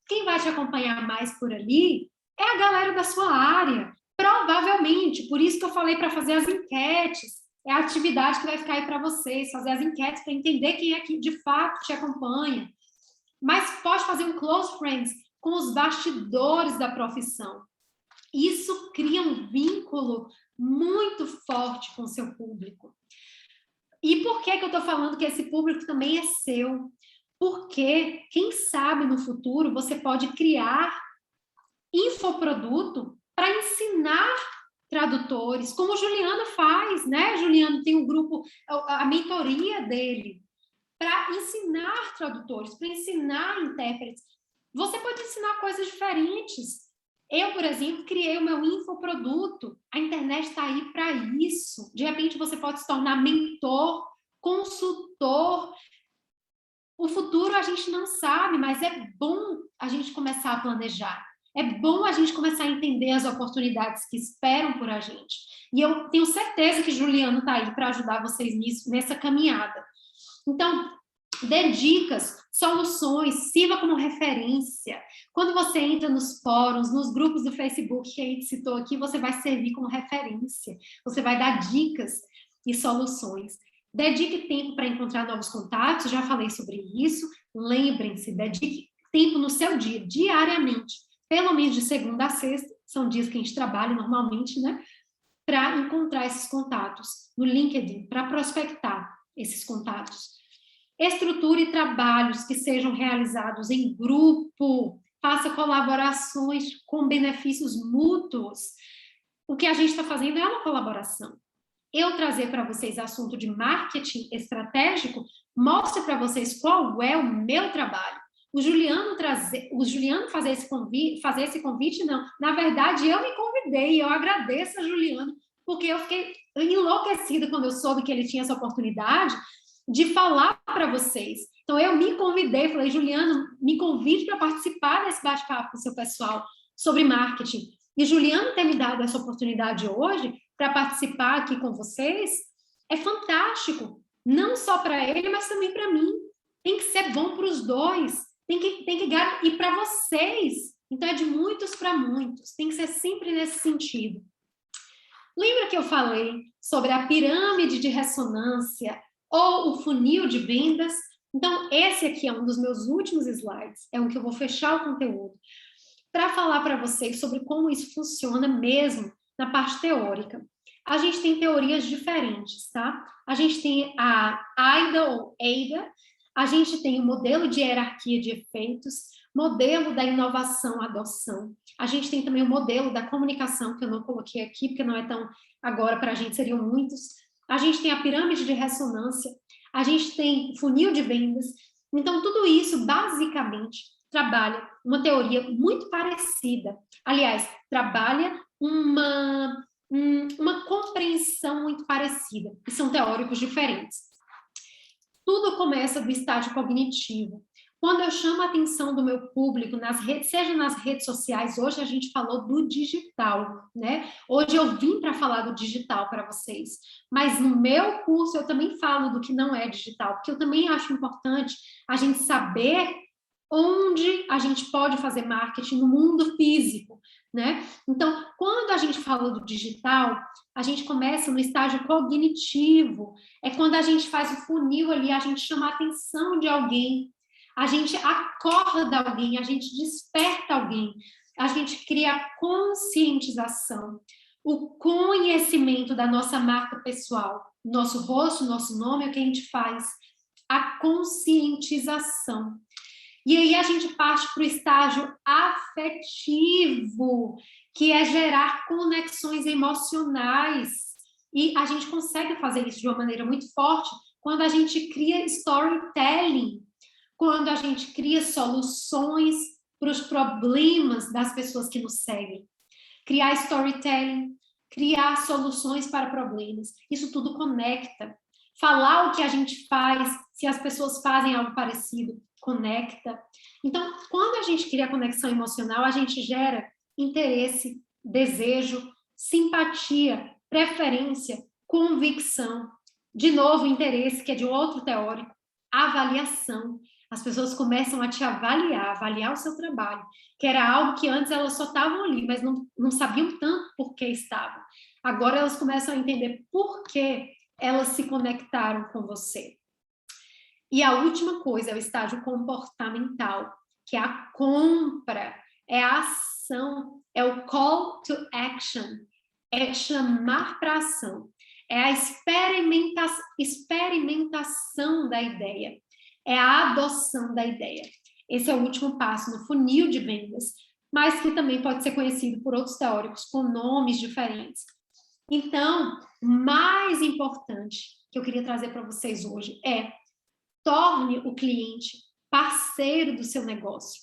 quem vai te acompanhar mais por ali é a galera da sua área. Provavelmente, por isso que eu falei para fazer as enquetes. É a atividade que vai ficar aí para vocês, fazer as enquetes para entender quem é que de fato te acompanha. Mas pode fazer um close friends com os bastidores da profissão. Isso cria um vínculo muito forte com o seu público. E por que eu estou falando que esse público também é seu? Porque, quem sabe, no futuro, você pode criar infoproduto para ensinar tradutores, como o Juliano faz, né? Juliano tem um grupo, a mentoria dele, para ensinar tradutores, para ensinar intérpretes. Você pode ensinar coisas diferentes. Eu, por exemplo, criei o meu infoproduto. A internet está aí para isso. De repente, você pode se tornar mentor, consultor. O futuro a gente não sabe, mas é bom a gente começar a planejar. É bom a gente começar a entender as oportunidades que esperam por a gente. E eu tenho certeza que Juliano está aí para ajudar vocês nisso, nessa caminhada. Então, dê dicas, soluções, sirva como referência. Quando você entra nos fóruns, nos grupos do Facebook que a gente citou aqui, você vai servir como referência. Você vai dar dicas e soluções. Dedique tempo para encontrar novos contatos, já falei sobre isso. Lembrem-se, dedique tempo no seu dia, diariamente, pelo menos de segunda a sexta, são dias que a gente trabalha normalmente, né? Para encontrar esses contatos no LinkedIn, para prospectar esses contatos. Estruture trabalhos que sejam realizados em grupo, faça colaborações com benefícios mútuos. O que a gente está fazendo é uma colaboração. Eu trazer para vocês assunto de marketing estratégico mostra para vocês qual é o meu trabalho. O Juliano fazer esse convite, não. Na verdade, eu me convidei, eu agradeço a Juliano, porque eu fiquei enlouquecida quando eu soube que ele tinha essa oportunidade de falar para vocês. Então, eu me convidei, falei, Juliano, me convide para participar desse bate-papo com o seu pessoal sobre marketing. E Juliano ter me dado essa oportunidade hoje para participar aqui com vocês é fantástico. Não só para ele, mas também para mim. Tem que ser bom para os dois. Tem que ir para vocês. Então, é de muitos para muitos. Tem que ser sempre nesse sentido. Lembra que eu falei sobre a pirâmide de ressonância ou o funil de vendas? Então, esse aqui é um dos meus últimos slides. É um que eu vou fechar o conteúdo para falar para vocês sobre como isso funciona mesmo na parte teórica. A gente tem teorias diferentes, tá? A gente tem a AIDA ou EIDA, a gente tem o modelo de hierarquia de efeitos, modelo da inovação-adoção. A gente tem também o modelo da comunicação, que eu não coloquei aqui, porque não é tão agora para a gente, seriam muitos. A gente tem a pirâmide de ressonância, a gente tem funil de vendas. Então, tudo isso, basicamente, trabalha uma teoria muito parecida. Aliás, trabalha uma compreensão muito parecida, que são teóricos diferentes. Tudo começa do estágio cognitivo. Quando eu chamo a atenção do meu público, seja nas redes sociais, hoje a gente falou do digital, né? Hoje eu vim para falar do digital para vocês, mas no meu curso eu também falo do que não é digital, porque eu também acho importante a gente saber onde a gente pode fazer marketing no mundo físico, né? Então, quando a gente fala do digital, a gente começa no estágio cognitivo, é quando a gente faz o funil ali, a gente chama a atenção de alguém, a gente acorda alguém, a gente desperta alguém, a gente cria a conscientização, o conhecimento da nossa marca pessoal, nosso rosto, nosso nome, é o que a gente faz, a conscientização. E aí a gente parte para o estágio afetivo, que é gerar conexões emocionais. E a gente consegue fazer isso de uma maneira muito forte quando a gente cria storytelling, quando a gente cria soluções para os problemas das pessoas que nos seguem. Criar storytelling, criar soluções para problemas. Isso tudo conecta. Falar o que a gente faz, se as pessoas fazem algo parecido, conecta. Então, quando a gente cria conexão emocional, a gente gera interesse, desejo, simpatia, preferência, convicção. De novo, interesse, que é de outro teórico, avaliação. As pessoas começam a te avaliar o seu trabalho, que era algo que antes elas só estavam ali, mas não sabiam tanto por que estavam. Agora elas começam a entender por que elas se conectaram com você. E a última coisa é o estágio comportamental, que é a compra, é a ação, é o call to action, é chamar para ação, é a experimentação da ideia, é a adoção da ideia. Esse é o último passo no funil de vendas, mas que também pode ser conhecido por outros teóricos com nomes diferentes. Então, mais importante que eu queria trazer para vocês hoje é: torne o cliente parceiro do seu negócio.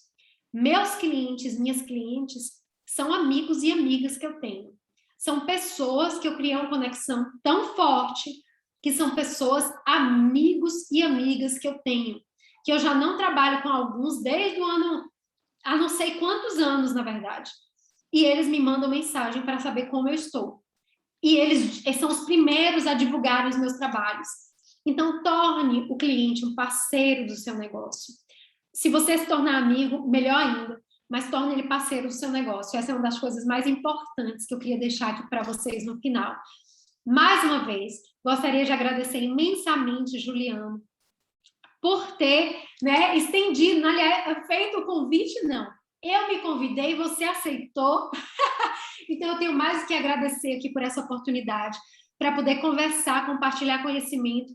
Meus clientes, minhas clientes, são amigos e amigas que eu tenho. São pessoas que eu criei uma conexão tão forte, que são pessoas, amigos e amigas que eu tenho, que eu já não trabalho com alguns desde o ano, há não sei quantos anos, na verdade. E eles me mandam mensagem para saber como eu estou. E eles são os primeiros a divulgar os meus trabalhos. Então, torne o cliente um parceiro do seu negócio. Se você se tornar amigo, melhor ainda, mas torne ele parceiro do seu negócio. Essa é uma das coisas mais importantes que eu queria deixar aqui para vocês no final. Mais uma vez, gostaria de agradecer imensamente, Juliano, por ter, né, estendido, aliás, feito o convite, não. Eu me convidei, você aceitou. Então, eu tenho mais que agradecer aqui por essa oportunidade para poder conversar, compartilhar conhecimento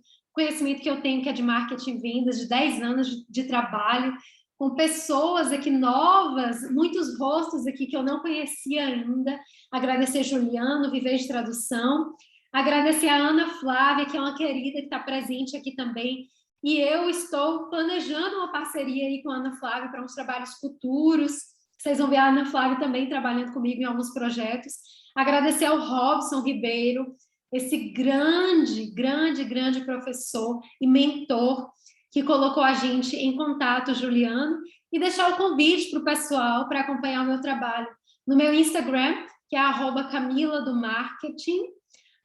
que eu tenho, que é de marketing e vendas, de 10 anos de trabalho, com pessoas aqui novas, muitos rostos aqui que eu não conhecia ainda. Agradecer Juliano, Viver de Tradução. Agradecer a Ana Flávia, que é uma querida que está presente aqui também. E eu estou planejando uma parceria aí com a Ana Flávia para uns trabalhos futuros. Vocês vão ver a Ana Flávia também trabalhando comigo em alguns projetos. Agradecer ao Robson Ribeiro, esse grande professor e mentor que colocou a gente em contato, Juliano, e deixar o convite para o pessoal para acompanhar o meu trabalho no meu Instagram, que é @Camila do Marketing.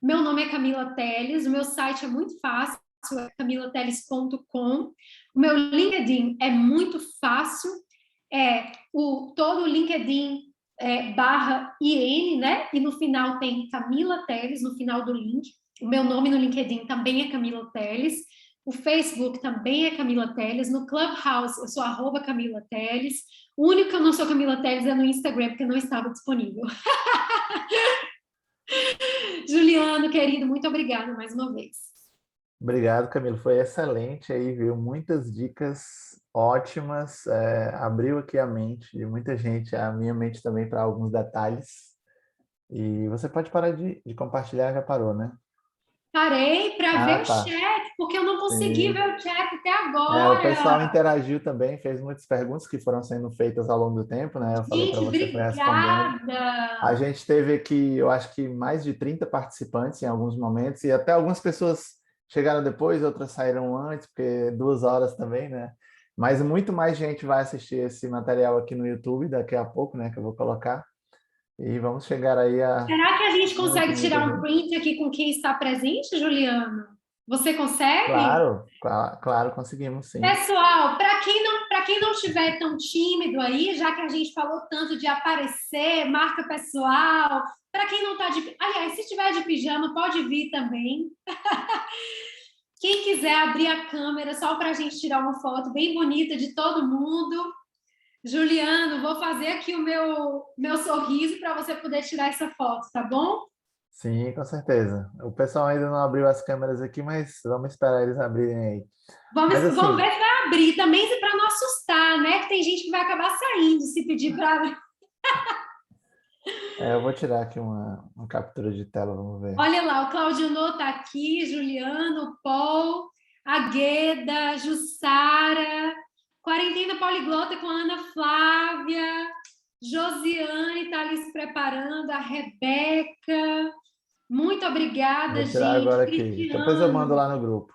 Meu nome é Camila Teles, o meu site é muito fácil, é camilateles.com. O meu LinkedIn é muito fácil, todo o LinkedIn /IN, né? E no final tem Camila Teles, no final do link. O meu nome no LinkedIn também é Camila Teles. O Facebook também é Camila Teles. No Clubhouse, eu sou @Camila Teles. O único que eu não sou Camila Teles é no Instagram, porque não estava disponível. Juliano, querido, muito obrigada mais uma vez. Obrigado, Camilo. Foi excelente aí, viu? Muitas dicas ótimas. Abriu aqui a mente de muita gente, a minha mente também para alguns detalhes. E você pode parar de compartilhar, já parou, né? Parei para ver o Tá. chat, porque eu não consegui Sim. ver o chat até O pessoal agora. interagiu também, fez muitas perguntas que foram sendo feitas ao longo do tempo, né? Eu falei para Gente, você, foi respondendo. obrigada. A gente teve aqui, eu acho que mais de 30 participantes em alguns momentos, e até algumas pessoas chegaram depois, outras saíram antes, porque 2 horas também, né? Mas muito mais gente vai assistir esse material aqui no YouTube daqui a pouco, né? Que eu vou colocar. E vamos chegar aí a Será que a gente consegue muita tirar um gente. print aqui com quem está presente, Juliano? Você consegue? Claro, conseguimos sim. Pessoal, para quem não estiver tão tímido aí, já que a gente falou tanto de aparecer, marca pessoal, para quem não está de... Aliás, se estiver de pijama, pode vir também. Quem quiser abrir a câmera só para a gente tirar uma foto bem bonita de todo mundo. Juliano, vou fazer aqui o meu sorriso para você poder tirar essa foto, tá bom? Sim, com certeza. O pessoal ainda não abriu as câmeras aqui, mas vamos esperar eles abrirem aí. Vamos Mas assim, ver se vai abrir também, para não assustar, né? Que tem gente que vai acabar saindo se pedir para abrir. eu vou tirar aqui uma captura de tela, vamos ver. Olha lá, o Claudio Nô está aqui, Juliano, Paul, Agueda, Jussara, Quarentena Poliglota com a Ana Flávia, Josiane está ali se preparando, a Rebeca. Muito obrigada, Vou tirar gente. agora aqui. Depois eu mando lá no grupo.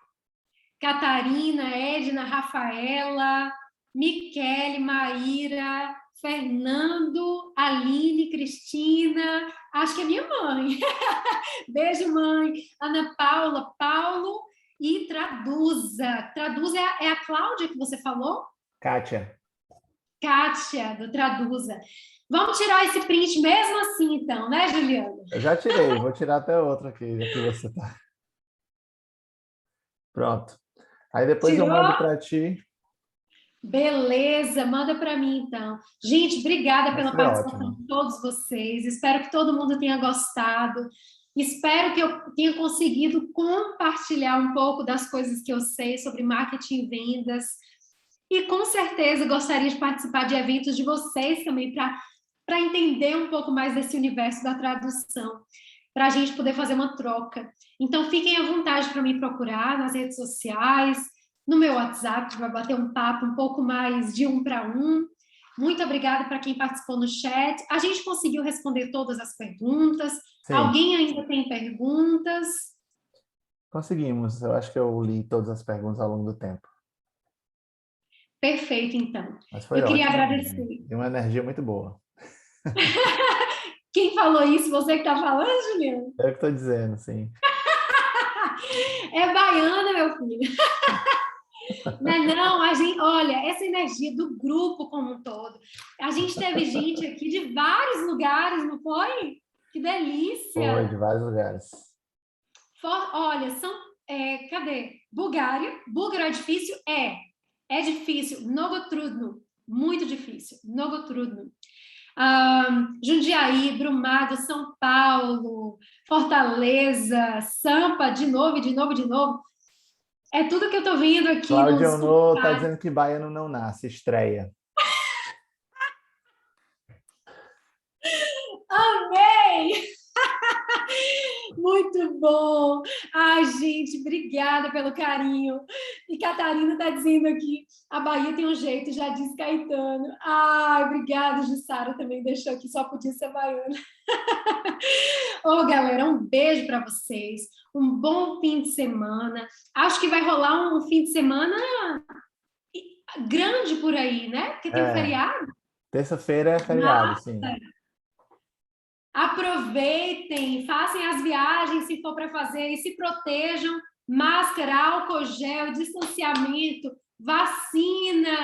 Catarina, Edna, Rafaela, Michele, Maíra, Fernando, Aline, Cristina, acho que é minha mãe. Beijo, mãe. Ana Paula, Paulo e Traduza. Traduza é a Cláudia que você falou? Kátia. Kátia, do Traduza. Vamos tirar esse print mesmo assim, então, né, Juliana? Eu já tirei, vou tirar até outro aqui, já que você tá. Pronto. Aí depois Tirou? eu mando para ti. Beleza, manda para mim então. Gente, obrigada Mas pela foi participação ótimo. de todos vocês. Espero que todo mundo tenha gostado. Espero que eu tenha conseguido compartilhar um pouco das coisas que eu sei sobre marketing e vendas. E com certeza gostaria de participar de eventos de vocês também para entender um pouco mais desse universo da tradução, para a gente poder fazer uma troca. Então, fiquem à vontade para me procurar nas redes sociais, no meu WhatsApp, vai bater um papo um pouco mais de 1 para 1. Muito obrigada para quem participou no chat. A gente conseguiu responder todas as perguntas. Sim. Alguém ainda tem perguntas? Conseguimos. Eu acho que eu li todas as perguntas ao longo do tempo. Perfeito, então. Mas foi eu queria ótimo. agradecer. E uma energia muito boa. Quem falou isso? Você que está falando, Juliana? Eu que estou dizendo, sim. É baiana, meu filho. Não, a gente, olha, essa energia do grupo como um todo. A gente teve gente aqui de vários lugares, não foi? Que delícia! Foi, de vários lugares. Olha, cadê? Bulgária. Búlgaro é difícil? É difícil. Mnogo trudno. Muito difícil. Mnogo trudno. Jundiaí, Brumado, São Paulo, Fortaleza, Sampa, de novo, de novo, de novo. É tudo que eu tô vendo aqui. Cláudio Ono está dizendo que baiano não nasce, estreia. Amei! Muito bom! Ai, gente, obrigada pelo carinho. E Catarina está dizendo aqui, a Bahia tem um jeito, já disse Caetano. Ai, obrigada, Jussara também deixou aqui, só podia ser baiana. Ô, galera, um beijo para vocês. Um bom fim de semana. Acho que vai rolar um fim de semana grande por aí, né? Porque tem um feriado. Terça-feira é feriado, sim. Aproveitem, façam as viagens se for para fazer e se protejam. Máscara, álcool gel, distanciamento, vacinem-se.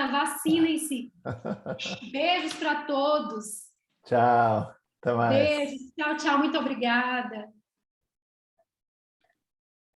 Beijos para todos. Tchau, até mais. Beijos, tchau, tchau, muito obrigada.